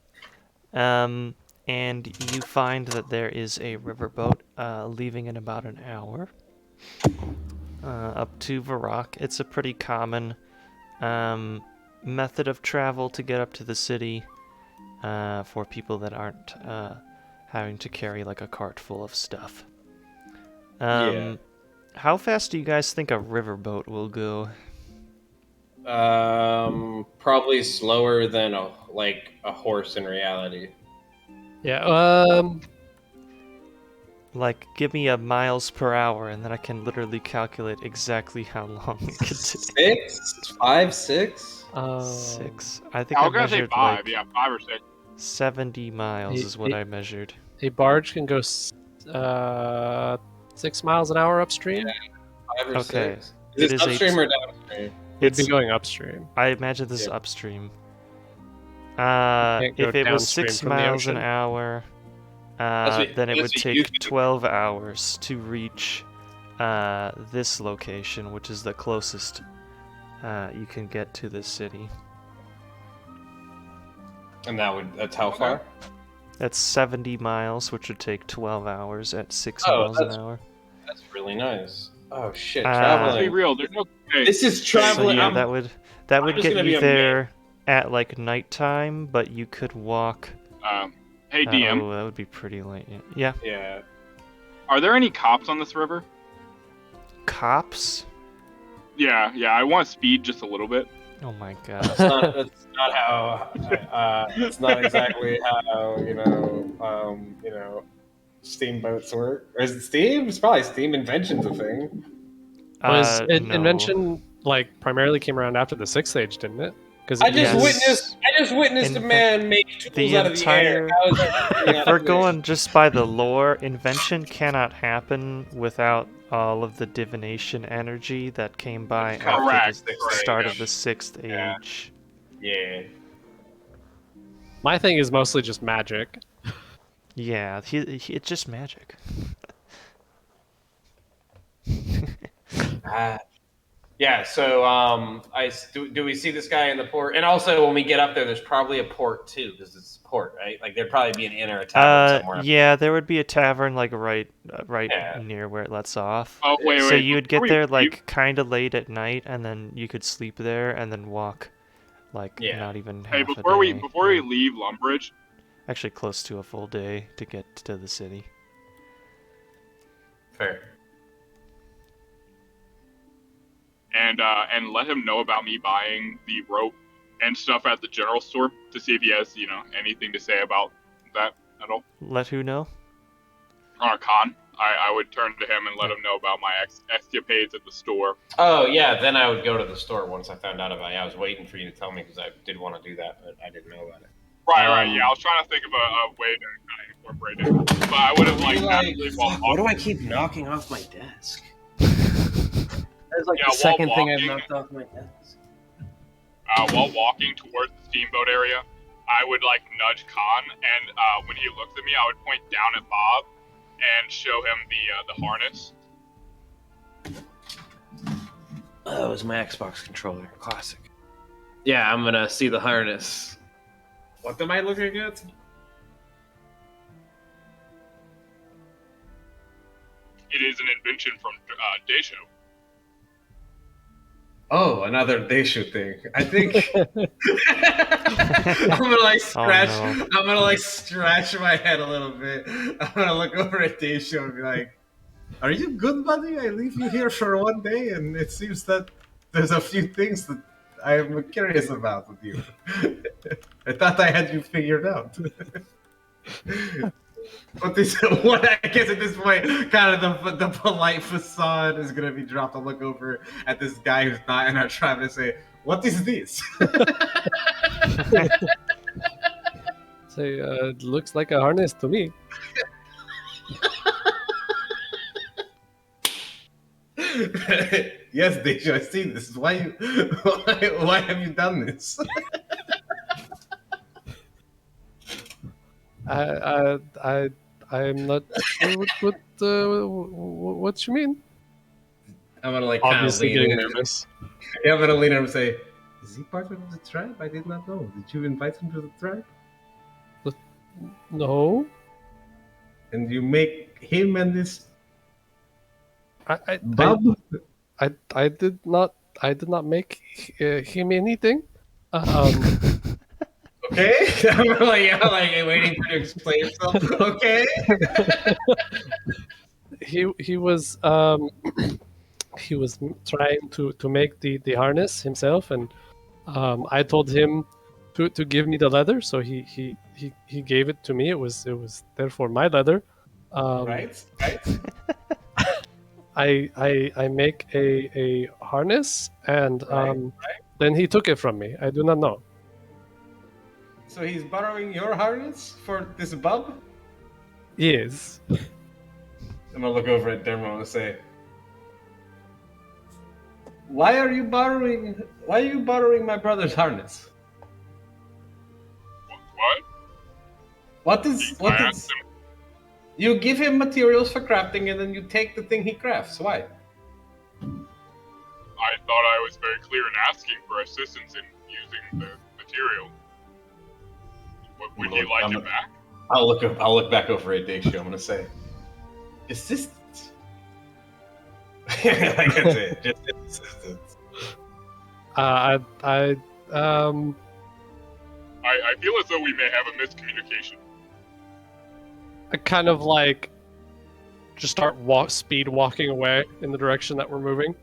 and you find that there is a riverboat leaving in about an hour up to Varrock. It's a pretty common method of travel to get up to the city for people that aren't having to carry like a cart full of stuff. Yeah. How fast do you guys think a riverboat will go? Probably slower than a horse in reality. Yeah. Like, give me a miles per hour, and then I can literally calculate exactly how long it could take. 6, 5, 6. 6. I think I I'm gonna say measured 5. like Yeah, 5 or 6. 70 miles He- is what he- I measured. A barge can go 6 miles an hour upstream. 5 or Okay. 6. It Is is it a upstream or downstream? It'd be It's, going upstream. I imagine this is Yeah. upstream. Can't go If it was downstream 6 from the miles an ocean. hour, what- then it that's would what you take 12 hours to reach this location, which is the closest you can get to this city. And that's how far? That's 70 miles, which would take 12 hours at 6 Oh, miles an that's- hour. That's really nice. Oh shit, Uh, Let's be traveling. real. There's no. Hey, This is So traveling. yeah, I'm- that would just get gonna be you a there at like nighttime, but you could walk. hey DM, Oh, that would be pretty late. Yeah. Yeah. are there any cops on this river? Cops? Yeah. I want to speed just a little bit. Oh my god. That's not how. It's not exactly how steamboats work. Or is it steam? It's probably steam invention's a thing. Was No. invention like primarily came around after the 6th Age, didn't it? Because I just Yes. witnessed a Inven- man make tools the out of the air. entire- How is that If we're going just by the lore, invention cannot happen without all of the divination energy that came by Correct. after the Correct. start of the 6th Yeah. Age. Yeah. my thing is mostly just magic. Yeah, it's just magic. Yeah, so do we see this guy in the port? And also, when we get up there, there's probably a port too, because it's a port, right? Like there'd probably be an inn or a tavern somewhere. Yeah, there would be a tavern like right Yeah. near where it lets off. Oh wait. So you would before get we there leave- like kind of late at night, and then you could sleep there, and then walk like Yeah. not even Hey, half a before we day. Yeah. leave Lumbridge, Actually close to a full day to get to the city. Fair. and let him know about me buying the rope and stuff at the general store to see if he has anything to say about that at all. Let who know? Khan, I would turn to him and let him know about my escapades at the store. Oh yeah, then I would go to the store once I found out about it. I was waiting for you to tell me because I did want to do that, but I didn't know about it. Right. Yeah, I was trying to think of a way to kind of incorporate it, but I would have absolutely Why do I keep knocking off my desk? That's like Yeah, the second while thing I've walking- knocked off my desk. while walking towards the steamboat area, I would nudge Khan, and when he looks at me, I would point down at Bob and show him the harness. Oh, it was my Xbox controller. Classic. Yeah, I'm gonna see the harness. What am I looking at? It is an invention from Deisho. Oh, another Deisho thing. I think I'm gonna scratch. Oh, no. I'm gonna scratch my head a little bit. I'm gonna look over at Deisho and be like, "Are you good, buddy? I leave you here for one day, and it seems that there's a few things that I'm curious about with you. I thought I had you figured out." But what I guess at this point, kind of the polite facade is gonna be dropped. I'll look over at this guy who's not in our tribe and say, What is this? Say, it looks like a harness to me. Yes, Deja, I've seen this. Why have you done this? I'm not sure what you mean. I'm gonna like kind of Obviously lean getting in. nervous. Yeah, I'm gonna lean in and say, "Is he part of the tribe? I did not know. Did you invite him to the tribe? No, And you make him and this I Bob?" I did not make him anything. Okay, I'm like waiting for him to explain himself. Okay. He was he was trying to make the harness himself, and I told him to give me the leather, so he gave it to me. It was therefore my leather. Right. I make a harness, and then he took it from me. I do not know. So he's borrowing your harness for this Bob? Yes. I'm gonna look over at Dermo and say, why are you borrowing my brother's harness? What? What is you give him materials for crafting and then you take the thing he crafts. Why? I thought I was very clear in asking for assistance in using the material. Would you like it back? I'll look back over at Daishu. I'm gonna say, assistance. Like that's it. Just assistance. I feel as though we may have a miscommunication. I kind of like just start speed walking away in the direction that we're moving.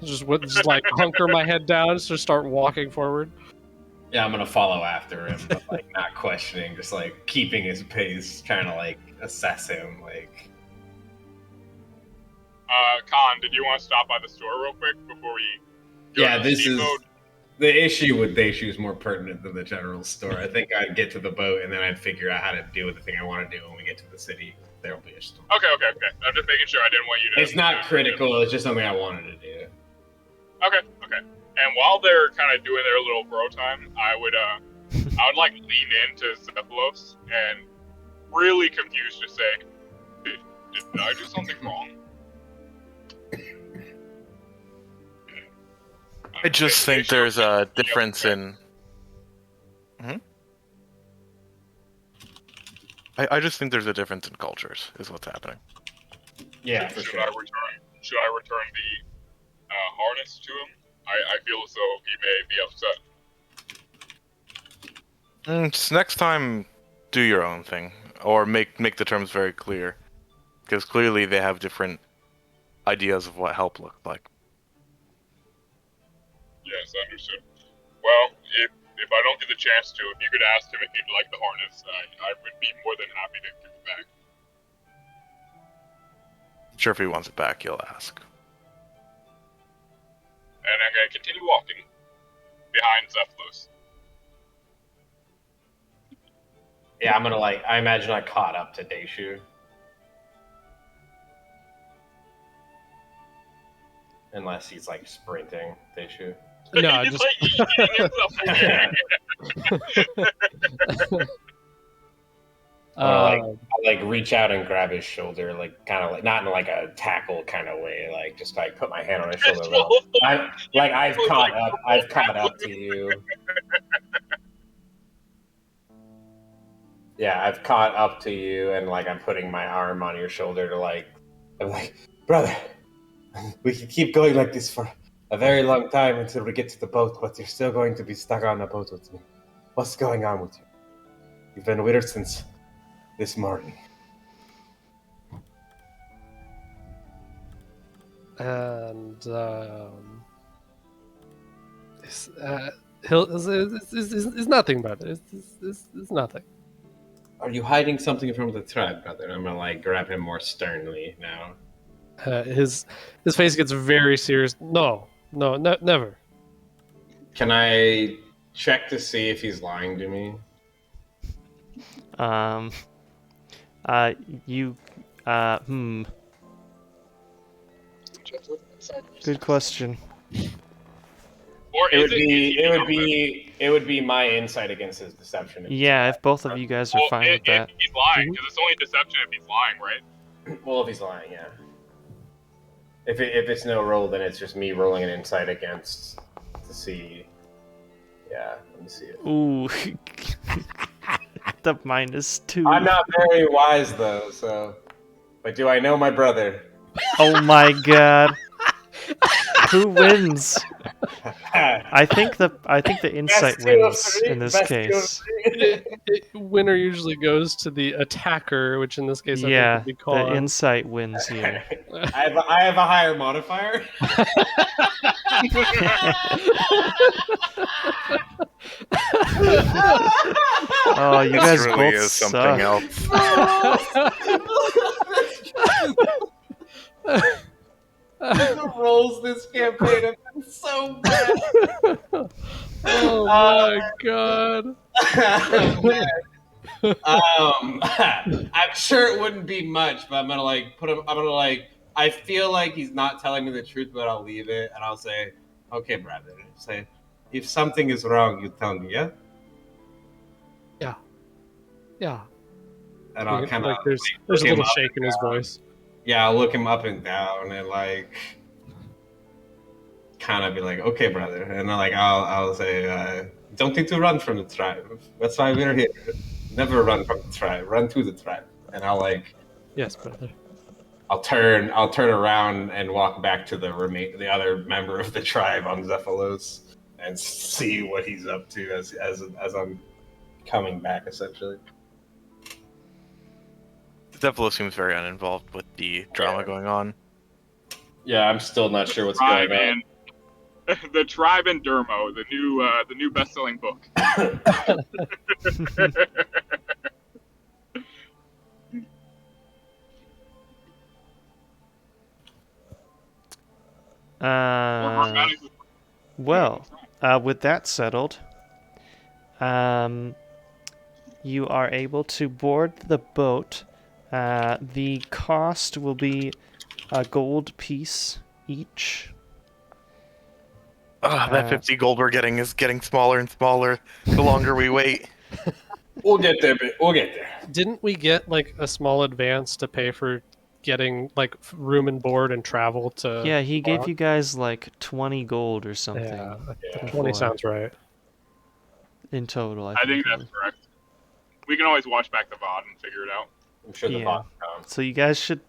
Just like hunker my head down, just start walking forward. Yeah, I'm gonna follow after him, but like not questioning, just like keeping his pace, trying to like assess him. Like, Khan, did you want to stop by the store real quick before we? Yeah, this is the issue with Daishu is more pertinent than the general store. I think I'd get to the boat and then I'd figure out how to do the thing I want to do when we get to the city. There'll be a store. Okay. I'm just making sure. I didn't want you to. It's not critical. It's just something I wanted to do. Okay. And while they're kind of doing their little bro time, I would like lean into Zephylos and really confused to say, did I do something wrong? I just think there's a difference in. I just think there's a difference in cultures, is what's happening. Yeah, for sure. Should I return the harness to him? I feel as though he may be upset. Just next time, do your own thing, or make the terms very clear, because clearly they have different ideas of what help looks like. Yes, understood. Well, if I don't get the chance to, if you could ask him if he'd like the harness, I would be more than happy to give it back. I'm sure if he wants it back, he'll ask. And I'm gonna continue walking behind Zephylos. Yeah, I'm gonna I imagine I caught up to Daishu. Unless he's like sprinting, Daishu. No, He's just like eating himself. I'll like reach out and grab his shoulder, like kind of like not in like a tackle kind of way, like just like put my hand on his shoulder. I've caught up to you. Yeah, I've caught up to you, and like I'm putting my arm on your shoulder to I'm like, brother, we can keep going like this for a very long time until we get to the boat, but you're still going to be stuck on the boat with me. What's going on with you? You've been with her since this morning. And it's nothing, brother. It's nothing. Are you hiding something from the tribe, brother? I'm gonna grab him more sternly now. His face gets very serious. No, never. Can I check to see if he's lying to me? You, Good question. Or It is would be my insight against his deception. Yeah, if both of you guys are fine with that. If he's lying, because it's only deception if he's lying, right? Well, if he's lying, yeah. If it's no roll, then it's just me rolling an insight against to see. Yeah, let me see it. Ooh. The -2. I'm not very wise though, so. But do I know my brother? Oh my god. Who wins? I think the insight Best 2 of wins 3, in this best 2 of case. 3. Winner usually goes to the attacker, which in this case I Yeah, think would be the Con. insight wins here. I have a higher modifier. Oh, you This guys really both is something suck. else. The rolls this campaign have been so bad. Oh my god. I'm sure it wouldn't be much, but I'm gonna put him. I'm gonna I feel like he's not telling me the truth, but I'll leave it and I'll say, "Okay, brother. Say, if something is wrong, you tell me, yeah." Yeah. And I'll kind of like there's a little shake in his voice. Yeah, I'll look him up and down and kind of be like, "Okay, brother," and then I'll say, "Don't need to run from the tribe. That's why we're here. Never run from the tribe. Run to the tribe." And Yes, brother. I'll turn around and walk back to the other member of the tribe on Zephylos and see what he's up to as I'm coming back, essentially. Zephylo seems very uninvolved with the drama going on. Yeah, I'm still not sure what's Tribe going on. and the Tribe and Dermo, the new best-selling book. Well, with that settled, you are able to board the boat. The cost will be a gold piece each. That 50 gold we're getting is getting smaller and smaller the longer we wait. We'll get there, but we'll get there. Didn't we get a small advance to pay for getting room and board and travel to? Yeah, he gave Varrock? you guys 20 gold or something. Yeah, Yeah. 20 sounds right. In total, I I think it that's was. correct. We can always watch back the VOD and figure it out. I'm sure the Yeah. boss comes. So you guys should,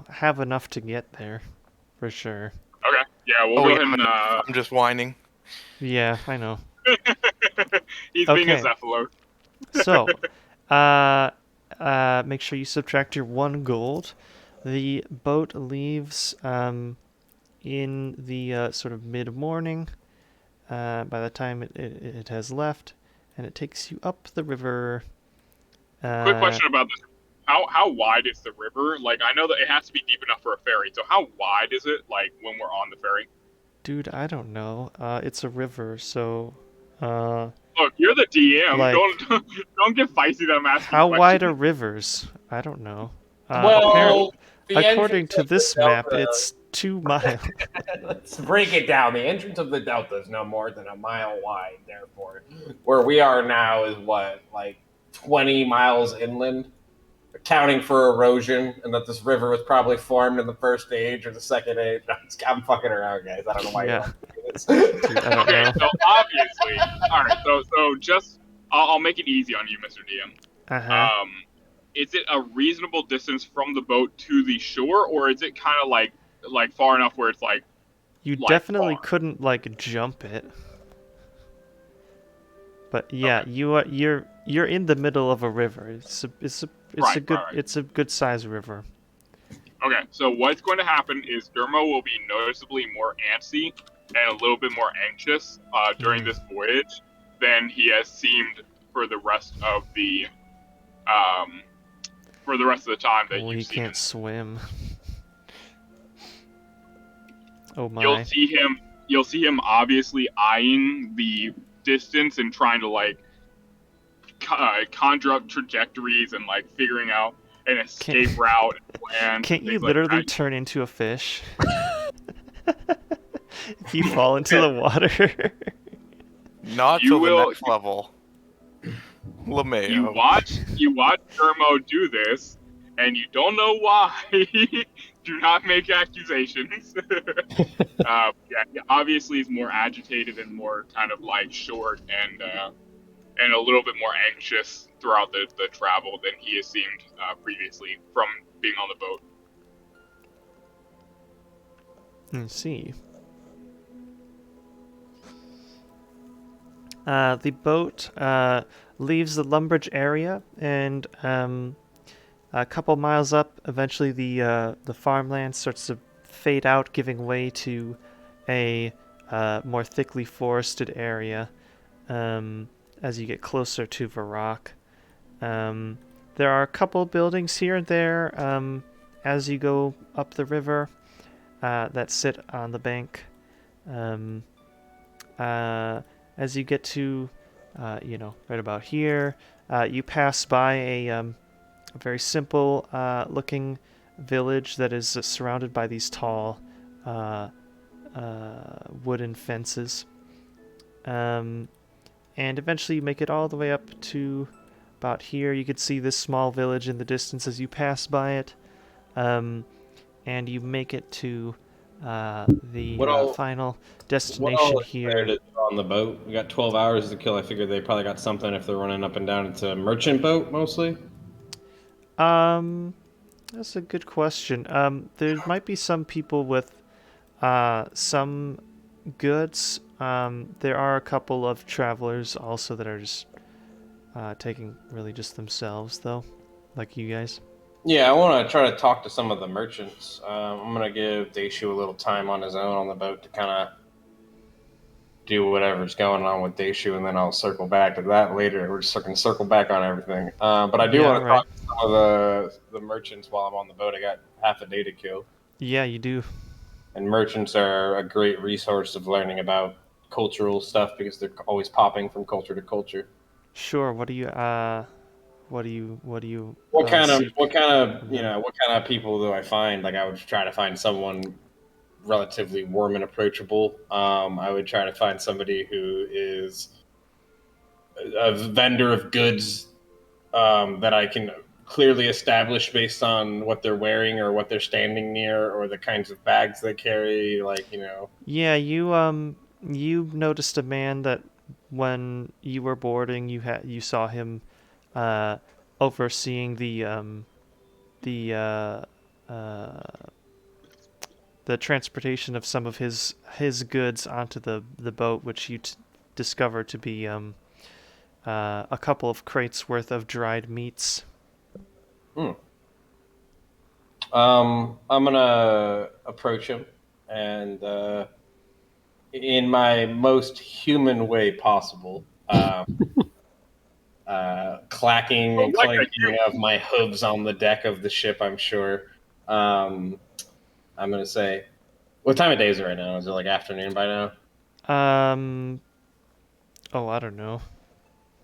have enough to get there, for sure. Okay. Yeah, we'll go ahead and. I'm just whining. Yeah, I know. He's being a Okay. Zephylo. So, make sure you subtract your 1 gold. The boat leaves in the sort of mid-morning. By the time it has left, and it takes you up the river. Quick question about this. How wide is the river? I know that it has to be deep enough for a ferry. So how wide is it? When we're on the ferry? Dude, I don't know. It's a river, so. Look, you're the DM. Don't get feisty that I'm asking. How questions. wide are rivers? I don't know. Well, According to this map, it's 2 miles. Let's break it down. The entrance of the delta is no more than a mile wide. Therefore, where we are now is 20 miles inland, accounting for erosion, and that this river was probably formed in the first age or the second age. I'm fucking around, guys. I don't know why Yeah. you want to do this. Dude, I don't Okay, know. so obviously, all right. So just I'll make it easy on you, Mr. DM. Uh-huh. Is it a reasonable distance from the boat to the shore, or is it kind of like far enough where it's You like definitely far? couldn't jump it. But yeah, Okay. you're in the middle of a river. It's a good size river. Okay, so what's going to happen is Dermo will be noticeably more antsy and a little bit more anxious during this voyage than he has seemed for the rest of the time that Well, you've he seen him. can't swim. Oh my. You'll see him you'll see him obviously eyeing the distance and trying to like conjure up trajectories and like figuring out an escape route and plans Can't and you things like literally that. turn into a fish if you fall into the water? Not You till the will- next level. LeMayo. You watch Dermo do this, and you don't know why. Do not make accusations. Yeah, obviously he's more agitated and more kind of like short and a little bit more anxious throughout the travel than he has seemed previously from being on the boat. Let's see. The boat leaves the Lumbridge area, and a couple miles up, eventually the farmland starts to fade out, giving way to a more thickly forested area as you get closer to Varrock. There are a couple buildings here and there as you go up the river that sit on the bank. As you get to, right about here, you pass by a very simple looking village that is surrounded by these tall wooden fences. And eventually you make it all the way up to about here. You can see this small village in the distance as you pass by it. And you make it to the final destination here. On the boat, we got 12 hours to kill. I figured they probably got something if they're running up and down. It's a merchant boat mostly. That's a good question. There might be some people with some goods. There are a couple of travelers also that are just taking really just themselves, though, like you guys. Yeah, I want to try to talk to some of the merchants. I'm going to give Daishu a little time on his own on the boat to kind of do whatever's going on with Daishu, and then I'll circle back to that later. We're just going to circle back on everything. But I do want to talk to some of the merchants while I'm on the boat. I got half a day to kill. Yeah, you do. And merchants are a great resource of learning about cultural stuff because they're always popping from culture to culture. Sure. What kind of people do I find? Like, I would try to find someone relatively warm and approachable. I would try to find somebody who is a vendor of goods that I can clearly establish based on what they're wearing or what they're standing near or the kinds of bags they carry. Yeah, you noticed a man that when you were boarding, you saw him overseeing the transportation of some of his goods onto the boat, which you discovered to be a couple of crates worth of dried meats. I'm gonna approach him and in my most human way possible, clacking and clanking of my hooves on the deck of the ship, I'm sure. I'm gonna say, what time of day is it right now? Is it like afternoon by now? I don't know.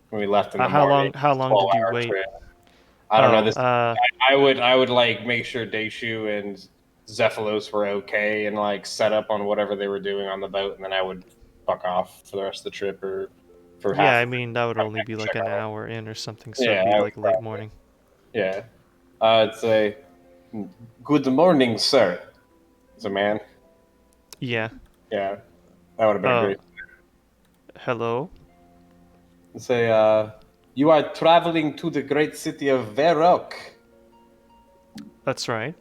When we left in the morning. How long did you wait? I don't know. I would like make sure Daishu and Zephylos were okay and like set up on whatever they were doing on the boat, and then I would fuck off for the rest of the trip or for half. Yeah, I mean that would only be like an hour in or something, so it'd be like late morning. Yeah, I'd say, "Good morning, sir." As a man. Yeah. Yeah, that would have been great. Hello. I'd say, you are traveling to the great city of Varrock. That's right.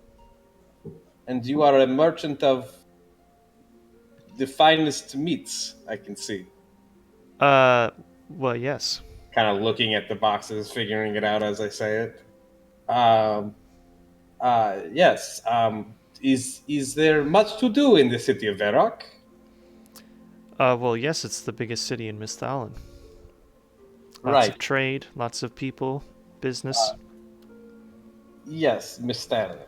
And you are a merchant of the finest meats, I can see. Well, yes. Kind of looking at the boxes, figuring it out as I say it. Yes. Is there much to do in the city of Varrock? Well, yes, it's the biggest city in Misthalin. Lots of trade, lots of people, business. Yes, Misthalin.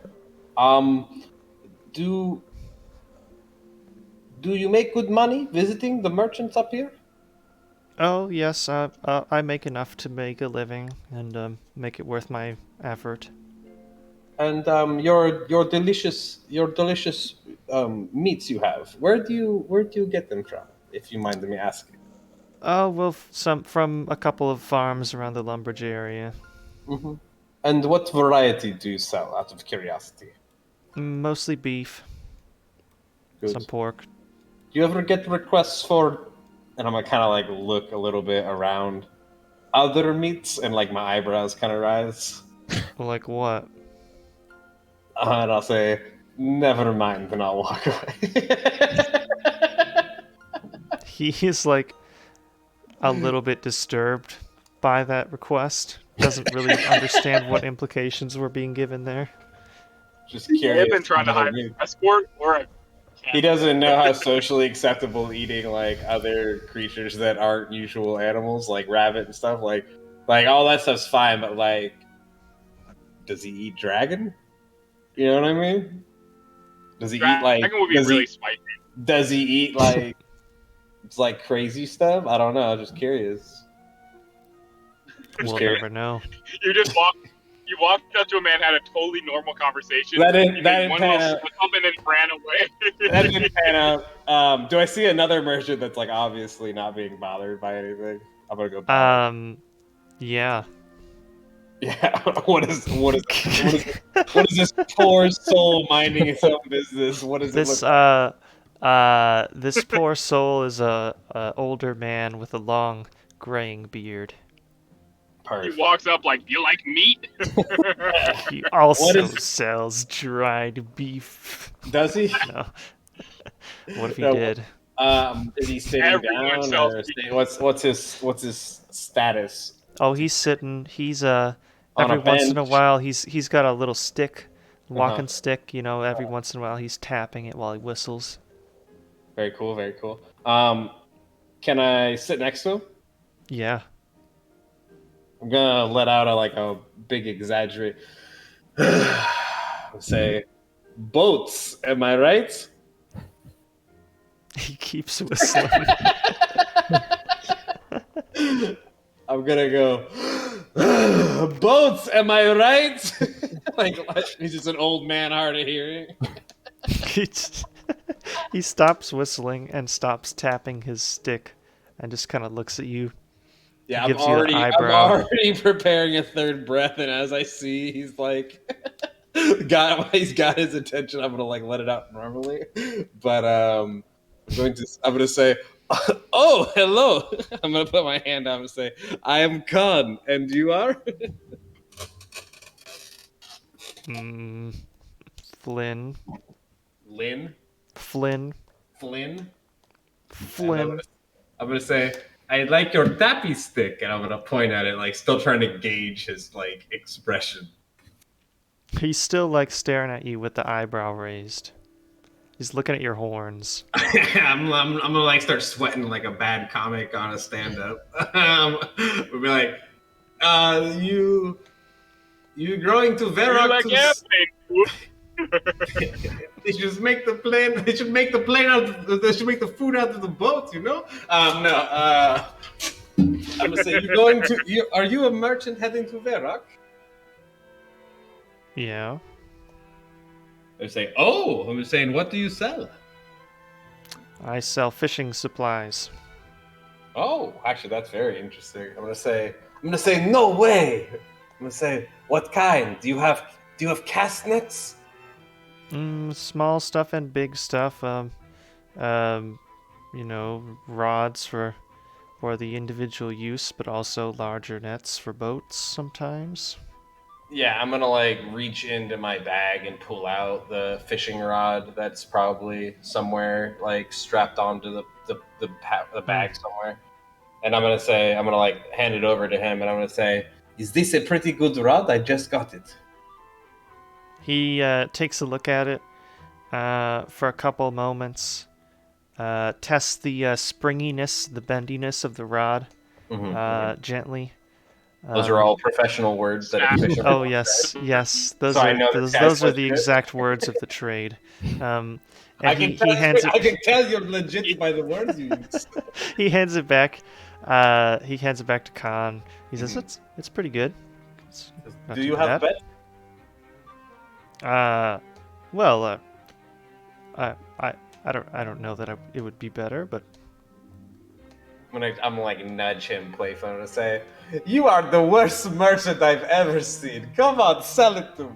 Do you make good money visiting the merchants up here? Oh yes, I make enough to make a living and make it worth my effort. And your delicious meats you have. Where do you get them from? If you mind me asking. Oh well, some from a couple of farms around the Lumbridge area. Hmm. And what variety do you sell? Out of curiosity. Mostly beef, Good. some pork. Do you ever get requests for? And I'm gonna kind of like look a little bit around other meats, and like my eyebrows kind of rise. Like what? And I'll say, never mind, and I'll walk away. He is like a little bit disturbed by that request. Doesn't really understand what implications were being given there. Just I've curious. been trying to about hire meat. a sport or a He doesn't know how socially acceptable eating like other creatures that aren't usual animals, like rabbit and stuff. Like all that stuff's fine, but like, does he eat dragon? You know what I mean? Does he eat like? Dragon would be Does really he? spicy. Does he eat like? It's like crazy stuff. I don't know. I'm just curious. We'll curious. never know. You walked up to a man, had a totally normal conversation. That didn't- you that made didn't one pan little out. slip up and then ran away. That didn't pan out. Do I see another merchant that's like obviously not being bothered by anything? I'm gonna go back. Yeah. Yeah. What is this poor soul minding his own business? What is This it look like? this poor soul is a older man with a long graying beard. He Perfect. walks up like, "Do you like meat?" He also is- sells dried beef. Does he? No. What if he No. did? Is he sitting Everyone down sells or meat. staying? What's his status? Oh, he's sitting. He's On every a once in a bench? while he's got a little stick, walking Uh-huh. stick. You know, every once in a while he's tapping it while he whistles. Very cool. Very cool. Can I sit next to him? Yeah. I'm gonna let out a big exaggerate. Say, boats. Am I right? He keeps whistling. I'm gonna go. Boats. Am I right? like he's just an old man hard of hearing. He stops whistling and stops tapping his stick, and just kind of looks at you. Yeah, Gives you the I'm eyebrow. already preparing a third breath, and as I see, he's like, he's got his attention. I'm gonna like let it out normally, but I'm gonna say, oh, hello. I'm gonna put my hand out and say, I am Khan, and you are? Flynn. Lynn. Flynn. Flynn. Flynn. I'm gonna say, I like your tappy stick, and I'm gonna point at it, like still trying to gauge his like expression. He's still like staring at you with the eyebrow raised. He's looking at your horns. I'm gonna like start sweating like a bad comic on a stand-up. We'll be like, you going to Varrock? Like airplane. They should make the plane. They should make the plane out. They should make the food out of the boat. You know? No. I'm gonna say, you going to? Are you a merchant heading to Varrock? Yeah. They say, oh, I'm saying, what do you sell? I sell fishing supplies. Oh, actually, that's very interesting. I'm gonna say, no way. I'm gonna say, what kind? Do you have cast nets? Small stuff and big stuff. Rods for the individual use, but also larger nets for boats sometimes. Yeah, I'm gonna like reach into my bag and pull out the fishing rod that's probably somewhere like strapped onto the bag somewhere. And I'm gonna like hand it over to him, and I'm gonna say, is this a pretty good rod? I just got it. He takes a look at it for a couple moments, tests the springiness, the bendiness of the rod gently, Those are all professional words that a fisherman. Oh yes, yes. Those So I are know this guy's those are the legit. exact words of the trade. And I he can hands it. I can tell you're legit by the words you use. He hands it back. He hands it back to Khan. He says, "It's pretty good. It's not Do too you have bad." bet? Well, I don't know that it would be better, but I'm like nudge him playfully and say, "You are the worst merchant I've ever seen. Come on, sell it to me."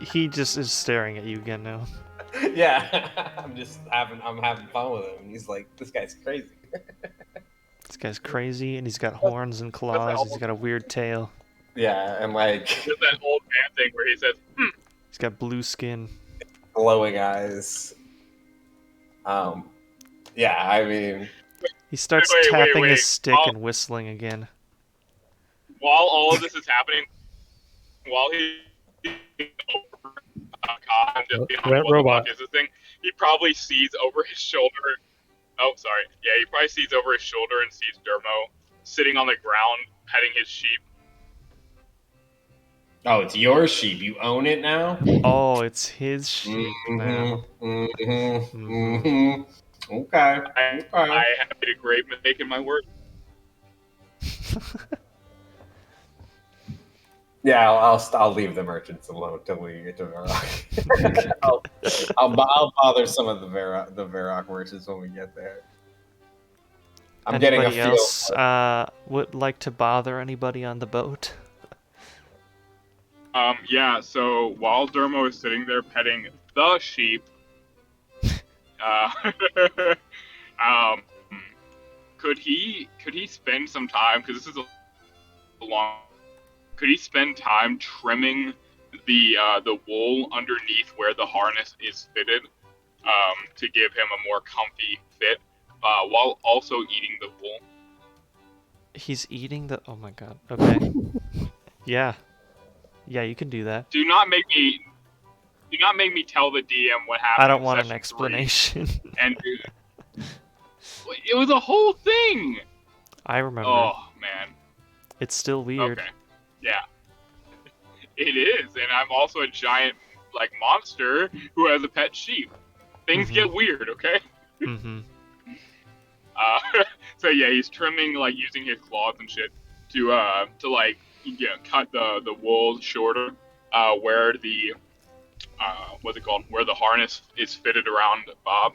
he just is staring at you again now. Yeah, I'm having fun with him. And he's like, "This guy's crazy." This guy's crazy, and he's got horns and claws. He's got a weird tail. Yeah, and like There's that old man thing where he says, He's got blue skin. glowing eyes. Yeah, I mean, He starts Wait, tapping wait. his stick and whistling again. while all of this is happening, while he just being Went what the robot. fuck is this thing? He probably sees over his shoulder. Oh, sorry. Yeah, he probably sees over his shoulder and sees Dermo sitting on the ground petting his sheep. Oh, it's your sheep. You own it now? Oh, it's his sheep now. Okay. I have made a great mistake in my work. Yeah, I'll leave the merchants alone till we get to Varrock. I'll bother some of the Varrock merchants when we get there. I'm getting a Anybody feel. else would like to bother anybody on the boat? Yeah, so while Dermo is sitting there petting the sheep, could he spend some time, because this is a long, could he spend time trimming the wool underneath where the harness is fitted, to give him a more comfy fit, while also eating the wool? He's eating the... Oh my god. Okay. Yeah. Yeah, you can do that. Do not make me tell the DM what happened. I don't in want an session 3. explanation. And it was a whole thing. I remember. Oh man. It's still weird. Okay. Yeah. It is, and I'm also a giant monster who has a pet sheep. Things get weird, okay? Mm-hmm. So yeah, he's trimming using his claws and shit to cut the wool shorter, where the what's it called? Where the harness is fitted around Bob,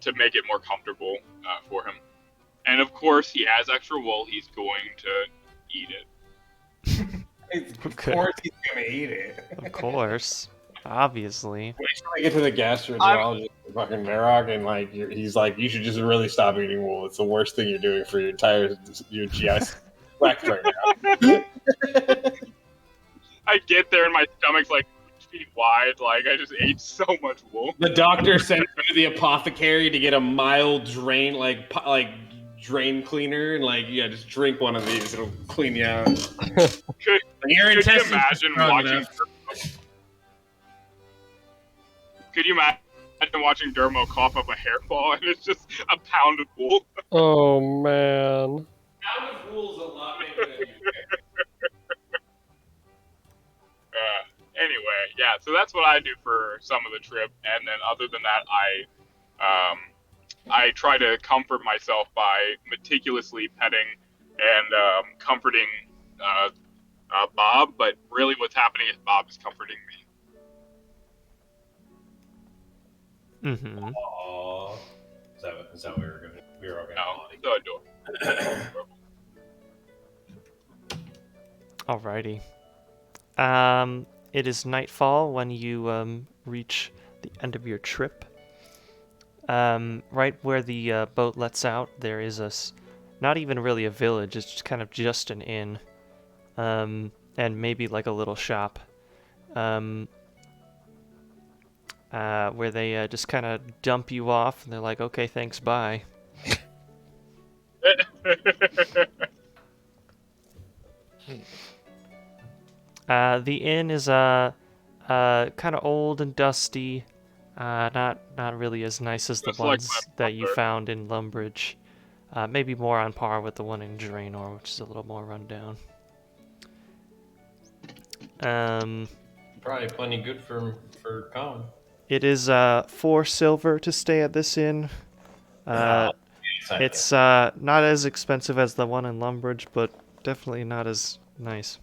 to make it more comfortable for him. And of course, he has extra wool. He's going to eat it. Of course he's gonna eat it. Of course. Obviously. Wait till I get to the gastroenterologist in fucking Varrock, and he's like, you should just really stop eating wool. It's the worst thing you're doing for your GI tract right now. I get there and my stomach's 2 feet wide. I just ate so much wool. The doctor sent him to the apothecary to get a mild drain, drain cleaner, and just drink one of these. It'll clean you out. Could you imagine watching? Could you imagine watching Dermo cough up a hairball and it's just a pound of wool? Oh man. Pound of wool's a lot bigger than you think. Anyway, yeah. So that's what I do for some of the trip, and then other than that, I try to comfort myself by meticulously petting and comforting Bob. But really, what's happening is Bob is comforting me. Mm-hmm. Aww. Is that what we were all gonna No, so adorable. Alrighty. It is nightfall when you reach the end of your trip. Right where the boat lets out, there is not even really a village. It's just kind of just an inn, and maybe a little shop, where they just kind of dump you off, and they're like, "Okay, thanks, bye." The inn is kind of old and dusty, not really as nice as the Just like ones my that you mother. found in Lumbridge. Maybe more on par with the one in Draenor, which is a little more rundown. Probably plenty good for Con. It is 4 silver to stay at this inn. It's not as expensive as the one in Lumbridge, but definitely not as nice.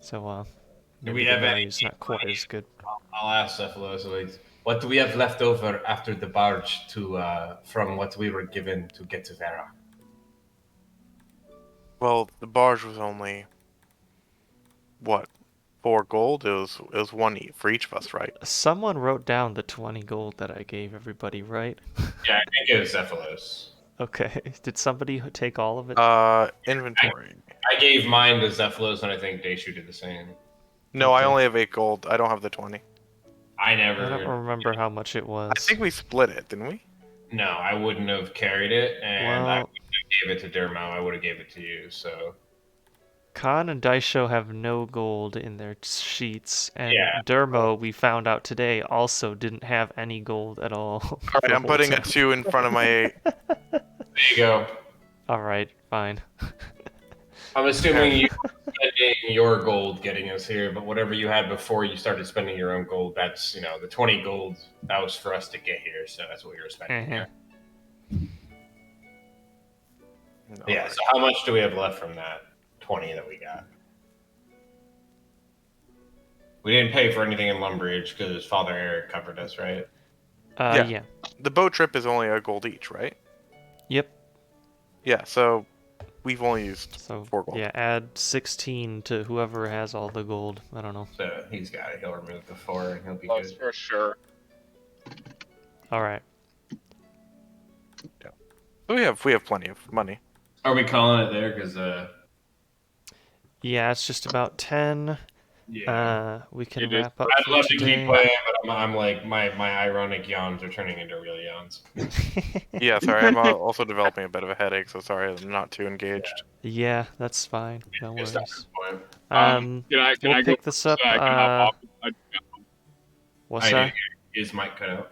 So Do maybe we the have any value's not quite as good. I'll ask Cephalos. What do we have left over after the barge from what we were given to get to Varrock? Well, the barge was only what, 4 gold? It was 1 for each of us, right? Someone wrote down the 20 gold that I gave everybody, right? Yeah, I think it was Cephalos. Okay. Did somebody take all of it? Inventory. I gave mine to Cephalos, and I think Daishu did the same. No, Okay. I only have 8 gold. I don't have the 20. I I don't never. remember how much it was. I think we split it, didn't we? No, I wouldn't have carried it, and I Well, wouldn't have gave it to Dermo. I would have gave it to you. So Khan and Daisho have no gold in their sheets, and Yeah. Dermo, we found out today, also didn't have any gold at all. All right, I'm putting a 2 in front of my 8. there you go. All right, fine. I'm assuming you were spending your gold getting us here, but whatever you had before you started spending your own gold, that's the 20 gold that was for us to get here, so that's what we were spending. Uh-huh. Yeah. Yeah. So how much do we have left from that 20 that we got? We didn't pay for anything in Lumbridge because Father Eric covered us, right? Yeah. The boat trip is only a gold each, right? Yep. Yeah, so we've only used So 4 gold. yeah, add 16 to whoever has all the gold. I don't know. So he's got it. He'll remove the 4 and he'll be Plus, good. for sure. All right. So we have plenty of money. Are we calling it there? Because Yeah, it's just about 10. yeah. We can It is- wrap up I'd for love to today. keep playing, but I'm like my ironic yawns are turning into real yawns. Yeah, sorry, I'm also developing a bit of a headache, so sorry I'm not too engaged. Yeah, that's fine. No Just worries. at this point. Um, Can I we'll go pick this up. so I can hop off? What's I that? His mic cut out.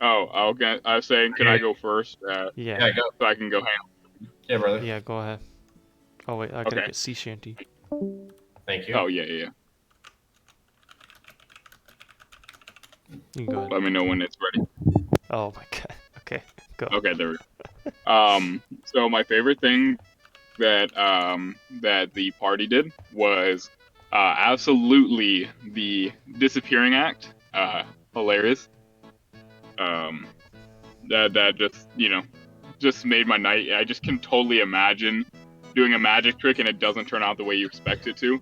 Oh, okay. I was saying, can I go first? Yeah. Yeah, go. So I can go hang. Yeah, brother. Yeah, go ahead. Oh wait, I gotta Okay. get sea shanty. Thank you. Oh, yeah. You can go ahead. Let me know when it's ready. Oh my god. Okay, go. Okay, there we go. So my favorite thing that that the party did was absolutely the disappearing act. Hilarious. That just made my night. I just can totally imagine doing a magic trick and it doesn't turn out the way you expect it to.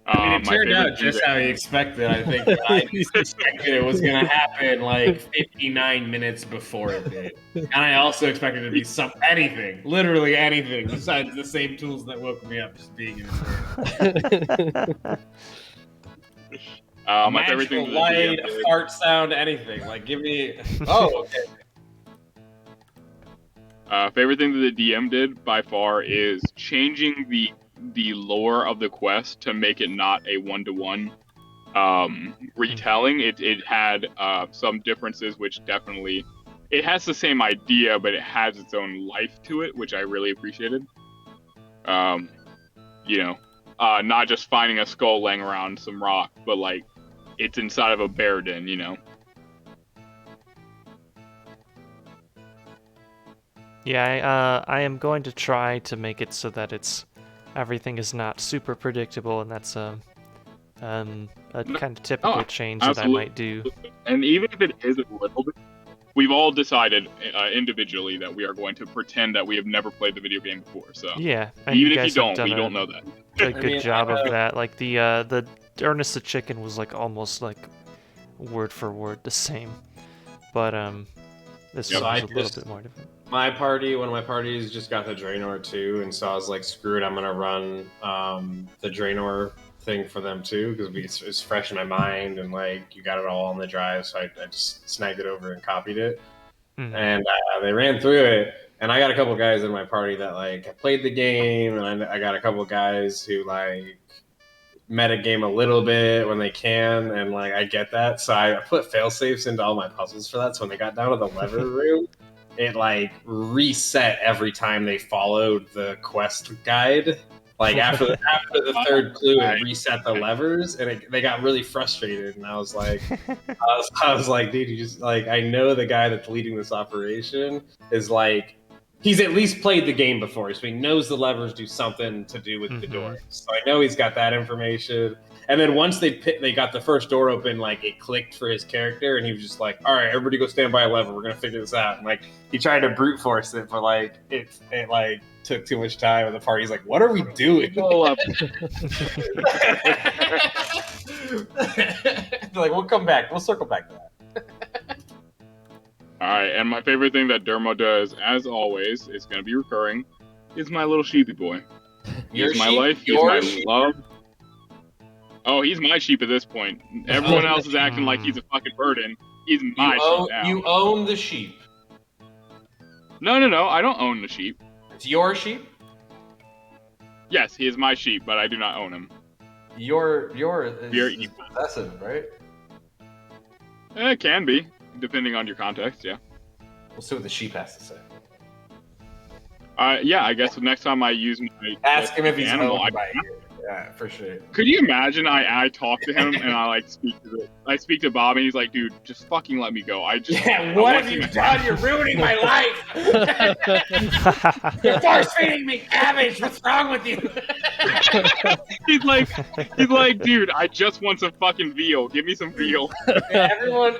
I mean, it My turned favorite out thing just that- how he expected. I think I expected it was going to happen like 59 minutes before it did. And I also expected it to be literally anything, besides the same tools that woke me up just being in his room. my favorite thing Magical that the light, DM a did- fart sound, anything. Like, give me... Oh, okay. Favorite thing that the DM did by far is changing the lore of the quest to make it not a one-to-one retelling. It had some differences, which definitely it has the same idea, but it has its own life to it, which I really appreciated. Not just finding a skull laying around some rock, but like it's inside of a bear den, Yeah, I am going to try to make it so that everything is not super predictable, and that's a kind of typical change that I might do. And even if it is a little bit, we've all decided individually that we are going to pretend that we have never played the video game before. So Yeah, and even you if you guys have don't, done we don't know that. a good job of that. Like the Ernest the Chicken was like almost like word for word the same, but this Yep. one So was a little bit more different. One of my parties just got the Draenor too, and so I was like, screw it, I'm gonna run the Draenor thing for them too, because it's fresh in my mind, and like you got it all on the drive, so I just snagged it over and copied it. Mhm. And they ran through it, and I got a couple guys in my party that like played the game, and I got a couple guys who like metagame a little bit when they can, and like I get that. So I put fail safes into all my puzzles for that. So when they got down to the lever room, it like reset every time they followed the quest guide. Like after the third clue, it reset the levers, and they got really frustrated. And I was like, I was like, dude, you just like I know the guy that's leading this operation is like. He's at least played the game before, so he knows the levers do something to do with the doors. So I know he's got that information. And then once they got the first door open, like it clicked for his character, and he was just like, "All right, everybody, go stand by a lever. We're gonna figure this out." And like he tried to brute force it, but like it like took too much time, and the party's like, "What are we doing?" Pull up. Like we'll come back. We'll circle back to that. All right, and my favorite thing that Dermo does, as always, is going to be recurring, is my little sheepy boy. He's my life. He's my love. Oh, he's my sheep at this point. Everyone else is acting like he's a fucking burden. He's my sheep now. You own the sheep. No. I don't own the sheep. It's your sheep? Yes, he is my sheep, but I do not own him. Your is possessive, right? It can be, depending on your context, yeah. We'll see what the sheep has to say. Yeah, I guess next time I use my ask him if he's animal, owned by you. Yeah, for sure. Could you imagine I talk to him and I like speak to Bob and he's like, dude, just fucking let me go. What have you done? You're ruining my life. You're force feeding me cabbage. What's wrong with you? he's like, dude, I just want some fucking veal. Give me some veal. Yeah,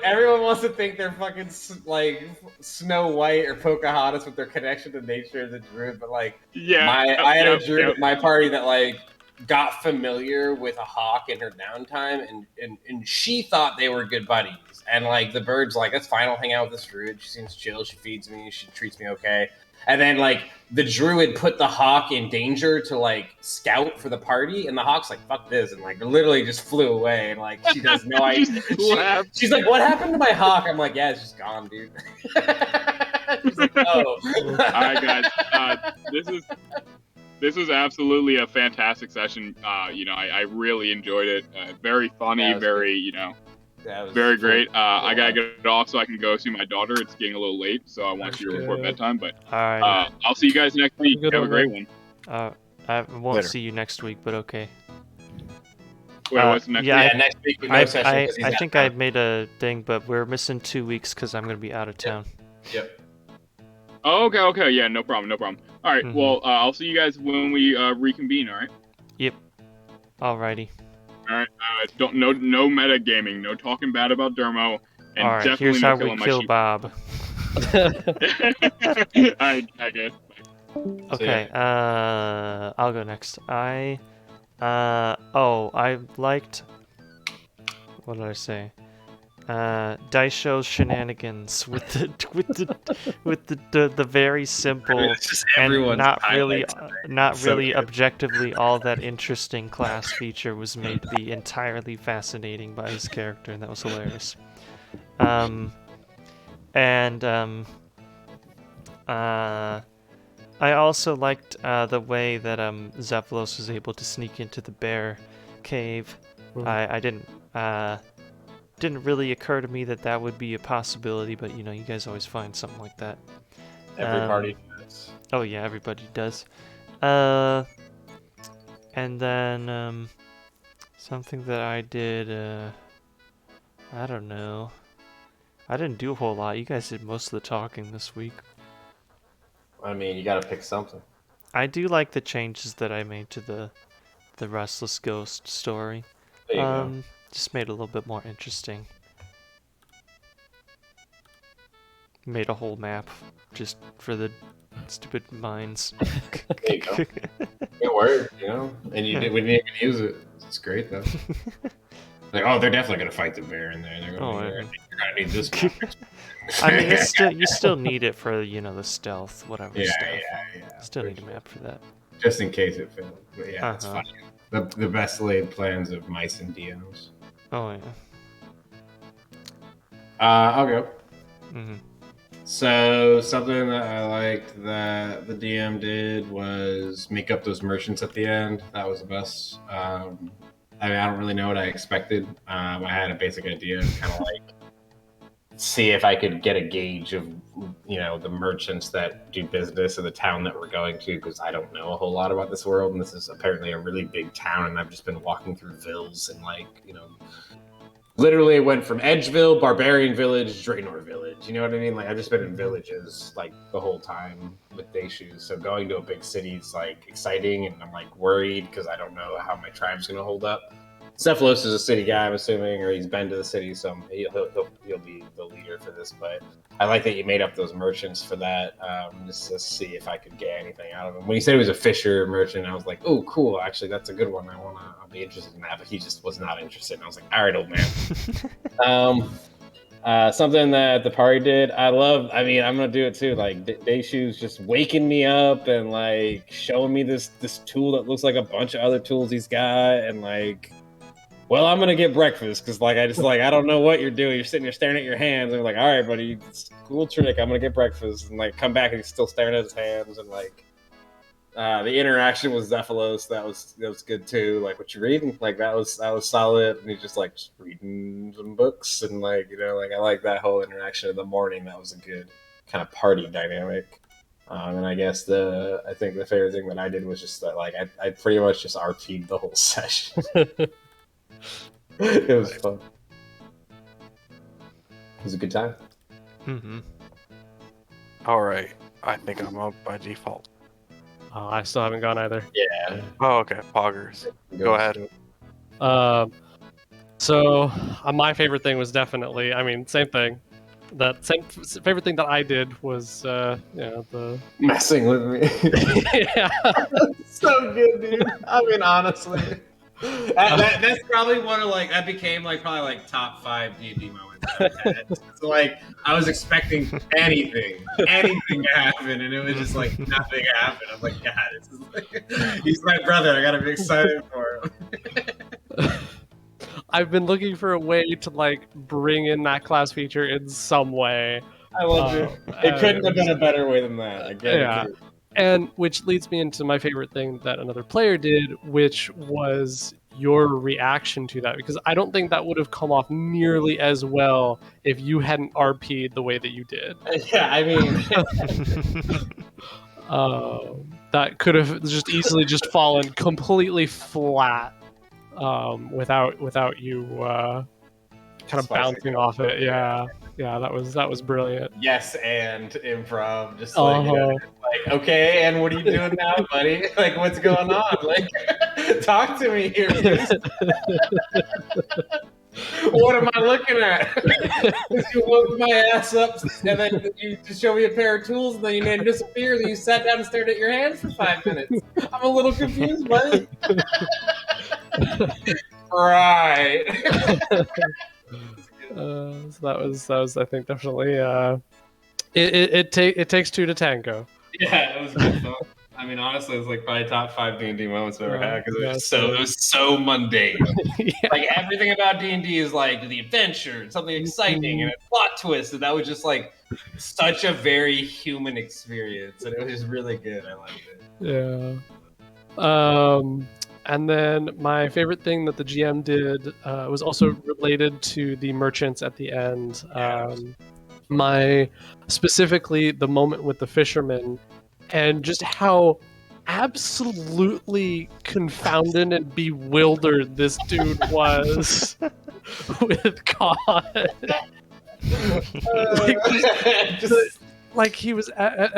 everyone wants to think they're fucking like Snow White or Pocahontas with their connection to nature as a druid, but like, yeah, I had a druid at my party that like got familiar with a hawk in her downtime, and she thought they were good buddies. And like the bird's like, that's fine, I'll hang out with this druid. She seems chill, she feeds me, she treats me okay. And then like the druid put the hawk in danger to like scout for the party, and the hawk's like, fuck this, and like literally just flew away, and like she does no idea. She's like, what happened to my hawk? I'm like, yeah, it's just gone, dude. She's like, oh. All right, guys. This was absolutely a fantastic session. I really enjoyed it. Very funny, very, very great. I gotta get off so I can go see my daughter. It's getting a little late, so I want you to report bedtime. But All right. I'll see you guys next week. Have a great one. I won't see you next week, but okay. Wait, what's next week? Next week with no session. I think I made a thing, but we're missing 2 weeks because I'm gonna be out of town. Yep. Oh, okay. Yeah, no problem. All right. Mhm. Well, I'll see you guys when we reconvene. All right. Yep. Alrighty. All right. No meta gaming. No talking bad about Dermo. And All right. definitely Here's no how we killing my kill sheep. Bob. I guess. Okay. I'll go next. I liked. What did I say? Dice Show's shenanigans with the very simple and not really objectively all that interesting class feature was made to be entirely fascinating by his character, and that was hilarious. I also liked the way that Zephylos was able to sneak into the bear cave. I didn't really occur to me that would be a possibility, but you guys always find something like that. Every party does. Oh yeah, everybody does. And then something that I did, I don't know. I didn't do a whole lot. You guys did most of the talking this week. I mean, you gotta pick something. I do like the changes that I made to the Restless Ghost story. There you go. Just made it a little bit more interesting. Made a whole map just for the stupid mines. There you go. It worked, and we didn't even use it. It's great though. Like, oh, they're definitely gonna fight the bear in there. They're gonna need this. I mean, you still need it for the stealth, whatever stuff. Yeah. Still need a map for that. Just in case it failed. But yeah, it's fine. The best laid plans of mice and DMs. Oh yeah. I'll go. Mm-hmm. So something that I liked that the DM did was make up those merchants at the end. That was the best. I mean, I don't really know what I expected. I had a basic idea, kind of like see if I could get a gauge of, you know, the merchants that do business in the town that we're going to, because I don't know a whole lot about this world, and this is apparently a really big town, and I've just been walking through villas and, like, you know, literally went from Edgeville, Barbarian Village, Draenor Village. You know what I mean? Like, I've just been in villages, like, the whole time with day shoes. So going to a big city is, like, exciting, and I'm, like, worried because I don't know how my tribe's going to hold up. Cephalos is a city guy, I'm assuming, or he's been to the city, so he'll be the leader for this. But I like that you made up those merchants for that, just to see if I could get anything out of him. When he said he was a fisher merchant, I was like, "Oh, cool! Actually, that's a good one. I'll be interested in that." But he just was not interested. And I was like, "All right, old man." Something that the party did, I mean, I'm gonna do it too. Like Daishu's just waking me up and like showing me this tool that looks like a bunch of other tools he's got, and like. Well, I'm gonna get breakfast because, like, I don't know what you're doing. You're sitting there staring at your hands, and I'm like, all right, buddy, it's a cool trick. I'm gonna get breakfast, and like come back, and he's still staring at his hands, and like the interaction with Zephalos, that was good too. Like, what you reading? Like that was solid, and he's just like just reading some books, and like, you know, like I like that whole interaction in the morning. That was a good kind of party dynamic. And I guess I think the favorite thing that I did was just that, like, I pretty much just RP'd the whole session. It was fun. It was a good time. Mm-hmm. All right. I think I'm up by default. I still haven't gone either. Yeah. Oh, okay. Poggers. Go ahead. So my favorite thing was definitely, I mean, same thing. That same favorite thing that I did was, the messing with me. yeah. So good, dude. I mean, honestly. That's probably one of that became probably top 5 D&D moments I've had. So I was expecting anything to happen, and it was just nothing happened. I'm like, God, this is he's my brother. I gotta be excited for him. I've been looking for a way to bring in that class feature in some way. I love it. It couldn't have been a better way than that. I guarantee it. And which leads me into my favorite thing that another player did, which was your reaction to that, because I don't think that would have come off nearly as well if you hadn't RP'd the way that you did. Yeah, I mean, that could have just easily just fallen completely flat without you kind of bouncing off it. Yeah, that was brilliant. Yes, and improv, just okay, and what are you doing now, buddy? What's going on? Talk to me here, please. What am I looking at? You woke my ass up, and then you just show me a pair of tools, and then you then disappear, then you sat down and stared at your hands for 5 minutes. I'm a little confused, buddy. Right. So that was I think definitely it takes 2 to tango. Yeah, it was good fun. I mean, honestly, it was probably top 5 D&D moments I've ever had, because it was so mundane. Yeah. Everything about D&D is the adventure and something exciting and a plot twist, and that was just such a very human experience, and it was just really good. I liked it. Yeah. And then my favorite thing that the GM did was also related to the merchants at the end. Specifically the moment with the fisherman, and just how absolutely confounded and bewildered this dude was with God. He was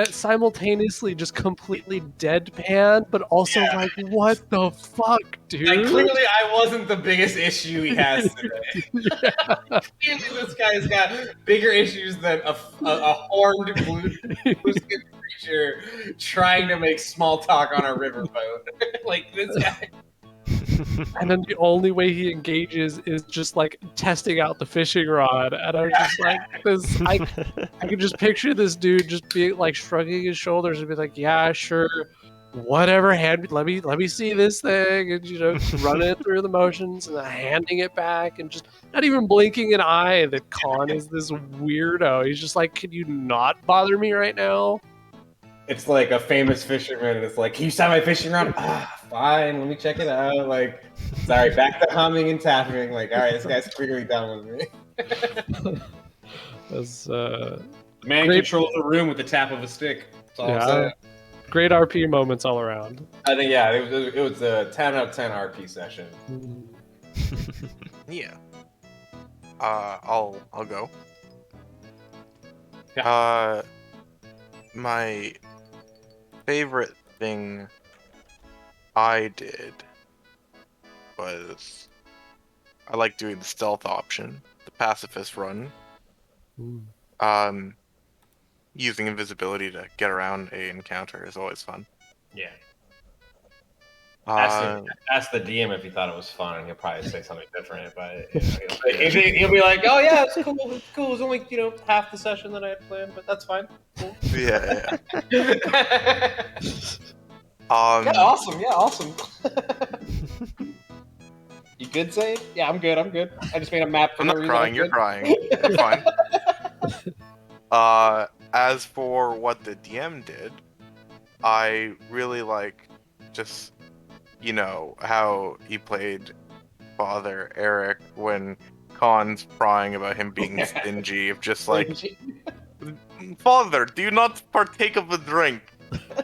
simultaneously just completely deadpan, but also what the fuck, dude? Clearly I wasn't the biggest issue he has today. Yeah. Clearly this guy's got bigger issues than a horned blue skin creature trying to make small talk on a riverboat. This guy. And then the only way he engages is just testing out the fishing rod, and I was just I could just picture this dude just being shrugging his shoulders and be like, yeah, sure, whatever, let me see this thing, and run it through the motions, and then handing it back, and just not even blinking an eye that Khan is this weirdo. He's just can you not bother me right now? it's like a famous fisherman, and it's like, can you stop my fishing rod? Ah, fine, let me check it out. Like, sorry, back to humming and tapping. Like, all right, this guy's clearly done with me. That's Man Great. controls the room with the tap of a stick. That's all I'm saying. great RP moments all around. I think it was a 10 out of 10 RP session. Yeah. I'll go. Yeah. My favorite thing I did was I like doing the stealth option, the pacifist run. Using invisibility to get around a encounter is always fun. Yeah. Uh, Ask the DM if he thought it was fun, and he'll probably say something different. But he'll be like, "Oh yeah, it's cool. It's cool. It was only half the session that I had planned, but that's fine." Cool. yeah. Yeah, awesome. Yeah, awesome. You good, Zane? Yeah, I'm good. I'm good. I just made a map for I'm no not reason. crying. You're crying. You're fine. As for what the DM did, I really like just, how he played Father Eric when Khan's crying about him being stingy, of just like, Father, do you not partake of a drink?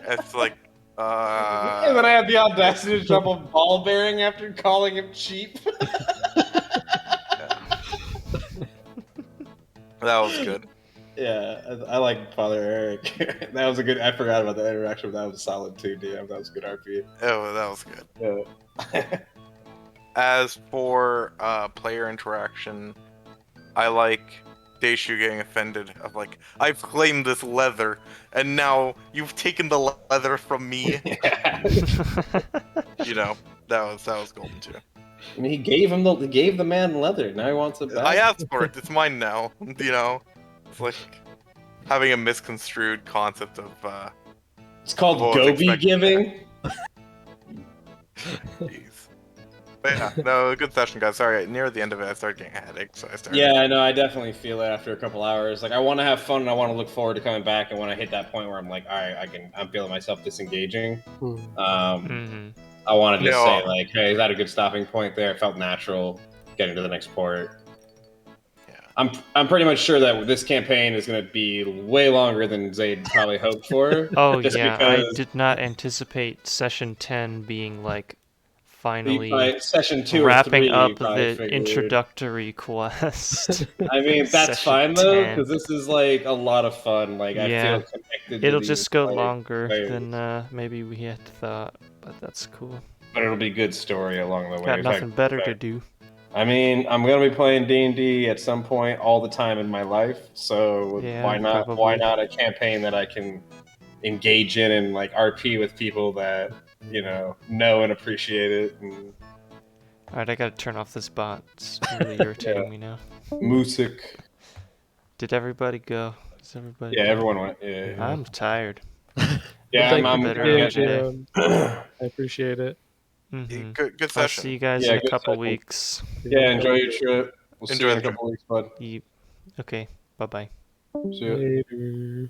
It's like, And then I had the audacity to drop a ball bearing after calling him cheap. That was good. Yeah, I like Father Eric. That was a good. I forgot about that interaction, but that was solid too, DM. That was good RP. Oh, that was good. Yeah. As for player interaction, I like Deishu getting offended of like, I've claimed this leather, and now you've taken the leather from me. That was golden too. I mean, he gave the man leather. Now he wants it back. I asked for it. It's mine now. It's like having a misconstrued concept of. It's called what was Gobi expected. giving. Jeez. But yeah, no, good session, guys. Sorry, near the end of it, I started getting a headache, so I started. Yeah, no, I definitely feel it after a couple hours. Like, I want to have fun and I want to look forward to coming back. And when I hit that point where I'm like, all right, I'm feeling myself disengaging. I want to just say like, hey, is that a good stopping point there? It felt natural getting to the next port. Yeah. I'm pretty much sure that this campaign is going to be way longer than Zayd probably hoped for. Oh just yeah, because I did not anticipate session 10 being like finally session 2 wrapping or 3, up probably the figured. introductory quest. I mean, that's Session fine though, 10. because this is like a lot of fun. Like, I Yeah. feel connected. It'll to just these, go like, longer players. than maybe we had thought, but that's cool. But it'll be good story along the way. Got In fact- nothing better in to fact, do. I mean, I'm gonna be playing D&D at some point all the time in my life. So Yeah, why not? probably. Why not a campaign that I can engage in and like RP with people that know and appreciate it. And Alright, I gotta turn off this bot. It's really irritating me now. music. Did everybody go? Is everybody? Yeah, go? everyone went. Yeah. I'm tired. Yeah, Thank I'm you, better DM, every day. I appreciate it. Mhm. Good I'll session. see you guys Yeah, in a good couple session. weeks. Yeah, enjoy your trip. We'll see Enjoy you in the a couple weeks, bud. Okay, bye bye. See ya. Later.